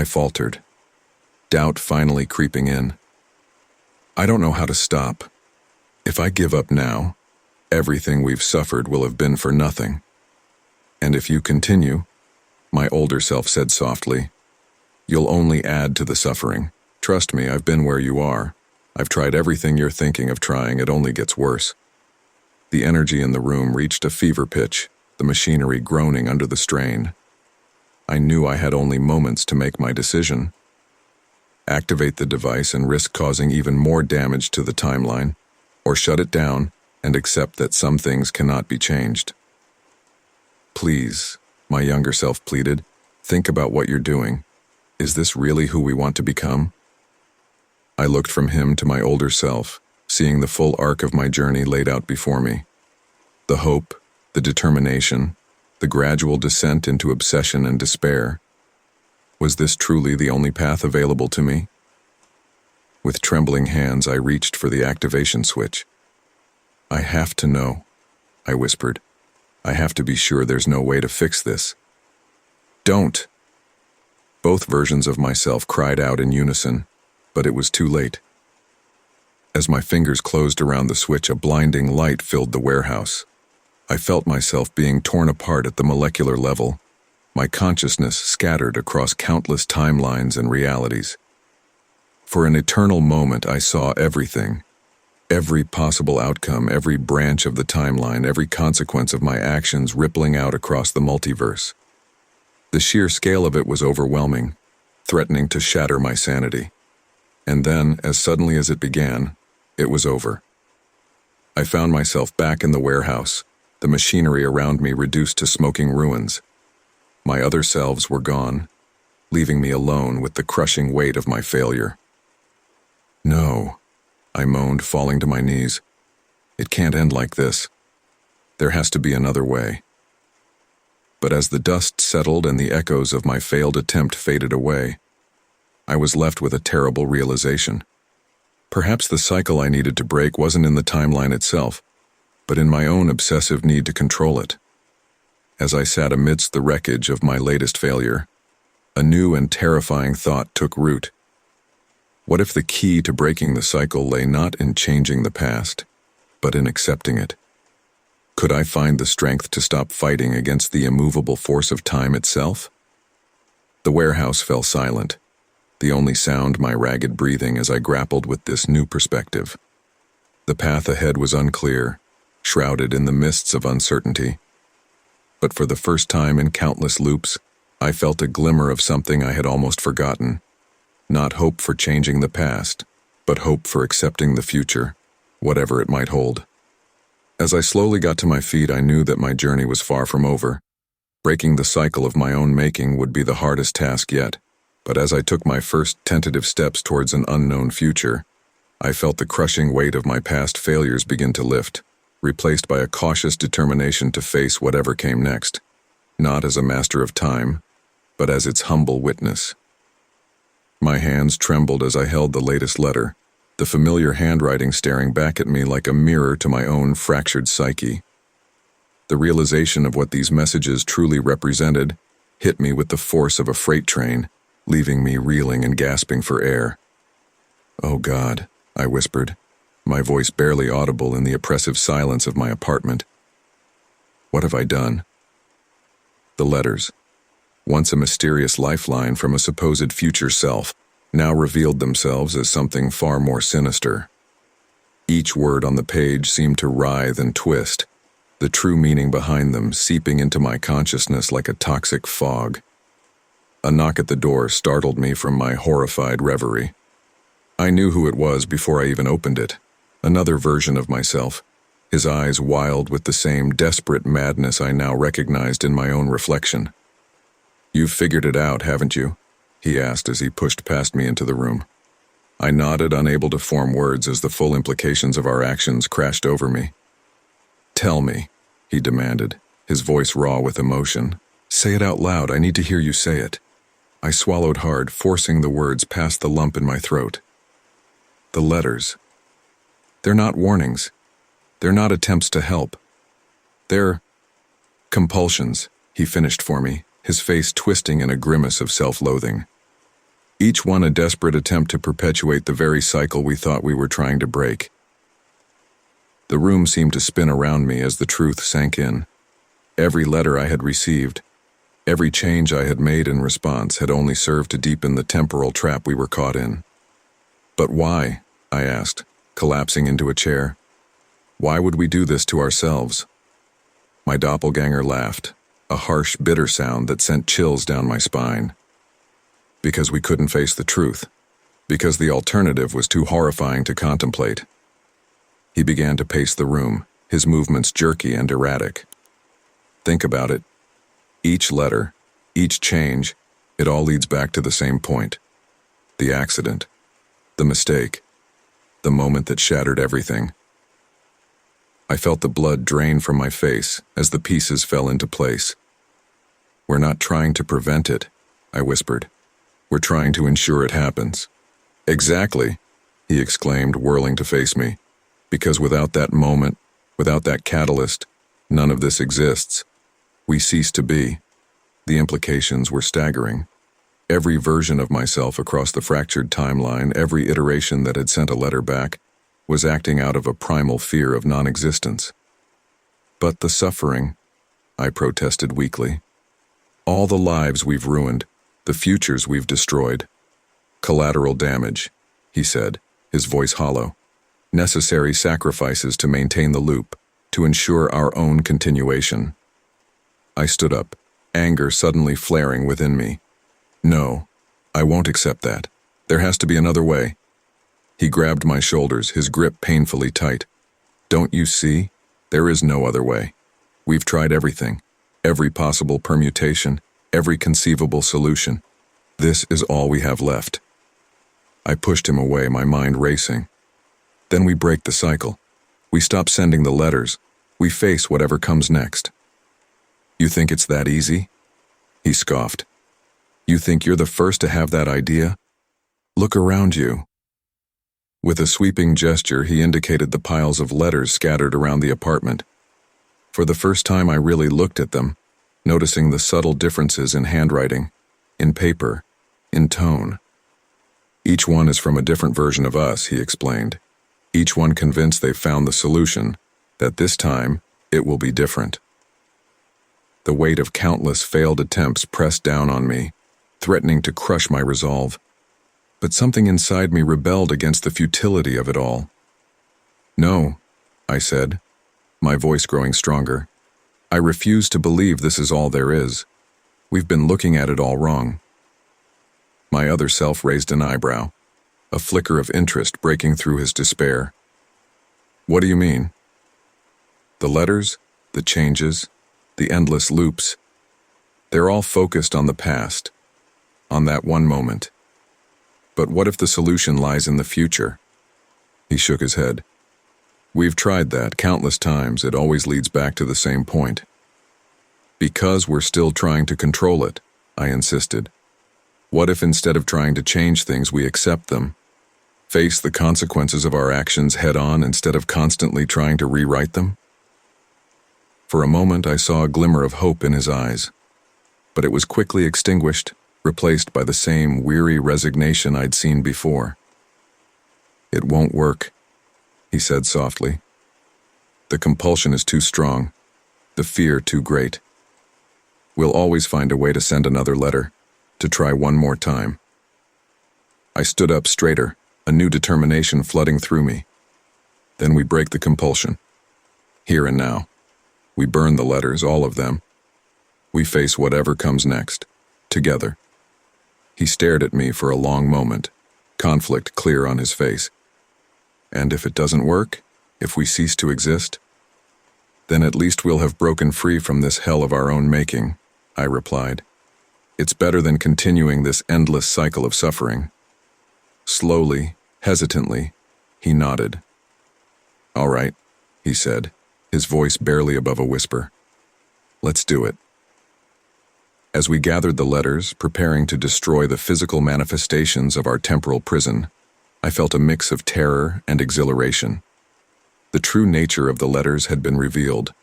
faltered, doubt finally creeping in. I don't know how to stop. If I give up now, everything we've suffered will have been for nothing. And if you continue, my older self said softly, you'll only add to the suffering. Trust me, I've been where you are. I've tried everything you're thinking of trying, it only gets worse. The energy in the room reached a fever pitch, the machinery groaning under the strain. I knew I had only moments to make my decision. Activate the device and risk causing even more damage to the timeline, or shut it down and accept that some things cannot be changed. Please, my younger self pleaded, think about what you're doing. Is this really who we want to become? I looked from him to my older self, seeing the full arc of my journey laid out before me. The hope, the determination, the gradual descent into obsession and despair. Was this truly the only path available to me? With trembling hands, I reached for the activation switch. I have to know, I whispered. I have to be sure there's no way to fix this. Don't! Both versions of myself cried out in unison, but it was too late. As my fingers closed around the switch, a blinding light filled the warehouse. I felt myself being torn apart at the molecular level, my consciousness scattered across countless timelines and realities. For an eternal moment, I saw everything. Every possible outcome, every branch of the timeline, every consequence of my actions rippling out across the multiverse. The sheer scale of it was overwhelming, threatening to shatter my sanity. And then, as suddenly as it began, it was over. I found myself back in the warehouse, the machinery around me reduced to smoking ruins. My other selves were gone, leaving me alone with the crushing weight of my failure. No, I moaned, falling to my knees. It can't end like this. There has to be another way. But as the dust settled and the echoes of my failed attempt faded away, I was left with a terrible realization. Perhaps the cycle I needed to break wasn't in the timeline itself, but in my own obsessive need to control it. As I sat amidst the wreckage of my latest failure, a new and terrifying thought took root. What if the key to breaking the cycle lay not in changing the past, but in accepting it? Could I find the strength to stop fighting against the immovable force of time itself? The warehouse fell silent, the only sound my ragged breathing as I grappled with this new perspective. The path ahead was unclear, shrouded in the mists of uncertainty. But for the first time in countless loops, I felt a glimmer of something I had almost forgotten. Not hope for changing the past, but hope for accepting the future, whatever it might hold. As I slowly got to my feet, I knew that my journey was far from over. Breaking the cycle of my own making would be the hardest task yet, but as I took my first tentative steps towards an unknown future, I felt the crushing weight of my past failures begin to lift, replaced by a cautious determination to face whatever came next, not as a master of time, but as its humble witness. My hands trembled as I held the latest letter, the familiar handwriting staring back at me like a mirror to my own fractured psyche. The realization of what these messages truly represented hit me with the force of a freight train, leaving me reeling and gasping for air. "Oh God," I whispered, my voice barely audible in the oppressive silence of my apartment. What have I done? The letters, once a mysterious lifeline from a supposed future self, now revealed themselves as something far more sinister. Each word on the page seemed to writhe and twist, the true meaning behind them seeping into my consciousness like a toxic fog. A knock at the door startled me from my horrified reverie. I knew who it was before I even opened it. Another version of myself, his eyes wild with the same desperate madness I now recognized in my own reflection. "You've figured it out, haven't you?" he asked as he pushed past me into the room. I nodded, unable to form words as the full implications of our actions crashed over me. "Tell me," he demanded, his voice raw with emotion. "Say it out loud, I need to hear you say it." I swallowed hard, forcing the words past the lump in my throat. The letters. They're not warnings. They're not attempts to help. They're compulsions, he finished for me, his face twisting in a grimace of self-loathing. Each one a desperate attempt to perpetuate the very cycle we thought we were trying to break. The room seemed to spin around me as the truth sank in. Every letter I had received, every change I had made in response had only served to deepen the temporal trap we were caught in. But why? I asked, collapsing into a chair. Why would we do this to ourselves? My doppelganger laughed, a harsh, bitter sound that sent chills down my spine. Because we couldn't face the truth. Because the alternative was too horrifying to contemplate. He began to pace the room, his movements jerky and erratic. Think about it. Each letter, each change, it all leads back to the same point. The accident. The mistake. The moment that shattered everything. I felt the blood drain from my face as the pieces fell into place. We're not trying to prevent it, I whispered. We're trying to ensure it happens. Exactly, he exclaimed, whirling to face me. Because without that moment, without that catalyst, none of this exists. We cease to be. The implications were staggering. Every version of myself across the fractured timeline, every iteration that had sent a letter back, was acting out of a primal fear of non-existence. But the suffering, I protested weakly. All the lives we've ruined, the futures we've destroyed. Collateral damage, he said, his voice hollow. Necessary sacrifices to maintain the loop, to ensure our own continuation. I stood up, anger suddenly flaring within me. No, I won't accept that. There has to be another way. He grabbed my shoulders, his grip painfully tight. Don't you see? There is no other way. We've tried everything, every possible permutation, every conceivable solution. This is all we have left. I pushed him away, my mind racing. Then we break the cycle. We stop sending the letters. We face whatever comes next. You think it's that easy? He scoffed. You think you're the first to have that idea? Look around you. With a sweeping gesture, he indicated the piles of letters scattered around the apartment. For the first time, I really looked at them, noticing the subtle differences in handwriting, in paper, in tone. Each one is from a different version of us, he explained. Each one convinced they've found the solution, that this time it will be different. The weight of countless failed attempts pressed down on me, threatening to crush my resolve. But something inside me rebelled against the futility of it all. No, I said, my voice growing stronger. I refuse to believe this is all there is. We've been looking at it all wrong. My other self raised an eyebrow, a flicker of interest breaking through his despair. What do you mean? The letters, the changes, the endless loops, they're all focused on the past, on that one moment. But what if the solution lies in the future? He shook his head. We've tried that countless times. It always leads back to the same point. Because we're still trying to control it, I insisted. What if instead of trying to change things, we accept them? Face the consequences of our actions head-on instead of constantly trying to rewrite them? For a moment, I saw a glimmer of hope in his eyes. But it was quickly extinguished, replaced by the same weary resignation I'd seen before. It won't work, he said softly. The compulsion is too strong, the fear too great. We'll always find a way to send another letter, to try one more time. I stood up straighter, a new determination flooding through me. Then we break the compulsion. Here and now. We burn the letters, all of them. We face whatever comes next, together. He stared at me for a long moment, conflict clear on his face. And if it doesn't work, if we cease to exist, then at least we'll have broken free from this hell of our own making, I replied. It's better than continuing this endless cycle of suffering. Slowly, hesitantly, he nodded. All right, he said, his voice barely above a whisper. Let's do it. As we gathered the letters, preparing to destroy the physical manifestations of our temporal prison, I felt a mix of terror and exhilaration. The true nature of the letters had been revealed,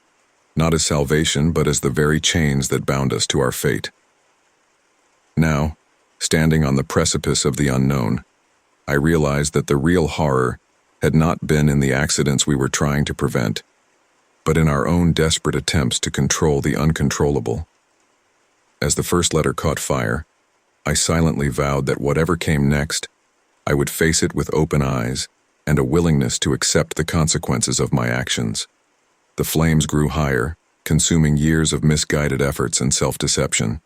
not as salvation but as the very chains that bound us to our fate. Now, standing on the precipice of the unknown, I realized that the real horror had not been in the accidents we were trying to prevent, but in our own desperate attempts to control the uncontrollable. As the first letter caught fire, I silently vowed that whatever came next, I would face it with open eyes and a willingness to accept the consequences of my actions. The flames grew higher, consuming years of misguided efforts and self-deception.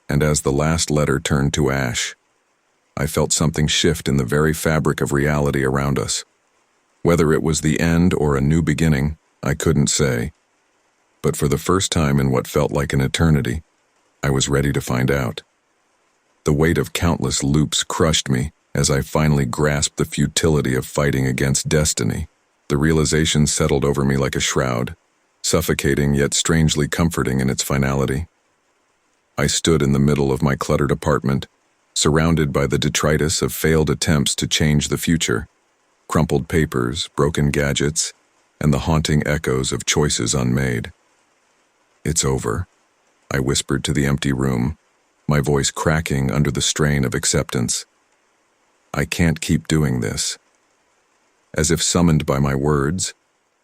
And as the last letter turned to ash, I felt something shift in the very fabric of reality around us. Whether it was the end or a new beginning, I couldn't say. But for the first time in what felt like an eternity, I was ready to find out. The weight of countless loops crushed me as I finally grasped the futility of fighting against destiny. The realization settled over me like a shroud, suffocating yet strangely comforting in its finality. I stood in the middle of my cluttered apartment, surrounded by the detritus of failed attempts to change the future, crumpled papers, broken gadgets, and the haunting echoes of choices unmade. "It's over," I whispered to the empty room, my voice cracking under the strain of acceptance. "I can't keep doing this." As if summoned by my words,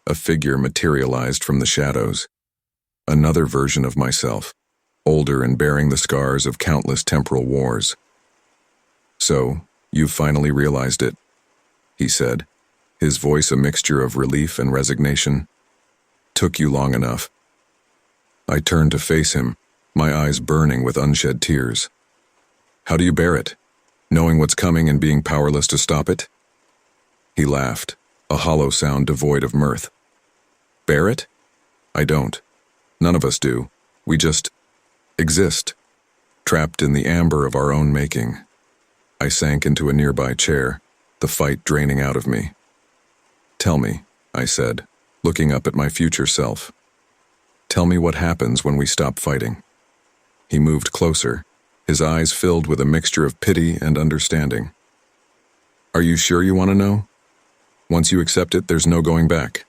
a figure materialized from the shadows. Another version of myself, older and bearing the scars of countless temporal wars. "So, you've finally realized it," he said, his voice a mixture of relief and resignation. "Took you long enough." I turned to face him, my eyes burning with unshed tears. "How do you bear it, knowing what's coming and being powerless to stop it?" He laughed, a hollow sound devoid of mirth. "Bear it? I don't. None of us do. We just exist, trapped in the amber of our own making." I sank into a nearby chair, the fight draining out of me. "Tell me," I said, looking up at my future self. "Tell me what happens when we stop fighting." He moved closer, his eyes filled with a mixture of pity and understanding. "Are you sure you want to know? Once you accept it, there's no going back."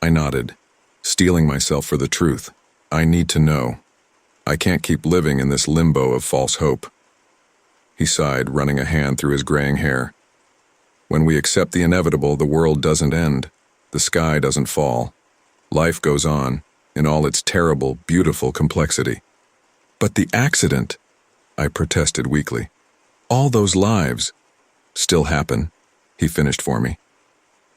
I nodded, steeling myself for the truth. "I need to know. I can't keep living in this limbo of false hope." He sighed, running a hand through his graying hair. "When we accept the inevitable, the world doesn't end. The sky doesn't fall. Life goes on, in all its terrible, beautiful complexity." "But the accident," I protested weakly. "All those lives still happen," he finished for me.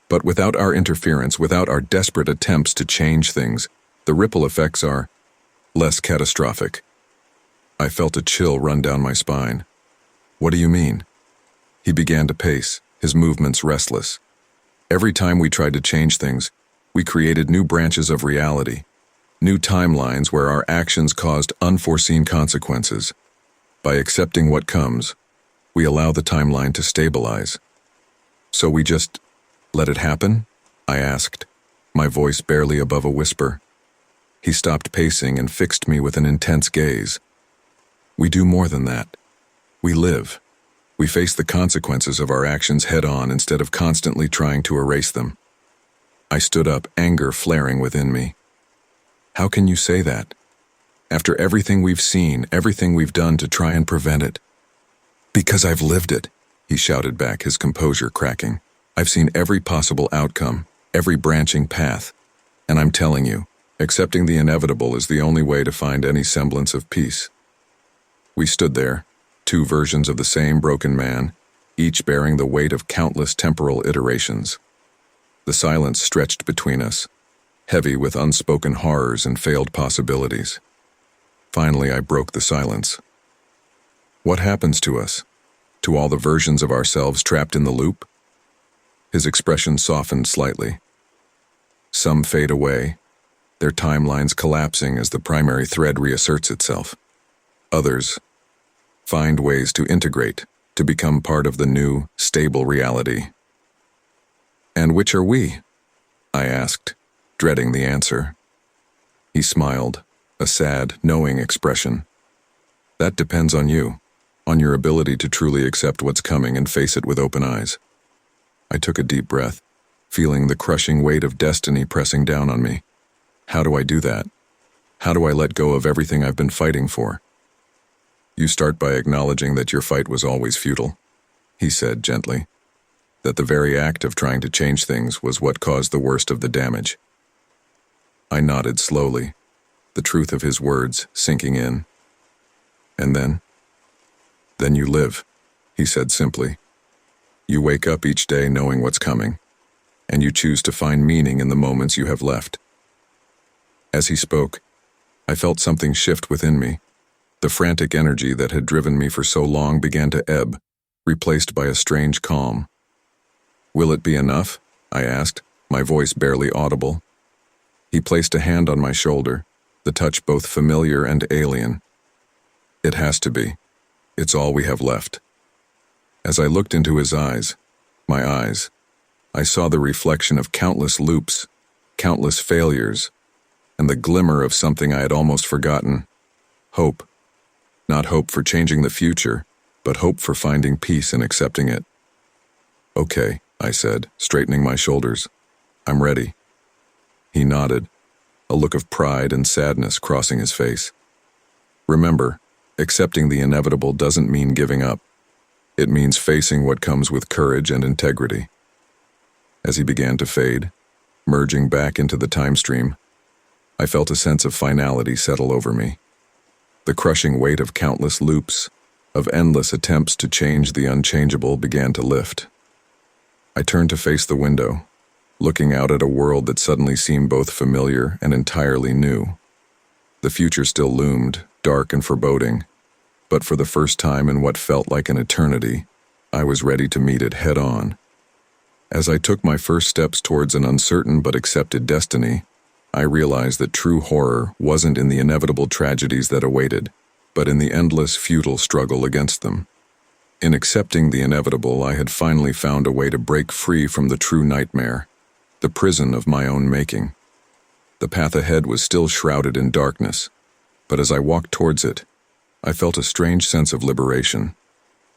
"But without our interference, without our desperate attempts to change things, the ripple effects are less catastrophic." I felt a chill run down my spine. "What do you mean?" He began to pace, his movements restless. "Every time we tried to change things, we created new branches of reality, new timelines where our actions caused unforeseen consequences. By accepting what comes, we allow the timeline to stabilize." "So we just let it happen?" I asked, my voice barely above a whisper. He stopped pacing and fixed me with an intense gaze. "We do more than that. We live. We face the consequences of our actions head-on instead of constantly trying to erase them." I stood up, anger flaring within me. "How can you say that? After everything we've seen, everything we've done to try and prevent it?" "Because I've lived it," he shouted back, his composure cracking. "I've seen every possible outcome, every branching path. And I'm telling you, accepting the inevitable is the only way to find any semblance of peace." We stood there, two versions of the same broken man, each bearing the weight of countless temporal iterations. The silence stretched between us, heavy with unspoken horrors and failed possibilities. Finally, I broke the silence. "What happens to us? To all the versions of ourselves trapped in the loop?" His expression softened slightly. "Some fade away, their timelines collapsing as the primary thread reasserts itself. Others find ways to integrate, to become part of the new, stable reality." "And which are we?" I asked, dreading the answer. He smiled, a sad, knowing expression. "That depends on you. on your ability to truly accept what's coming and face it with open eyes. I took a deep breath, feeling the crushing weight of destiny pressing down on me. How do I do that? How do I let go of everything I've been fighting for? You start by acknowledging that your fight was always futile, he said gently, that the very act of trying to change things was what caused the worst of the damage. I nodded slowly, the truth of his words sinking in. And then? Then you live, he said simply. You wake up each day knowing what's coming, and you choose to find meaning in the moments you have left. As he spoke, I felt something shift within me. The frantic energy that had driven me for so long began to ebb, replaced by a strange calm. Will it be enough? I asked, my voice barely audible. He placed a hand on my shoulder, the touch both familiar and alien. It has to be. It's all we have left. As I looked into his eyes, my eyes, I saw the reflection of countless loops, countless failures, and the glimmer of something I had almost forgotten. Hope. Not hope for changing the future, but hope for finding peace and accepting it. Okay, I said, straightening my shoulders. I'm ready. He nodded, a look of pride and sadness crossing his face. Remember, accepting the inevitable doesn't mean giving up. It means facing what comes with courage and integrity. As he began to fade, merging back into the time stream, I felt a sense of finality settle over me. The crushing weight of countless loops, of endless attempts to change the unchangeable began to lift. I turned to face the window, looking out at a world that suddenly seemed both familiar and entirely new. The future still loomed, dark and foreboding, but for the first time in what felt like an eternity, I was ready to meet it head-on. As I took my first steps towards an uncertain but accepted destiny, I realized that true horror wasn't in the inevitable tragedies that awaited, but in the endless, futile struggle against them. In accepting the inevitable, I had finally found a way to break free from the true nightmare, the prison of my own making. The path ahead was still shrouded in darkness, but as I walked towards it, I felt a strange sense of liberation.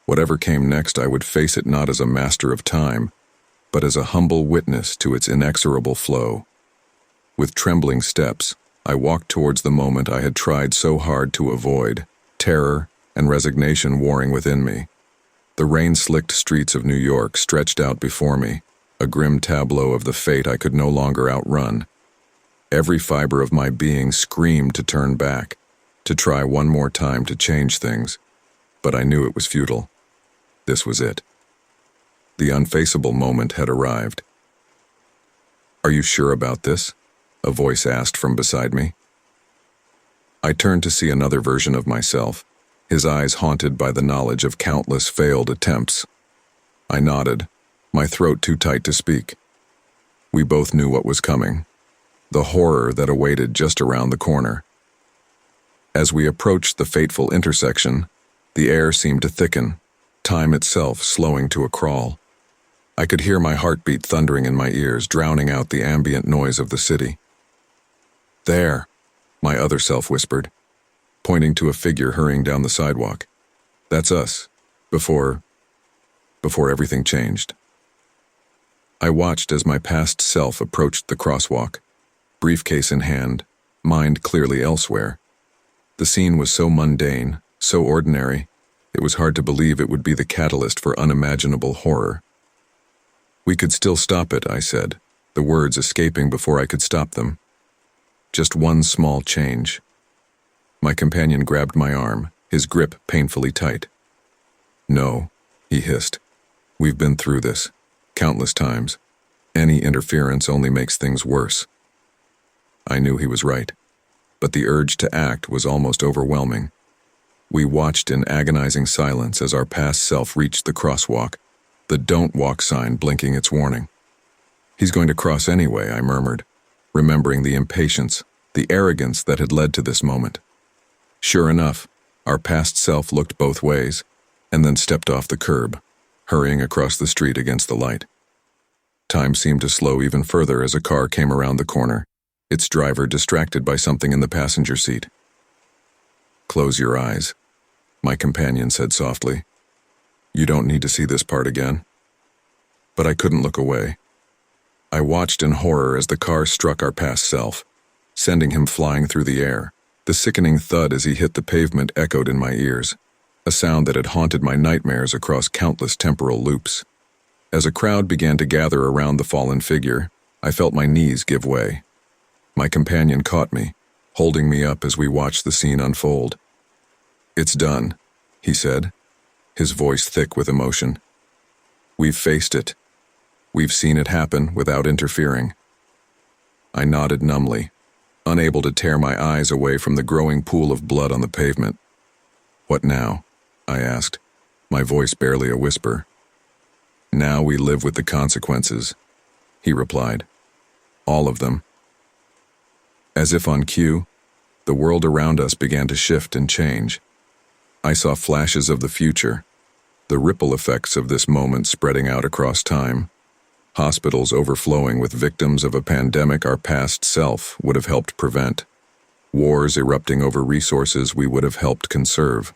Whatever came next, I would face it not as a master of time, but as a humble witness to its inexorable flow. With trembling steps, I walked towards the moment I had tried so hard to avoid, terror and resignation warring within me. The rain-slicked streets of New York stretched out before me, a grim tableau of the fate I could no longer outrun. Every fiber of my being screamed to turn back, to try one more time to change things, but I knew it was futile. This was it. The unfaceable moment had arrived. "Are you sure about this?" a voice asked from beside me. I turned to see another version of myself, his eyes haunted by the knowledge of countless failed attempts. I nodded, my throat too tight to speak. We both knew what was coming, the horror that awaited just around the corner. As we approached the fateful intersection, the air seemed to thicken, time itself slowing to a crawl. I could hear my heartbeat thundering in my ears, drowning out the ambient noise of the city. "There," my other self whispered, pointing to a figure hurrying down the sidewalk. "That's us, before everything changed." I watched as my past self approached the crosswalk, briefcase in hand, mind clearly elsewhere. The scene was so mundane, so ordinary, it was hard to believe it would be the catalyst for unimaginable horror. "We could still stop it," I said, the words escaping before I could stop them. "Just one small change." My companion grabbed my arm, his grip painfully tight. "No," he hissed. "We've been through this, countless times. Any interference only makes things worse." I knew he was right, but the urge to act was almost overwhelming. We watched in agonizing silence as our past self reached the crosswalk, the "Don't Walk" sign blinking its warning. "He's going to cross anyway," I murmured, remembering the impatience, the arrogance that had led to this moment. Sure enough, our past self looked both ways, and then stepped off the curb, hurrying across the street against the light. Time seemed to slow even further as a car came around the corner, its driver distracted by something in the passenger seat. "Close your eyes," my companion said softly. You don't need to see this part again. But I couldn't look away. I watched in horror as the car struck our past self, sending him flying through the air. The sickening thud as he hit the pavement echoed in my ears, a sound that had haunted my nightmares across countless temporal loops. As a crowd began to gather around the fallen figure, I felt my knees give way. My companion caught me, holding me up as we watched the scene unfold. It's done, he said, his voice thick with emotion. We've faced it. We've seen it happen without interfering. I nodded numbly, unable to tear my eyes away from the growing pool of blood on the pavement. What now? I asked, my voice barely a whisper. Now we live with the consequences, he replied. All of them. As if on cue, the world around us began to shift and change. I saw flashes of the future, the ripple effects of this moment spreading out across time. Hospitals overflowing with victims of a pandemic our past self would have helped prevent. Wars erupting over resources we would have helped conserve.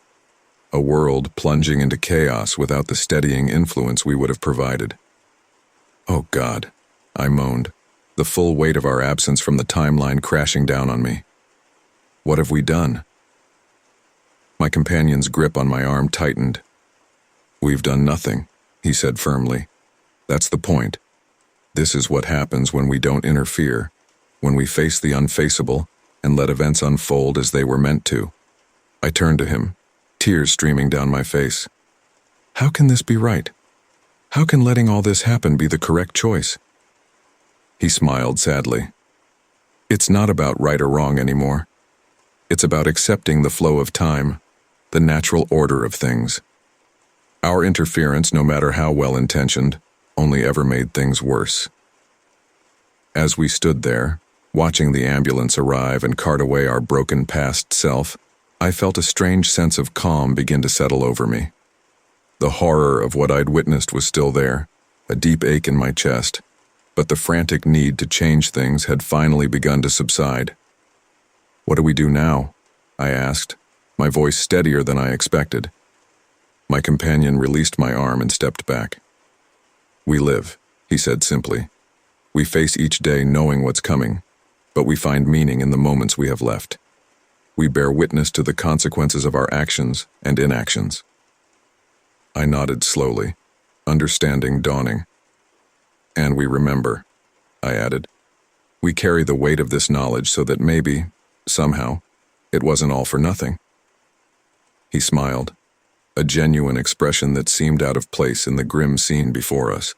A world plunging into chaos without the steadying influence we would have provided. Oh God, I moaned, the full weight of our absence from the timeline crashing down on me. What have we done? My companion's grip on my arm tightened. We've done nothing, he said firmly. That's the point. This is what happens when we don't interfere, when we face the unfaceable and let events unfold as they were meant to. I turned to him, tears streaming down my face. How can this be right? How can letting all this happen be the correct choice? He smiled sadly. It's not about right or wrong anymore. It's about accepting the flow of time, the natural order of things. Our interference, no matter how well-intentioned, only ever made things worse. As we stood there, watching the ambulance arrive and cart away our broken past self, I felt a strange sense of calm begin to settle over me. The horror of what I'd witnessed was still there, a deep ache in my chest, but the frantic need to change things had finally begun to subside. What do we do now? I asked, my voice steadier than I expected. My companion released my arm and stepped back. We live, he said simply. We face each day knowing what's coming, but we find meaning in the moments we have left. We bear witness to the consequences of our actions and inactions. I nodded slowly, understanding dawning. And we remember, I added. We carry the weight of this knowledge so that maybe, somehow, it wasn't all for nothing. He smiled, a genuine expression that seemed out of place in the grim scene before us.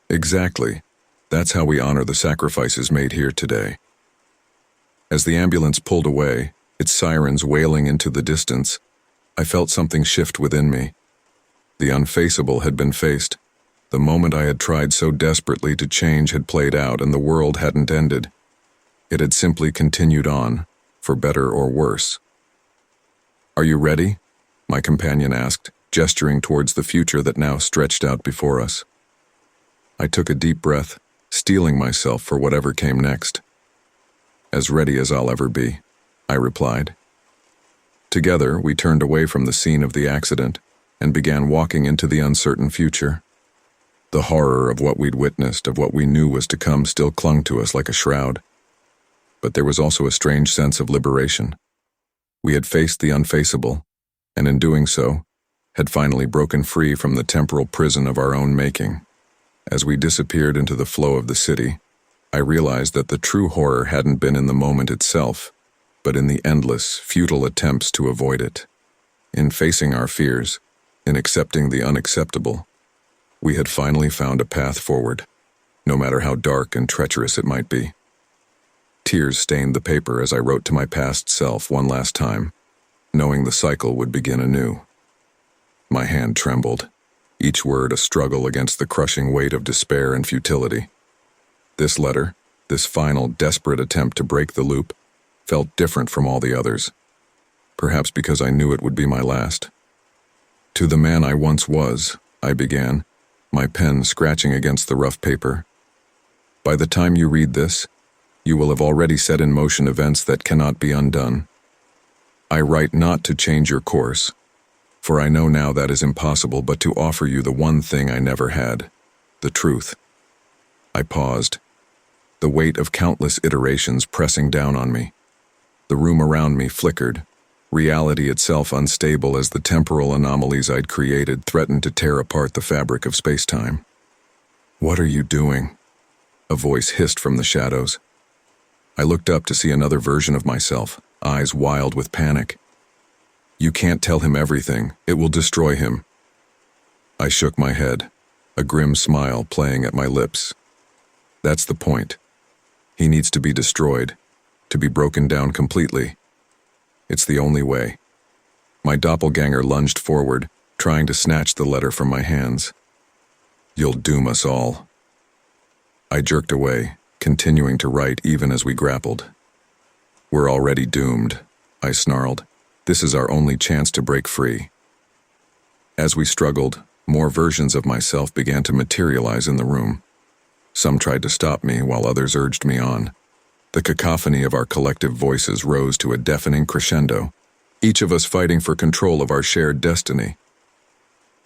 Exactly. That's how we honor the sacrifices made here today. As the ambulance pulled away, its sirens wailing into the distance, I felt something shift within me. The unfaceable had been faced. The moment I had tried so desperately to change had played out and the world hadn't ended. It had simply continued on, for better or worse. Are you ready? My companion asked, gesturing towards the future that now stretched out before us. I took a deep breath, steeling myself for whatever came next. As ready as I'll ever be, I replied. Together, we turned away from the scene of the accident and began walking into the uncertain future. The horror of what we'd witnessed, of what we knew was to come, still clung to us like a shroud. But there was also a strange sense of liberation. We had faced the unfaceable, and in doing so, had finally broken free from the temporal prison of our own making. As we disappeared into the flow of the city, I realized that the true horror hadn't been in the moment itself, but in the endless, futile attempts to avoid it. In facing our fears, in accepting the unacceptable, we had finally found a path forward, no matter how dark and treacherous it might be. Tears stained the paper as I wrote to my past self one last time, knowing the cycle would begin anew. My hand trembled, each word a struggle against the crushing weight of despair and futility. This letter, this final desperate attempt to break the loop, felt different from all the others, perhaps because I knew it would be my last. To the man I once was, I began, my pen scratching against the rough paper. By the time you read this, you will have already set in motion events that cannot be undone. I write not to change your course, For I know now that is impossible but to offer you the one thing I never had, the truth. I paused, the weight of countless iterations pressing down on me. The room around me flickered, reality itself unstable as the temporal anomalies I'd created threatened to tear apart the fabric of space-time. "What are you doing?" a voice hissed from the shadows. I looked up to see another version of myself, eyes wild with panic. "You can't tell him everything. It will destroy him." I shook my head, a grim smile playing at my lips. "That's the point. He needs to be destroyed, to be broken down completely. It's the only way." My doppelganger lunged forward, trying to snatch the letter from my hands. "You'll doom us all." I jerked away, continuing to write even as we grappled. "We're already doomed," I snarled. "This is our only chance to break free." As we struggled, more versions of myself began to materialize in the room. Some tried to stop me, while others urged me on. The cacophony of our collective voices rose to a deafening crescendo, each of us fighting for control of our shared destiny.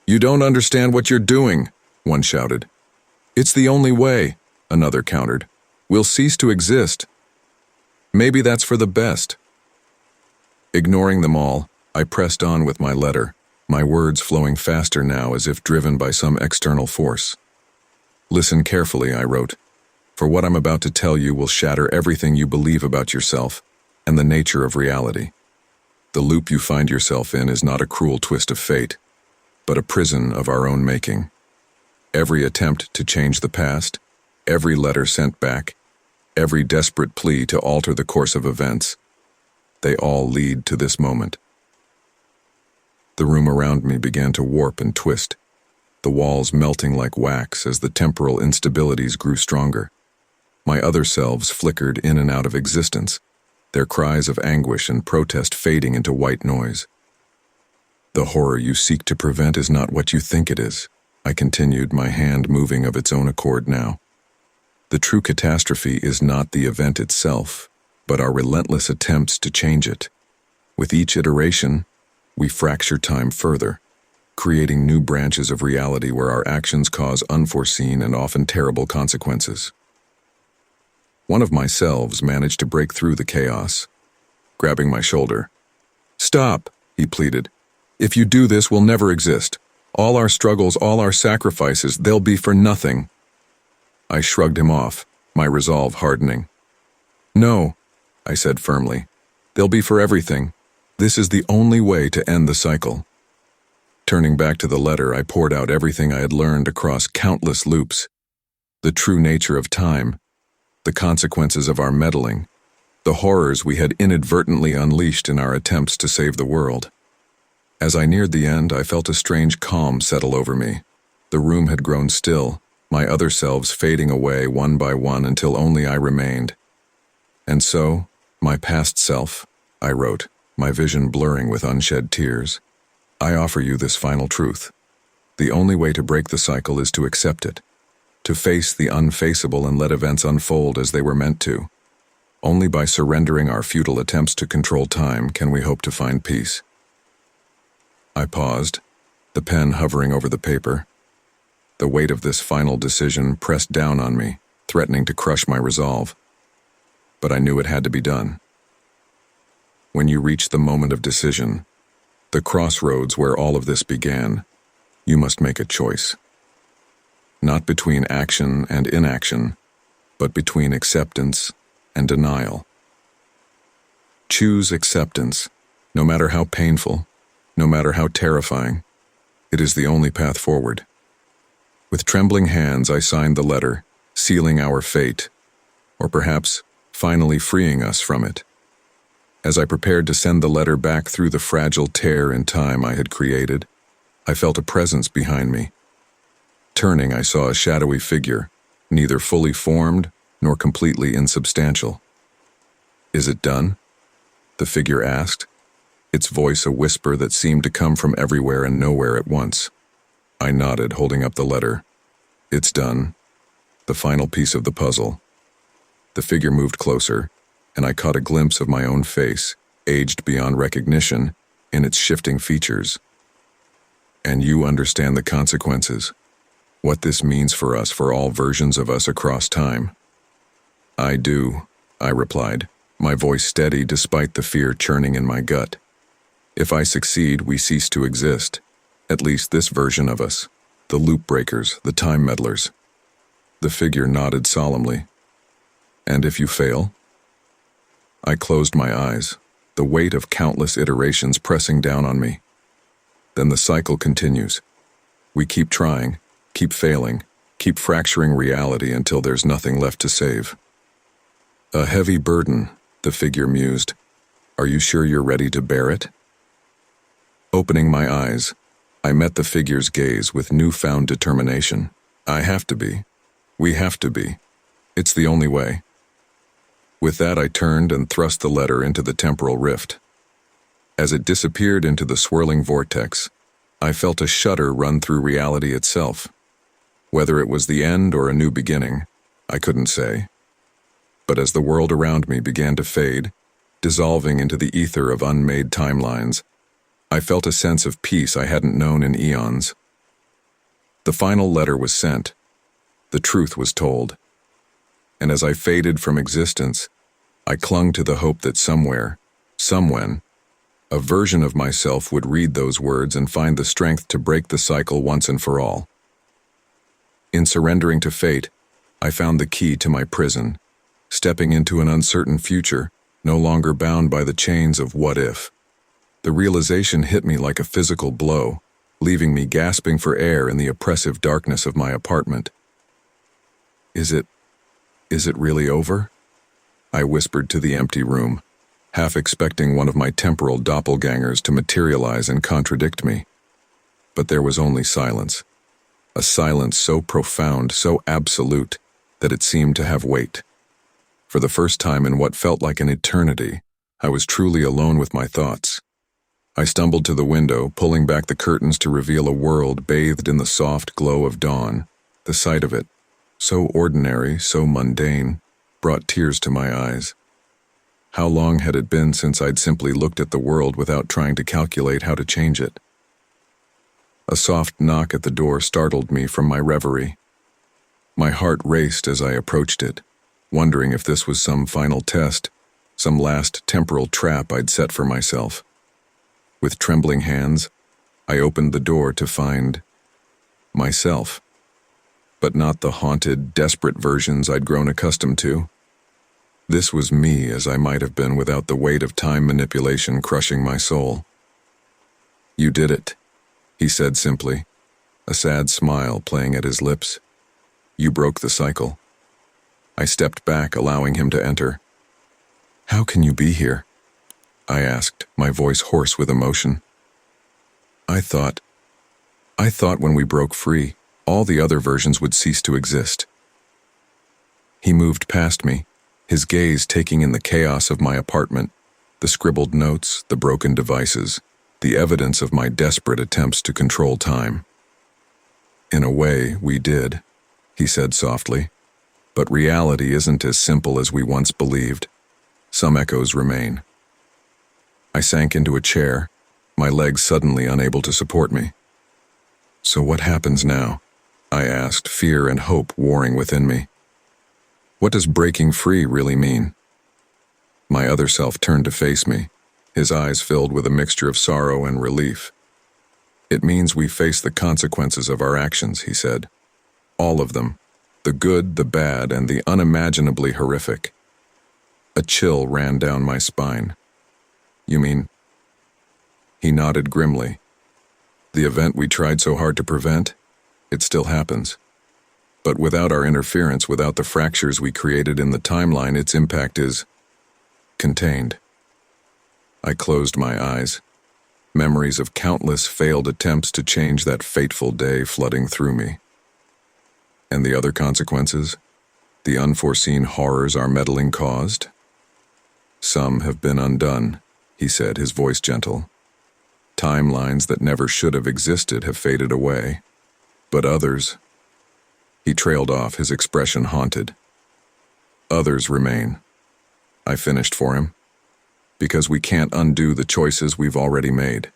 "You don't understand what you're doing," one shouted. "It's the only way," another countered. "We'll cease to exist." "Maybe that's for the best." Ignoring them all, I pressed on with my letter, my words flowing faster now as if driven by some external force. "Listen carefully," I wrote, "for what I'm about to tell you will shatter everything you believe about yourself and the nature of reality. The loop you find yourself in is not a cruel twist of fate, but a prison of our own making. Every attempt to change the past, every letter sent back, every desperate plea to alter the course of events, they all lead to this moment." The room around me began to warp and twist, the walls melting like wax as the temporal instabilities grew stronger. My other selves flickered in and out of existence, their cries of anguish and protest fading into white noise. "The horror you seek to prevent is not what you think it is," I continued, my hand moving of its own accord now. "The true catastrophe is not the event itself, but our relentless attempts to change it. With each iteration, we fracture time further, creating new branches of reality where our actions cause unforeseen and often terrible consequences." One of my selves managed to break through the chaos, grabbing my shoulder. "Stop," he pleaded. "If you do this, we'll never exist. All our struggles, all our sacrifices, they'll be for nothing." I shrugged him off, my resolve hardening. "No," I said firmly. "They'll be for everything. This is the only way to end the cycle." Turning back to the letter, I poured out everything I had learned across countless loops. The true nature of time, the consequences of our meddling, the horrors we had inadvertently unleashed in our attempts to save the world. As I neared the end, I felt a strange calm settle over me. The room had grown still, my other selves fading away one by one until only I remained. "And so, my past self," I wrote, my vision blurring with unshed tears, "I offer you this final truth. The only way to break the cycle is to accept it, to face the unfaceable and let events unfold as they were meant to. Only by surrendering our futile attempts to control time can we hope to find peace." I paused, the pen hovering over the paper. The weight of this final decision pressed down on me, threatening to crush my resolve. But I knew it had to be done. When you reach the moment of decision, the crossroads where all of this began, you must make a choice. Not between action and inaction, but between acceptance and denial. Choose acceptance, no matter how painful, no matter how terrifying. It is the only path forward. With trembling hands, I signed the letter, sealing our fate, or perhaps finally freeing us from it. As I prepared to send the letter back through the fragile tear in time I had created, I felt a presence behind me. Turning, I saw a shadowy figure, neither fully formed nor completely insubstantial. "Is it done?" the figure asked, its voice a whisper that seemed to come from everywhere and nowhere at once. I nodded, holding up the letter. "It's done. The final piece of the puzzle." The figure moved closer, and I caught a glimpse of my own face, aged beyond recognition, in its shifting features. And you understand the consequences. What this means for us, for all versions of us across time. I do, I replied, my voice steady despite the fear churning in my gut. If I succeed, we cease to exist. At least this version of us. The loop breakers, the time meddlers. The figure nodded solemnly. And if you fail? I closed my eyes, the weight of countless iterations pressing down on me. Then the cycle continues. We keep trying, keep failing, keep fracturing reality until there's nothing left to save. A heavy burden, the figure mused. Are you sure you're ready to bear it? Opening my eyes, I met the figure's gaze with newfound determination. I have to be. We have to be. It's the only way. With that, I turned and thrust the letter into the temporal rift. As it disappeared into the swirling vortex, I felt a shudder run through reality itself. Whether it was the end or a new beginning, I couldn't say. But as the world around me began to fade, dissolving into the ether of unmade timelines, I felt a sense of peace I hadn't known in eons. The final letter was sent. The truth was told. And as I faded from existence, I clung to the hope that somewhere, somewhen, a version of myself would read those words and find the strength to break the cycle once and for all. In surrendering to fate, I found the key to my prison, stepping into an uncertain future, no longer bound by the chains of what if. The realization hit me like a physical blow, leaving me gasping for air in the oppressive darkness of my apartment. Is it really over? I whispered to the empty room, half expecting one of my temporal doppelgangers to materialize and contradict me. But there was only silence. A silence so profound, so absolute, that it seemed to have weight. For the first time in what felt like an eternity, I was truly alone with my thoughts. I stumbled to the window, pulling back the curtains to reveal a world bathed in the soft glow of dawn. The sight of it, so ordinary, so mundane, brought tears to my eyes. How long had it been since I'd simply looked at the world without trying to calculate how to change it? A soft knock at the door startled me from my reverie. My heart raced as I approached it, wondering if this was some final test, some last temporal trap I'd set for myself. With trembling hands, I opened the door to find myself. But not the haunted, desperate versions I'd grown accustomed to. This was me as I might have been without the weight of time manipulation crushing my soul. You did it, he said simply, a sad smile playing at his lips. You broke the cycle. I stepped back, allowing him to enter. How can you be here? I asked, my voice hoarse with emotion. I thought when we broke free, all the other versions would cease to exist. He moved past me, his gaze taking in the chaos of my apartment, the scribbled notes, the broken devices, the evidence of my desperate attempts to control time. In a way, we did, he said softly, but reality isn't as simple as we once believed. Some echoes remain. I sank into a chair, my legs suddenly unable to support me. So what happens now? I asked, fear and hope warring within me. What does breaking free really mean? My other self turned to face me, his eyes filled with a mixture of sorrow and relief. It means we face the consequences of our actions, he said. All of them. The good, the bad, and the unimaginably horrific. A chill ran down my spine. You mean? He nodded grimly. The event we tried so hard to prevent? It still happens. But without our interference, without the fractures we created in the timeline, its impact is contained. I closed my eyes, memories of countless failed attempts to change that fateful day flooding through me. And the other consequences? The unforeseen horrors our meddling caused? Some have been undone, he said, his voice gentle. Timelines that never should have existed have faded away. But others... He trailed off, his expression haunted. Others remain. I finished for him. Because we can't undo the choices we've already made.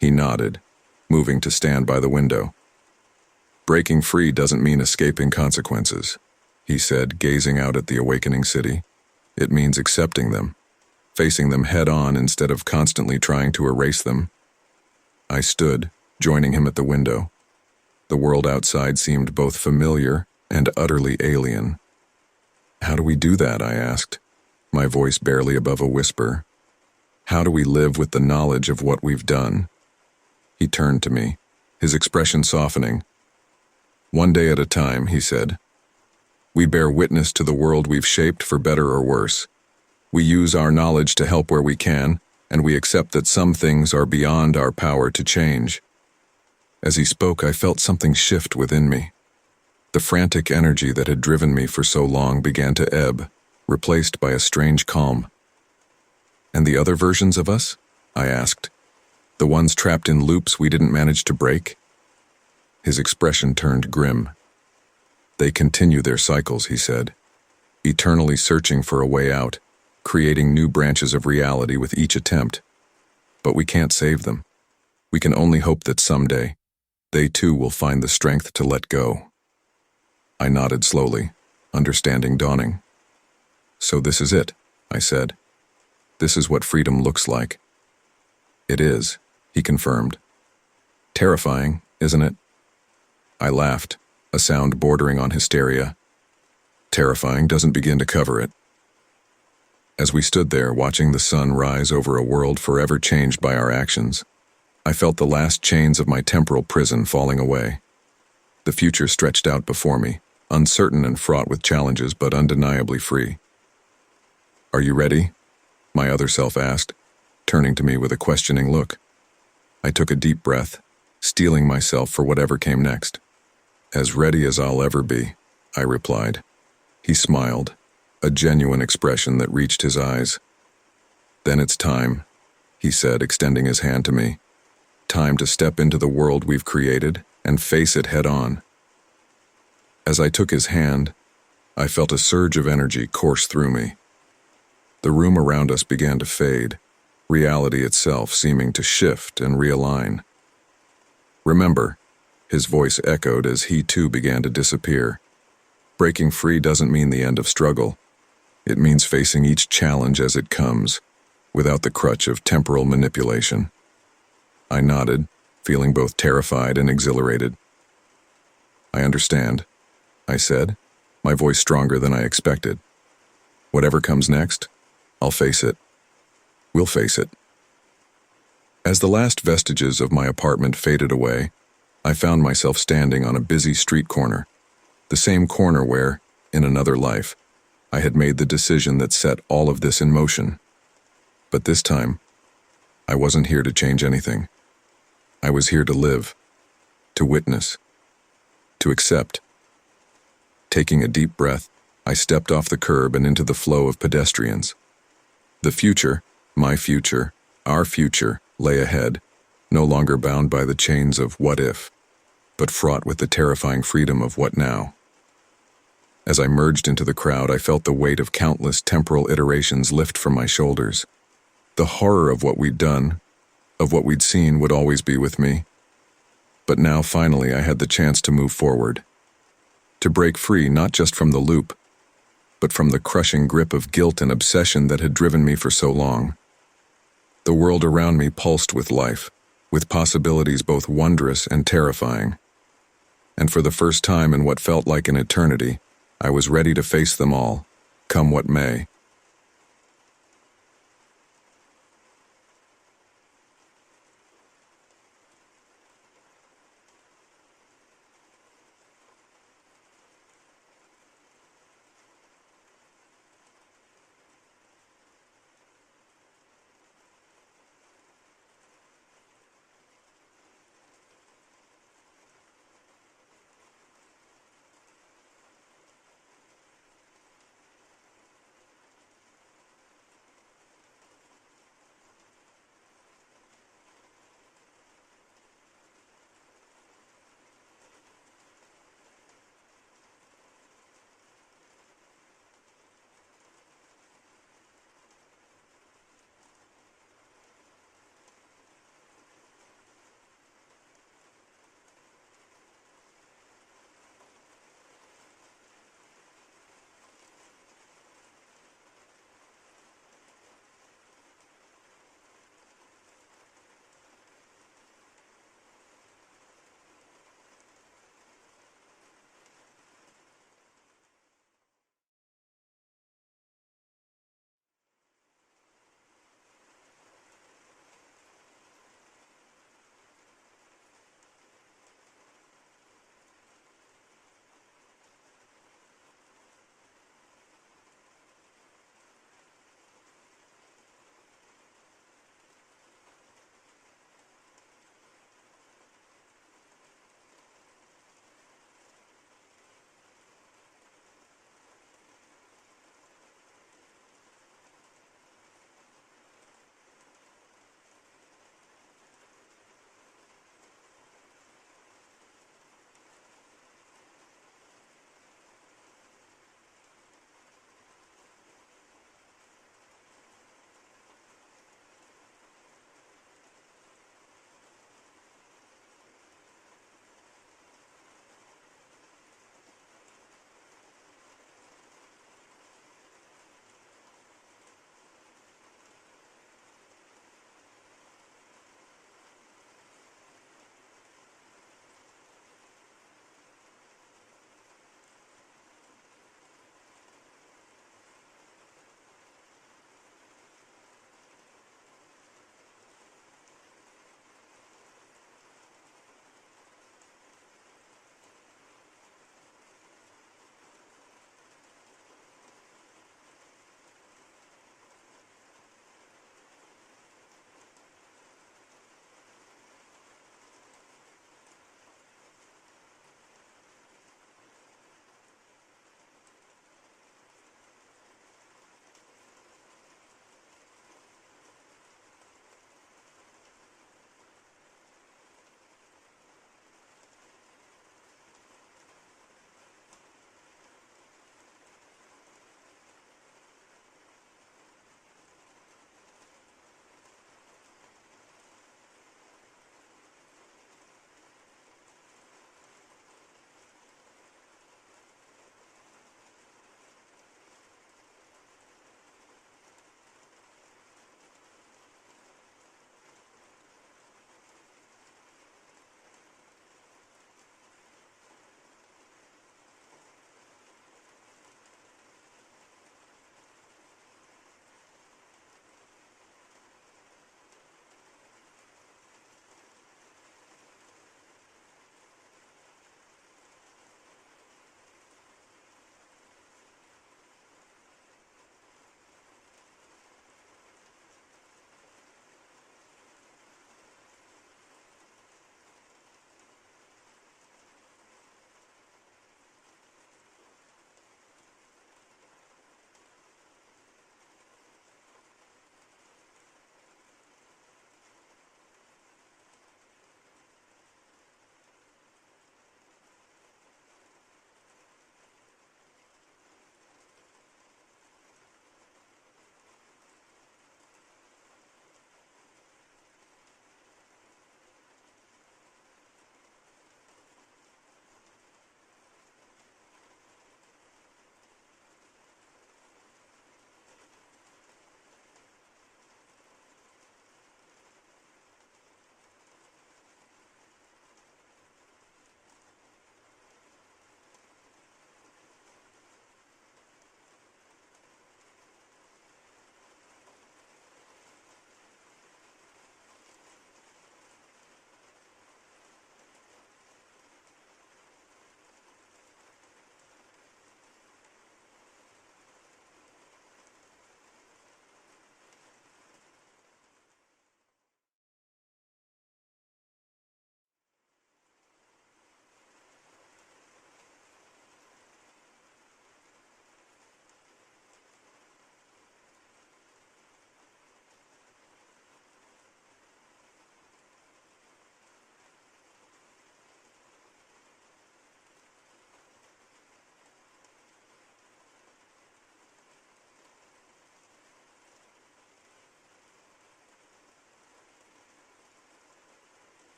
He nodded, moving to stand by the window. Breaking free doesn't mean escaping consequences, he said, gazing out at the awakening city. It means accepting them, facing them head-on instead of constantly trying to erase them. I stood, joining him at the window. The world outside seemed both familiar and utterly alien. How do we do that? I asked, my voice barely above a whisper. How do we live with the knowledge of what we've done? He turned to me, his expression softening. One day at a time, he said. We bear witness to the world we've shaped for better or worse. We use our knowledge to help where we can, and we accept that some things are beyond our power to change. As he spoke, I felt something shift within me. The frantic energy that had driven me for so long began to ebb, replaced by a strange calm. And the other versions of us? I asked. The ones trapped in loops we didn't manage to break? His expression turned grim. They continue their cycles, he said, eternally searching for a way out, creating new branches of reality with each attempt. But we can't save them. We can only hope that someday, they too will find the strength to let go. I nodded slowly, understanding dawning. So this is it, I said. This is what freedom looks like. It is, he confirmed. Terrifying, isn't it? I laughed, a sound bordering on hysteria. Terrifying doesn't begin to cover it. As we stood there watching the sun rise over a world forever changed by our actions, I felt the last chains of my temporal prison falling away. The future stretched out before me, uncertain and fraught with challenges but undeniably free. Are you ready? My other self asked, turning to me with a questioning look. I took a deep breath, steeling myself for whatever came next. As ready as I'll ever be, I replied. He smiled, a genuine expression that reached his eyes. Then it's time, he said, extending his hand to me. Time to step into the world we've created and face it head on. As I took his hand, I felt a surge of energy course through me. The room around us began to fade, reality itself seeming to shift and realign. Remember, his voice echoed as he too began to disappear. Breaking free doesn't mean the end of struggle. It means facing each challenge as it comes, without the crutch of temporal manipulation. I nodded, feeling both terrified and exhilarated. I understand, I said, my voice stronger than I expected. Whatever comes next, I'll face it. We'll face it. As the last vestiges of my apartment faded away, I found myself standing on a busy street corner, the same corner where, in another life, I had made the decision that set all of this in motion. But this time, I wasn't here to change anything. I was here to live, to witness, to accept. Taking a deep breath, I stepped off the curb and into the flow of pedestrians. The future, my future, our future, lay ahead, no longer bound by the chains of what if, but fraught with the terrifying freedom of what now. As I merged into the crowd, I felt the weight of countless temporal iterations lift from my shoulders. The horror of what we'd done, of what we'd seen, would always be with me. But now, finally, I had the chance to move forward. To break free not just from the loop, but from the crushing grip of guilt and obsession that had driven me for so long. The world around me pulsed with life, with possibilities both wondrous and terrifying. And for the first time in what felt like an eternity, I was ready to face them all, come what may.